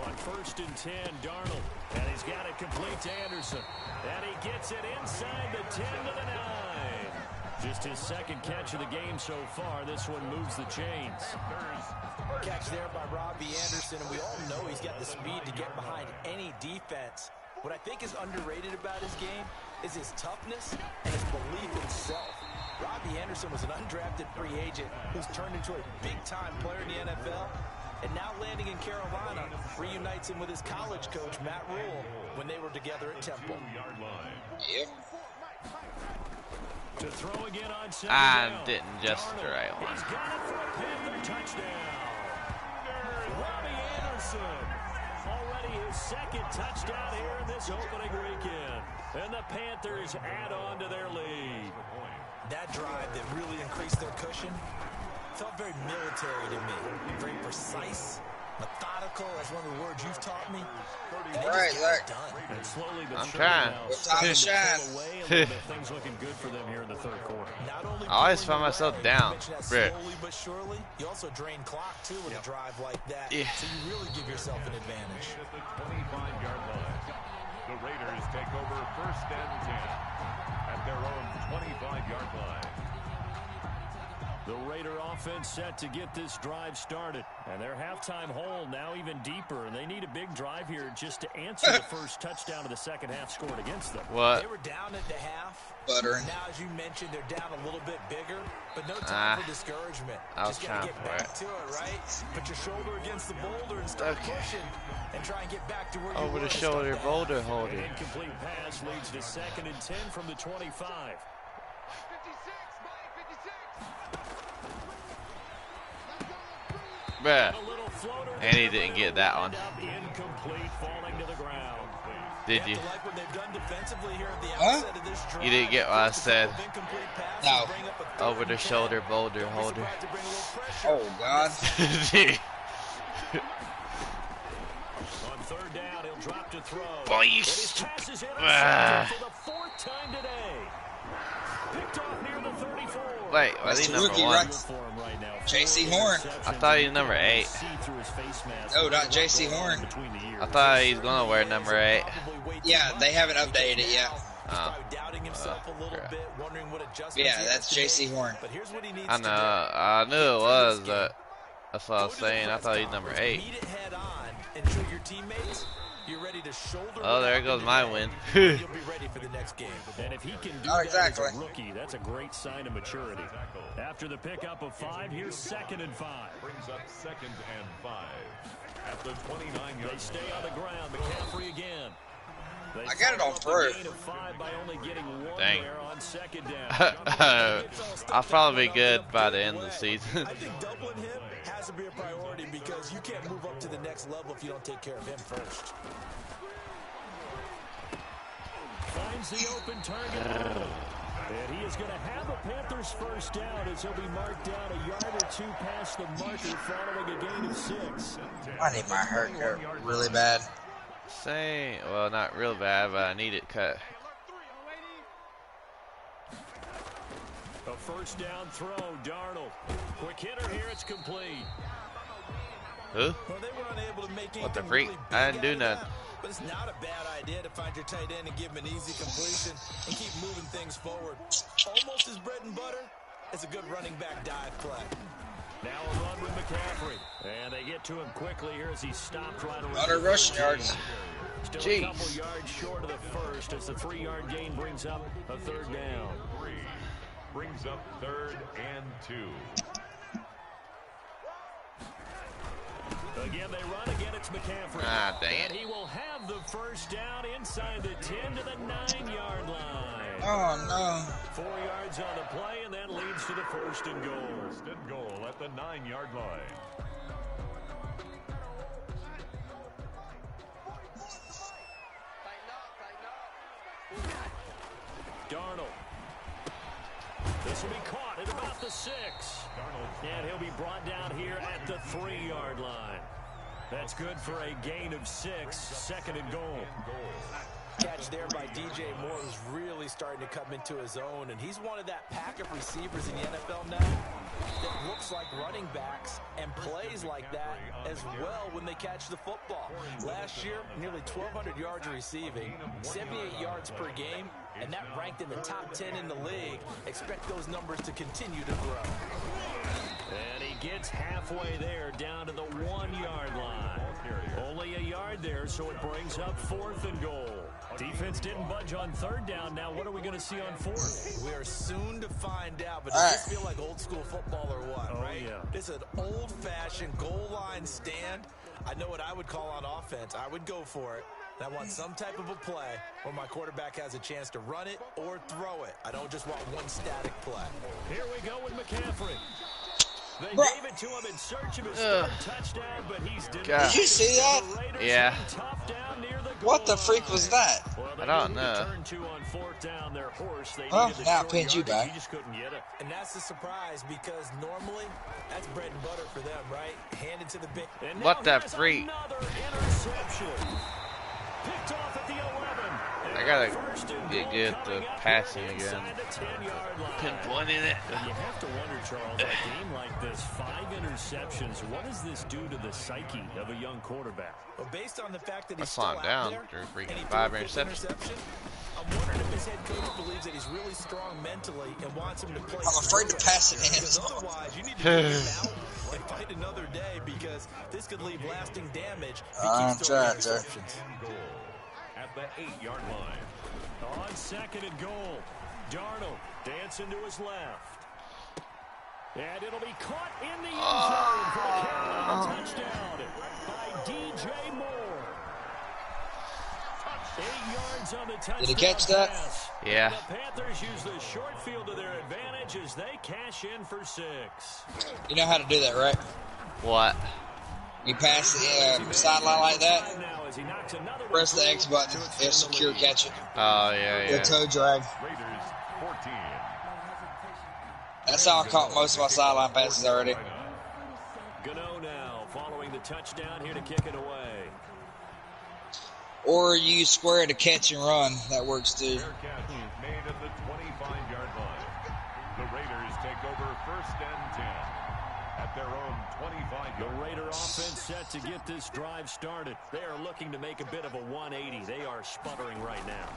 On 1st and 10, Darnold. And he's got it complete to Anderson. And he gets it inside the 10 to the 9. Just his 2nd catch of the game so far. This one moves the chains. Catch there by Robbie Anderson, and we all know he's got the speed to get behind any defense. What I think is underrated about his game is his toughness and his belief in self. Robbie Anderson was an undrafted free agent who's turned into a big-time player in the NFL, and now landing in Carolina reunites him with his college coach, Matt Rule, when they were together at Temple. Yep. To throw again on I didn't just the right one. He's got it for a Panther touchdown. Robbie Anderson, already his 2nd touchdown here in this opening weekend. And the Panthers add on to their lead. That drive that really increased their cushion felt very military to me. Very precise, methodical, that's one of the words you've taught me. All right, Zach. And slowly but I'm surely trying. now, It's time to shine. things looking good for them here in the 3rd quarter. I always find myself down. Slowly but surely, you also drain clock too with a drive like that. Yeah. So you really give yourself an advantage. At the 25-yard line, the Raiders take over 1st and 10 at their own 25-yard line. The Raider offense set to get this drive started. And their halftime hole now even deeper. And they need a big drive here just to answer the first touchdown of the 2nd half scored against them. What? They were down at the half. Buttering. Now, as you mentioned, they're down a little bit bigger, but no time for discouragement. I was Just got to trying get for back it. to it, right? Put your shoulder against the boulder and start pushing and try and get back to where you were. Over the to shoulder start boulder that. holding. An incomplete pass leads to 2nd and 10 from the 25. Bruh. And he didn't get that one. Incomplete, falling to the ground. Did you? Like what they've done defensively here at the Huh? outset of this drive. You didn't get what I said. No. Over the shoulder boulder holder. Oh, God. On 3rd down, he'll drop to throw. Boys. Passes intercepted for the 4th time today. Picked off near the 34. Wait, was he number 1? J.C. Horn. I thought he was number 8. No, not J.C. Horn. I thought he was gonna wear number 8. Yeah, they haven't updated it yet. Oh. Yeah, that's J.C. Horn. I know. I knew it was, but that's what I was saying. I thought he was number 8. Oh, there goes my win. You'll be ready for the next game. And if he can do Not that exactly. as a rookie, that's a great sign of maturity. After the pickup of 5, here's 2nd and 5. Brings up 2nd and 5 at the 29-yard. They stay on the ground. McCaffrey again. I got it on first. By only getting 1 Dang. there on 2nd down. I'll probably be good by the end of the season. I think doubling him has to be a priority because you can't move up to the next level if you don't take care of him first. Finds the open target. And he is going to have a Panthers first down as he'll be marked down a yard or 2 past the marker following a gain of 6. I need my haircut really bad. Same. Well, not real bad, but I need it cut. A first down throw, Darnold. Quick hitter here, it's complete. Who? Well, they were unable to make What the anything freak? really I big didn't do out of nothing. that. But it's not a bad idea to find your tight end and give him an easy completion and keep moving things forward. Almost his bread and butter. It's a good running back dive play. Now a run with McCaffrey. And they get to him quickly here as he stopped right around. 100 rushing yards. Still Jeez. a couple yards short of the first as the 3-yard gain brings up a 3rd down. Brings up 3rd and 2. Again, they run. Again, it's McCaffrey. Ah, dang And it. he will have the first down inside the 10 to the 9-yard line. Oh, no. 4 yards on the play, and that leads to the 1st and goal. 1st and goal at the 9-yard line. Darnold. This will be caught at about the 6. And he'll be brought down here at the 3-yard line. That's good for a gain of 6, 2nd and goal. Catch there by DJ Moore, who's really starting to come into his own, and he's one of that pack of receivers in the NFL now that looks like running backs and plays like that as well when they catch the football. Last year, nearly 1,200 yards receiving, 78 yards per game, and that ranked in the top 10 in the league. Expect those numbers to continue to grow. And he gets halfway there, down to the 1-yard line. Only a yard there, so it brings up 4th and goal. Defense didn't budge on 3rd down. Now what are we going to see on 4th? We're soon to find out, but does this feel like old school football or what, right? Yeah. This is an old-fashioned goal line stand. I know what I would call on offense. I would go for it. I want some type of a play where my quarterback has a chance to run it or throw it. I don't just want one static play. Here we go with McCaffrey. They gave it to him in search of his 3rd touchdown, but he's denied. Did you see that? Yeah. What the freak was that? I don't know. Well, now I pinned you back. And that's a surprise because normally that's bread and butter for them, right? Handed to the big. What the freak? Picked off at the 11. I gotta get good at the passing again. Pinpointing it. And you have to wonder, Charles, a game like this, 5 interceptions, what does this do to the psyche of a young quarterback? Well, based on the fact that he's still out down there, after freaking and he 5 threw a fifth interceptions. I'm wondering if his head coach believes that he's really strong mentally and wants him to play. I'm afraid to pass it in. Because otherwise, you need to get him out and fight another day because this could leave lasting damage if he keeps throwing interceptions. At the 8-yard line. On 2nd and goal, Darnold dancing to his left. And it'll be caught in the end zone for the Carolina touchdown by DJ Moore. 8 yards on the touchdown. Did he catch that? Pass. Yeah. The Panthers use the short field to their advantage as they cash in for 6. You know how to do that, right? What? You pass the sideline like that, press the X button, it'll secure catch it. Oh, yeah, The yeah. toe drag. Raiders 14. That's how I caught most of my sideline passes already. Gano now following the touchdown here to kick it away. Or you square to catch and run. That works too. Fair catch made at the 25-yard line. The Raiders take over 1st and 10 at their own 25-yard line. The Raider offense set to get this drive started. They are looking to make a bit of a 180. They are sputtering right now.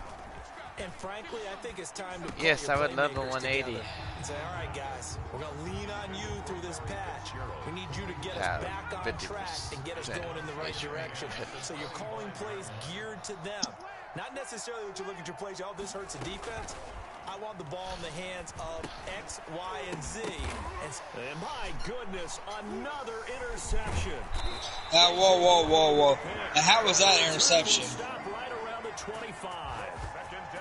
And frankly, I think it's time to Yes, I would love a 180. And say, all right, guys, we're going to lean on you through this patch. We need you to get us back on track and get us going in the right direction. So you're calling plays geared to them. Not necessarily what you look at your plays, oh, this hurts the defense. I want the ball in the hands of X, Y, and Z. And my goodness, another interception. Now, whoa. Now, how was that interception? Stop right around the 25.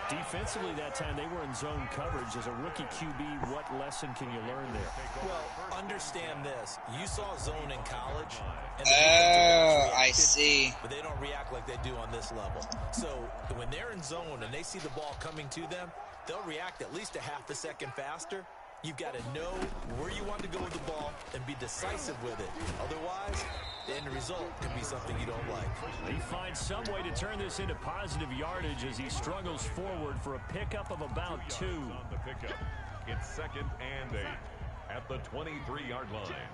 Defensively that time, they were in zone coverage. As a rookie QB, what lesson can you learn there? Well, understand this. You saw zone in college. And I see. But they don't react like they do on this level. So when they're in zone and they see the ball coming to them, they'll react at least a half a second faster. You've got to know where you want to go with the ball and be decisive with it. Otherwise, the end result could be something you don't like. He finds some way to turn this into positive yardage as he struggles forward for a pickup of about 2. On the pickup. It's 2nd and 8 at the 23-yard line.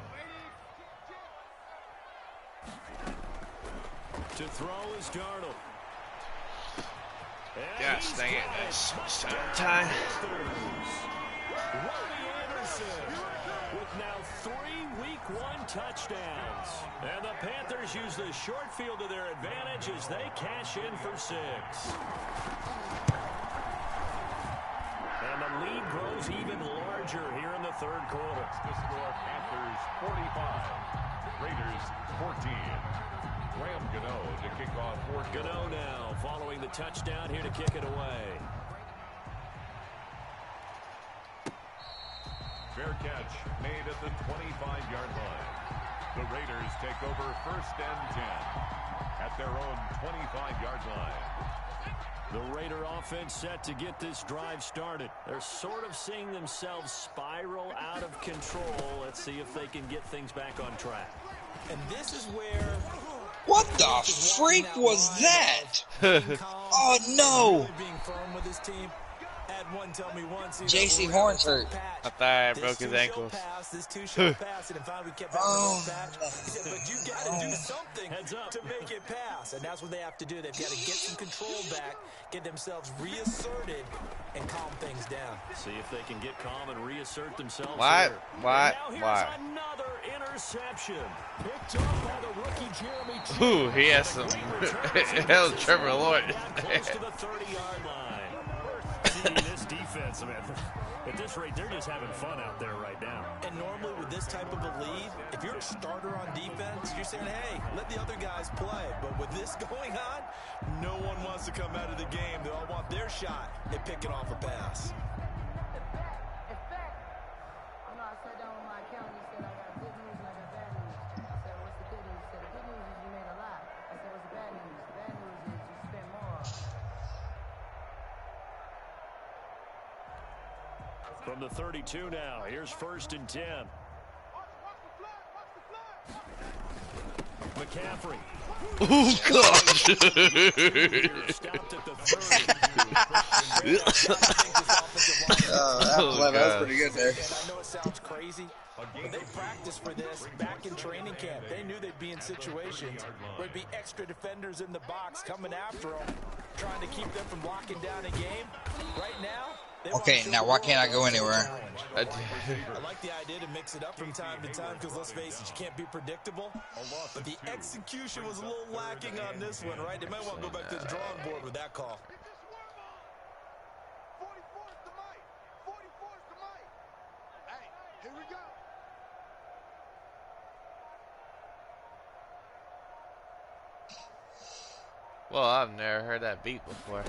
To throw is Darnold. Gosh, dang it. That's time. Robbie Anderson with now 3 Week 1 touchdowns. And the Panthers use the short field to their advantage as they cash in for 6. And the lead grows even larger here in the 3rd quarter. The score, Panthers 45, Raiders 14. Graham Gano to kick off 4th. Gano now following the touchdown here to kick it away. Fair catch made at the 25-yard line. The Raiders take over 1st and 10 at their own 25-yard line. The Raider offense set to get this drive started. They're sort of seeing themselves spiral out of control. Let's see if they can get things back on track. And this is where What the freak was that? Oh no! JC Horn's hurt. I thought I broke his ankles. Oh. But you got to do something to make it pass. And that's what they have to do. They've got to get some control back, get themselves reasserted, and calm things down. See if they can get calm and reassert themselves. Why? Here. Why? Now Why? Another interception. Picked up by the rookie Jeremy. Ooh, he has some. That was Trevor Lawrence. Close to the 30-yard line. This defense, man, at this rate, they're just having fun out there right now. And normally with this type of a lead, if you're a starter on defense, you're saying, hey, let the other guys play. But with this going on, no one wants to come out of the game. They all want their shot at picking off a pass. From the 32 now, here's 1st and 10. McCaffrey. Oh, gosh. Stopped at the 30. That was pretty good there. I know it sounds crazy, but they practiced for this back in training camp. They knew they'd be in situations where there'd be extra defenders in the box coming after them, trying to keep them from locking down a game. Right now, okay, now why can't I go anywhere? I like the idea to mix it up from time to time because, let's face it, you can't be predictable. But the execution was a little lacking on this one, right? They might want to go back to the drawing board with that call. Well, I've never heard that beat before.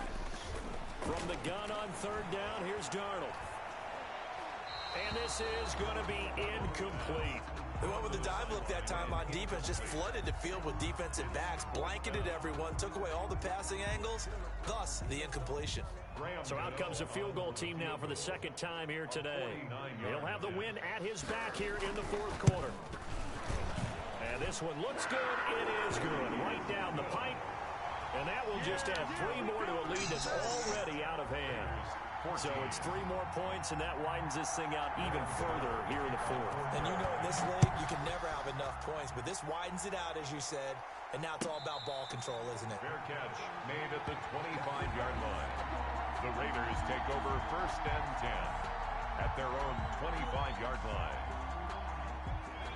From the gun on 3rd down, here's Darnold. And this is going to be incomplete. They went with the dive look that time on defense, just flooded the field with defensive backs, blanketed everyone, took away all the passing angles, thus the incompletion. So out comes a field goal team now for the 2nd time here today. He'll have the win at his back here in the 4th quarter. And this one looks good. It is good. Right down the pipe. And that will just add 3 more to a lead that's already out of hand. So it's 3 more points, and that widens this thing out even further here in the 4th. And you know in this league, you can never have enough points, but this widens it out, as you said, and now it's all about ball control, isn't it? Fair catch made at the 25-yard line. The Raiders take over 1st and 10 at their own 25-yard line.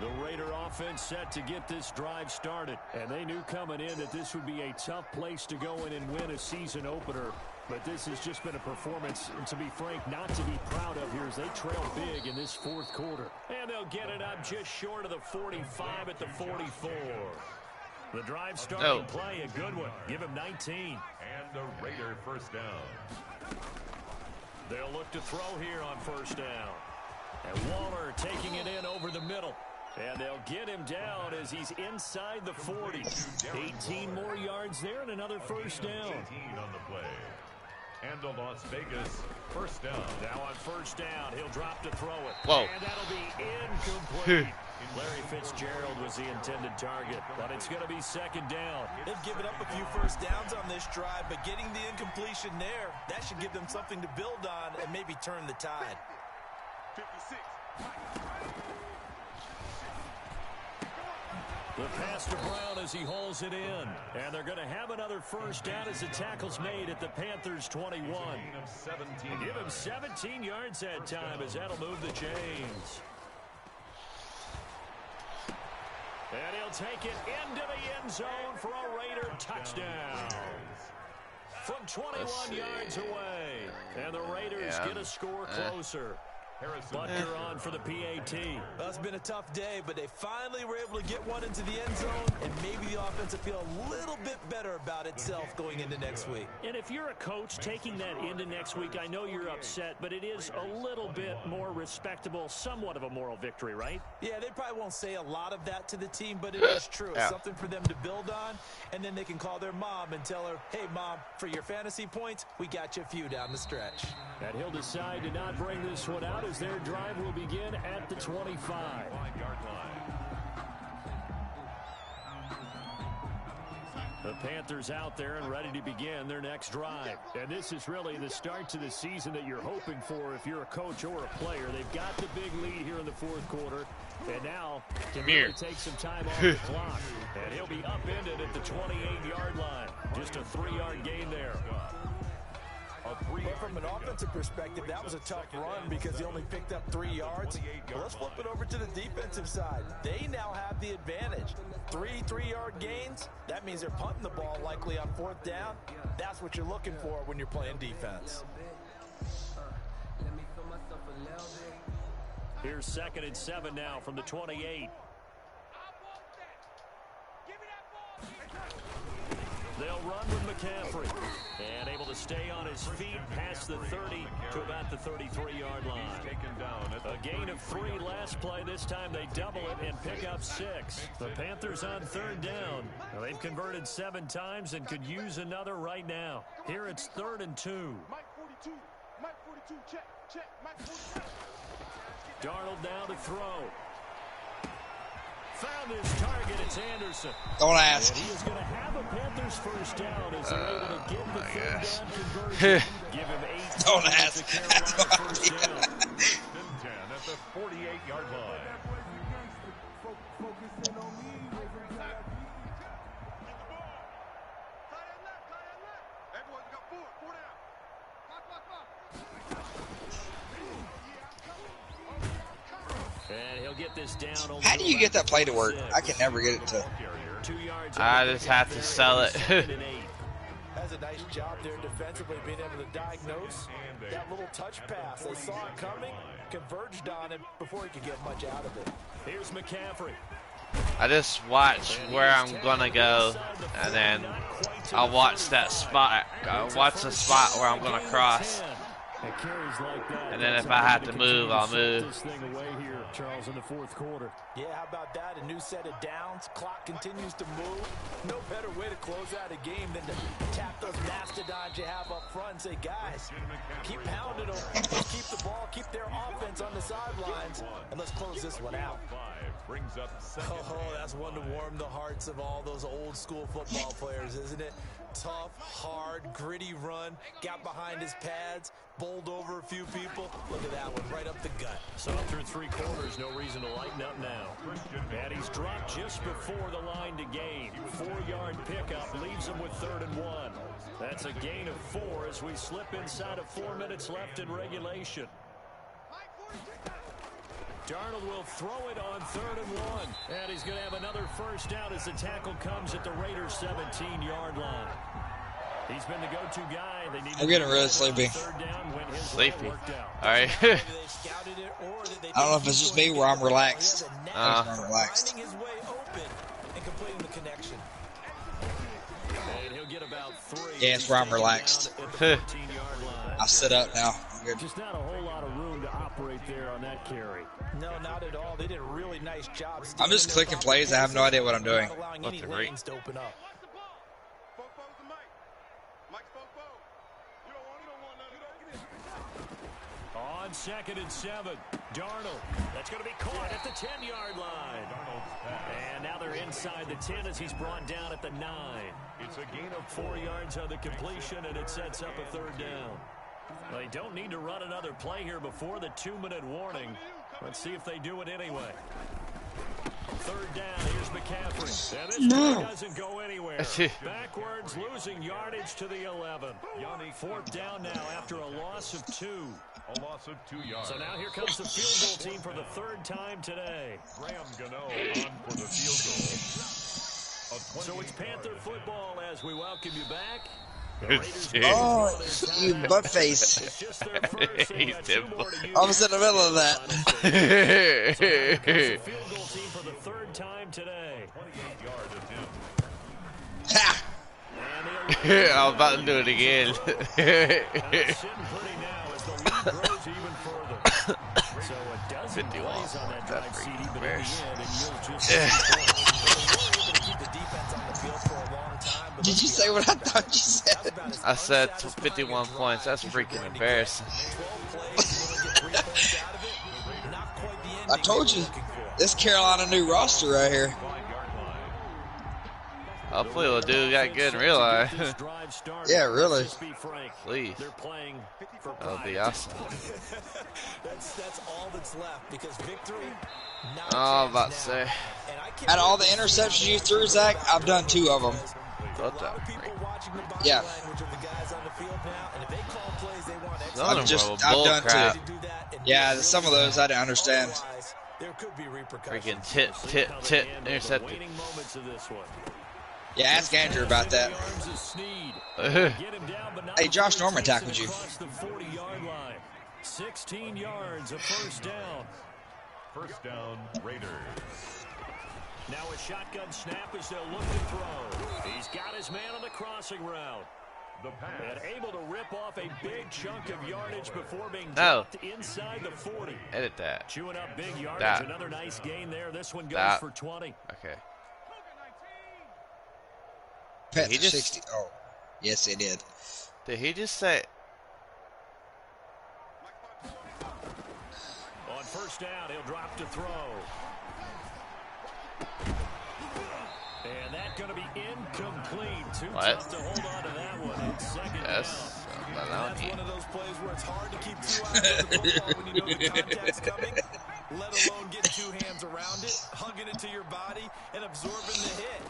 The Raider offense set to get this drive started. And they knew coming in that this would be a tough place to go in and win a season opener. But this has just been a performance, and to be frank, not to be proud of here as they trail big in this 4th quarter. And they'll get it up just short of the 45 at the 44. The drive starting play, a good one. Give him 19. And the Raider 1st down. They'll look to throw here on 1st down. And Waller taking it in over the middle. And they'll get him down as he's inside the 40. 18 more yards there and another 1st down. 18 on the play. And the Las Vegas 1st down. Now on 1st down, he'll drop to throw it. Whoa. And that'll be incomplete. Larry Fitzgerald was the intended target, but it's going to be 2nd down. They've given up a few 1st downs on this drive, but getting the incompletion there, that should give them something to build on and maybe turn the tide. 56. The pass to Brown as he hauls it in. And they're going to have another 1st down as the tackle's made at the Panthers' 21. Give him 17 yards that time as that'll move the chains. And he'll take it into the end zone for a Raider touchdown. From 21 yards away. And the Raiders get a score closer. Butker on for the PAT. Well, it's been a tough day, but they finally were able to get one into the end zone, and maybe the offense will feel a little bit better about itself going into next week. And if you're a coach taking that into next week, I know you're upset, but it is a little bit more respectable, somewhat of a moral victory, right? Yeah, they probably won't say a lot of that to the team, but it is true. It's something for them to build on, and then they can call their mom and tell her, hey, Mom, for your fantasy points, we got you a few down the stretch. And he'll decide to not bring this one out as their drive will begin at the 25. The Panthers out there and ready to begin their next drive. And this is really the start to the season that you're hoping for if you're a coach or a player. They've got the big lead here in the fourth quarter. And now can really take some time off the clock. And he'll be upended at the 28-yard line. Just a 3-yard gain there. But from an offensive perspective, that was a tough run because he only picked up 3 yards. Well, let's flip it over to the defensive side. They now have the advantage. 3 3-yard gains. That means they're punting the ball likely on 4th down. That's what you're looking for when you're playing defense. Here's 2nd and 7 now from the 28. They'll run with McCaffrey. And able to stay on his feet past the 30 to about the 33-yard line. A gain of 3 last play. This time they double it and pick up 6. The Panthers on 3rd down. Well, they've converted 7 times and could use another right now. Here it's 3rd and 2. Darnold now to throw. Found his target. It's Anderson. Don't ask. And he is going to have a Panthers first down as they're able to get the 3rd down conversion. Give him 8. Don't ask. First down. 10 at the 48-yard line. And he'll get this down. How do you get that play to work? I can never get it to. I just have to sell it. Has a nice job there defensively, being able to diagnose that little touch pass. They saw it coming, converged on it before he could get much out of it. Here's McCaffrey. I just watch where I'm gonna go, and then I'll watch that spot. I'll watch the spot where I'm gonna cross. And then if I have to move, I'll move. This thing away here, Charles, in the fourth quarter. Yeah, how about that? A new set of downs. Clock continues to move. No better way to close out a game than to tap those mastodons you have up front and say, guys, keep pounding them. Let's keep the ball, keep their offense on the sidelines, and let's close this one out. Oh, that's one to warm the hearts of all those old school football players, isn't it? Tough, hard, gritty run, got behind his pads, bowled over a few people. Look at that one, right up the gut. So through 3 quarters, no reason to lighten up now. And he's dropped just before the line to gain. 4-yard pickup leaves him with 3rd and 1. That's a gain of 4 as we slip inside of 4 minutes left in regulation. Darnold will throw it on 3rd and 1. And he's going to have another first down as the tackle comes at the Raiders' 17-yard line. He's been the go-to guy. They need I'm getting really sleepy. Sleepy. All right. I don't know if it's just me where I'm relaxed. I'm relaxed. Finding his way open and completing the connection. And he'll get about 3. Yeah, it's where I'm relaxed. I sit up now. I'm good. Just not a whole lot of room to operate there on that carry. No, not at all. They did a really nice job. I'm just clicking plays. I have no idea what I'm doing. Any lanes to open up. On 2nd and 7, Darnold. That's going to be caught at the 10-yard line. And now they're inside the 10 as he's brought down at the 9. It's a gain of 4 yards on the completion, and it sets up a 3rd down. Well, they don't need to run another play here before the 2-minute warning. Let's see if they do it anyway. 3rd down, here's McCaffrey. And this play doesn't go anywhere. Backwards, losing yardage to the 11. 4th down now after a loss of 2. a loss of 2 yards. So now here comes the field goal team for the 3rd time today. Graham Gano on for the field goal. So it's Panther football as we welcome you back. Oh, you butt face. I was in the middle of that. Field goal team for the 3rd time today. 28-yard attempt. Ha! I was about to do it again. Sitting pretty now as the lead grows even further. So a dozen 51. plays on that drive, That's CD, freaking but in embarrassing. the end, it yields just Keep the defense on the field for a long time. But Did you say what I thought you said? I said 51 points. That's freaking embarrassing. I told you, this Carolina new roster right here. Hopefully we'll do that good in real life. Yeah, really. Please. That would be awesome. That's all that's left because victory. Oh, I'm about to say. Out of all the interceptions you threw, Zach, I've done 2 of them. What the? Yeah. I've done crap. 2. Yeah, some of those I didn't understand. Freaking tit, intercepted. Yeah, ask Andrew about that. Hey, Josh Norman tackled you. 16 yards, a first down. First down, Raiders. Now a shotgun snap as they'll look to throw. He's got his man on the crossing route. The pass. And able to rip off a big chunk of yardage before being dropped inside the 40. Edit that. Chewing up big yardage. Another nice gain there. This one goes for 20. Okay. Pet for 60. Oh, yes, it did. Did he just say? On first down, he'll drop to throw. And that's going to be incomplete. Too tough to hold on to that one. It's second down. That's one of those plays where it's hard to keep 2 eyes on the football when you know the contact's coming, let alone get 2 hands around it, hugging it to your body, and absorbing the hit.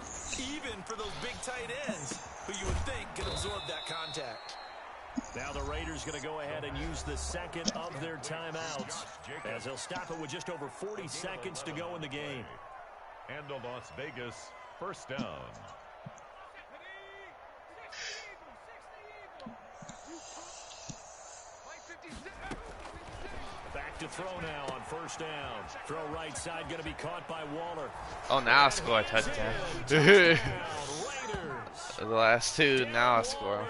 Even for those big tight ends who you would think can absorb that contact. Now the Raiders going to go ahead and use the second of their timeouts as they'll stop it with just over 40 seconds to go in the game. And the Las Vegas first down. Back to throw now on first down. Throw right side going to be caught by Waller. Oh, now I score a touchdown. The last 2, now I score.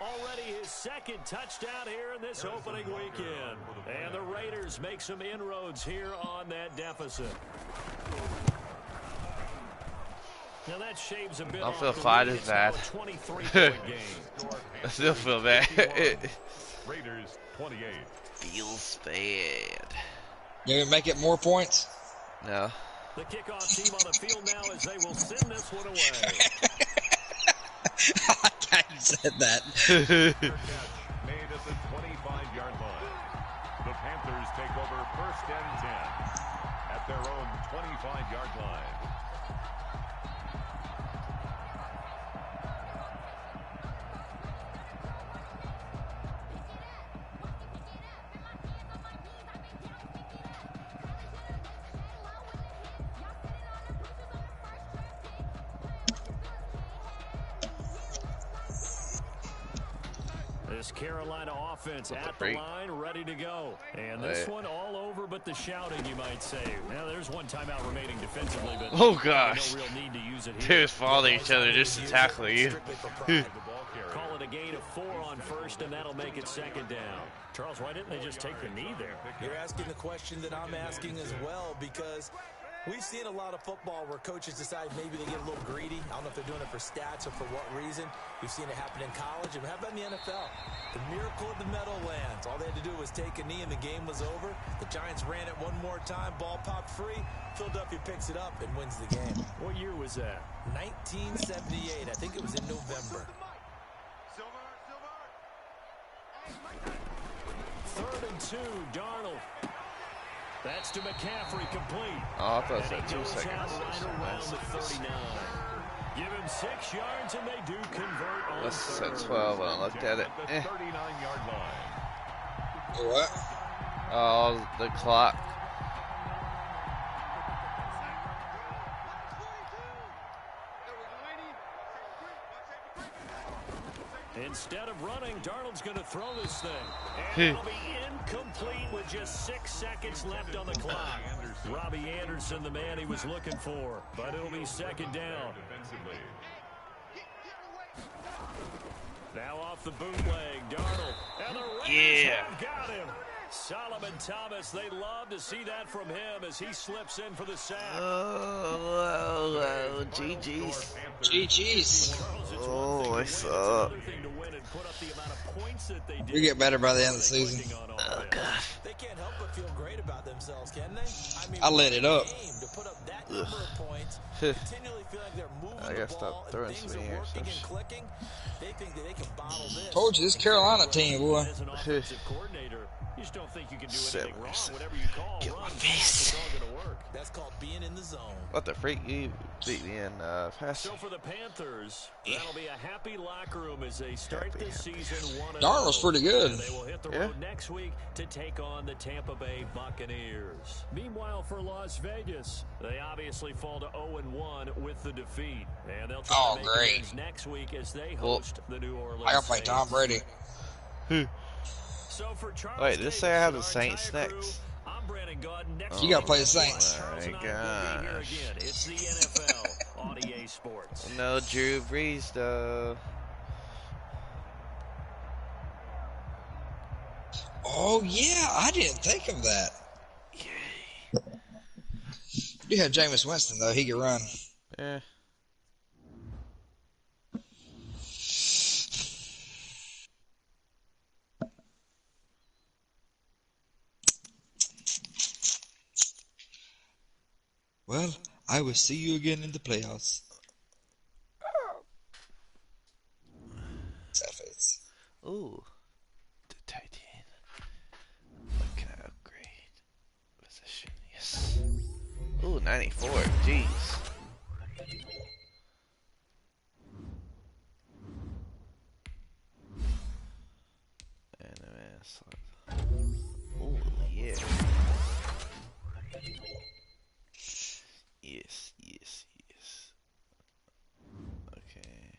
Already his second touchdown here in this opening weekend. And the Raiders make some inroads here on that deficit. Now that shaves a bit. I don't feel quite as bad. I still feel bad. Raiders 28. Feels bad. You gonna make it more points? No. The kickoff team on the field now as they will send this one away. I kind of said that. Made at the 25-yard line. The Panthers take over first and 10 at their own 25-yard line. This Carolina offense at the line, ready to go. And this one all over but the shouting, you might say. Now, there's one timeout remaining defensively, but oh gosh, no real need to use it here. They're just following each other just to tackle you. Call it a gain of 4 on first, and that'll make it second down. Charles, why didn't they just take the knee there? You're asking the question that I'm asking as well, because we've seen a lot of football where coaches decide maybe they get a little greedy. I don't know if they're doing it for stats or for what reason. We've seen it happen in college, and how about in the NFL? The miracle of the Meadowlands. All they had to do was take a knee, and the game was over. The Giants ran it one more time. Ball popped free. Philadelphia picks it up and wins the game. What year was that? 1978. I think it was in November. 3rd and 2, Darnold. That's to McCaffrey, complete. Oh, I thought it said 2 seconds. Around the 39. Give him 6 yards, and they do convert on This said 12 when I looked at it. 39-yard line. What? Oh, the clock. Instead of running, Darnold's going to throw this thing. And it'll be incomplete with just 6 seconds left on the clock. Robbie Anderson, the man he was looking for. But it'll be second down. Now off the bootleg, Darnold. And the Raiders have got him. Solomon Thomas, they love to see that from him as he slips in for the sack. Oh, GG's. GG's. Oh, I suck. We get better by the end of the season. Oh, God. They can't help but feel great about themselves, can they? I mean, I lit it up. To put up that number of points, continually feel like they're moving I the gotta ball stop throwing and things some are here. working and clicking. They think that they can bottle this. Told you, this Carolina team, boy. As an offensive coordinator, you just don't think you can do anything wrong. 7. Whatever you call Get run, my face. it's all going to work. That's called being in the zone. What the freak? You beat me in passing. So for the Panthers, that'll be a happy locker room as they start this season 1-0. Darnold's pretty good. And they will hit the road next week to take on the Tampa Bay Buccaneers. Meanwhile, for Las Vegas, they obviously fall to 0-1 with the defeat. And they'll try to make amends next week as they host the New Orleans I gotta play Tom Brady. So for Charles Wait, this say I have the Saints crew, next? I'm Brandon Godden. Next You gotta play the Saints. Oh my gosh. gosh. It's the NFL on EA Sports. No Drew Brees, though. Oh, yeah. I didn't think of that. You have Jameis Winston, though. He can run. Yeah. Well, I will see you again in the playoffs. Ooh. The Titan. What can I upgrade? Position, yes. Ooh, 94. Jeez. Ooh, yeah. Yes, yes, yes. Okay.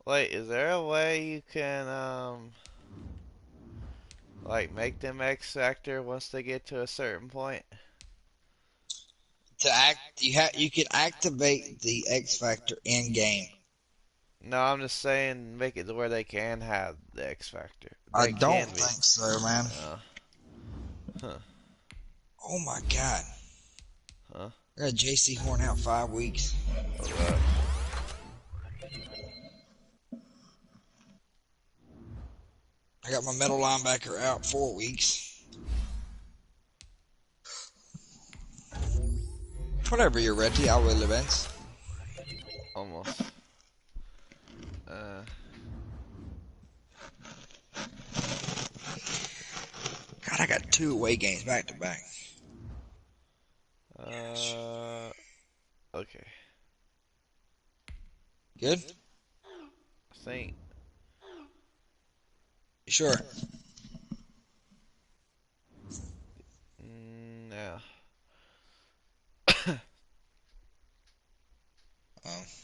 Wait, is there a way you can, like, make them X Factor once they get to a certain point? To act, you can activate the X Factor in game. No, I'm just saying, make it to where they can have the X Factor. I don't think so, man. Huh. Oh my God. Huh? I got JC Horn out 5 weeks. Alright. I got my middle linebacker out 4 weeks. Whenever you're ready, I will advance. Almost. God, I got 2 away games back to back. Okay. Good? I think. You sure? No.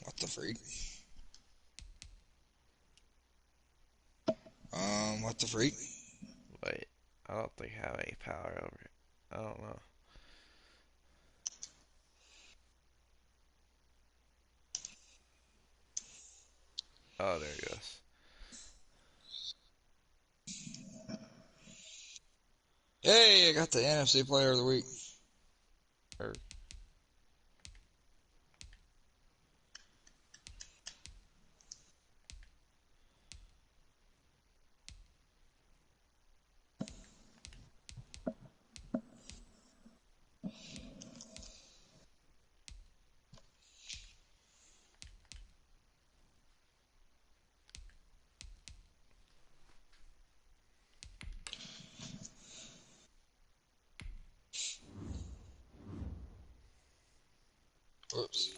What the freak? What the freak? Wait, I don't think I have any power over it. I don't know. Oh, there it goes. Hey, I got the NFC Player of the Week. Whoops.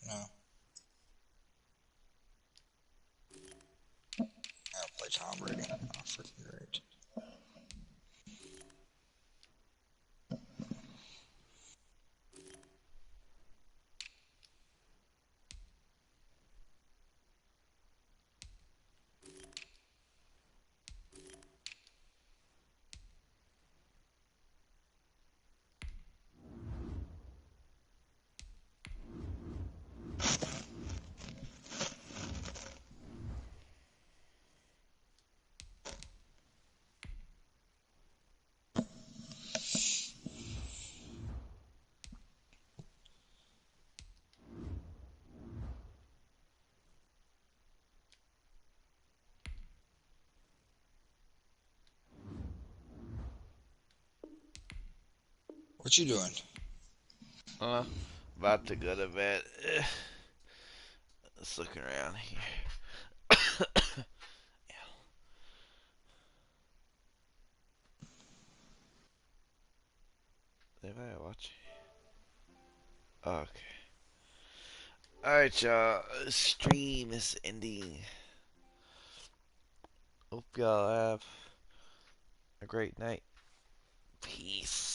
No. I'll play Tom Brady. Oh, freaking great. What you doing? About to go to bed. Let's look around here. Anybody watching? Okay. Alright, y'all. Stream is ending. Hope y'all have a great night. Peace.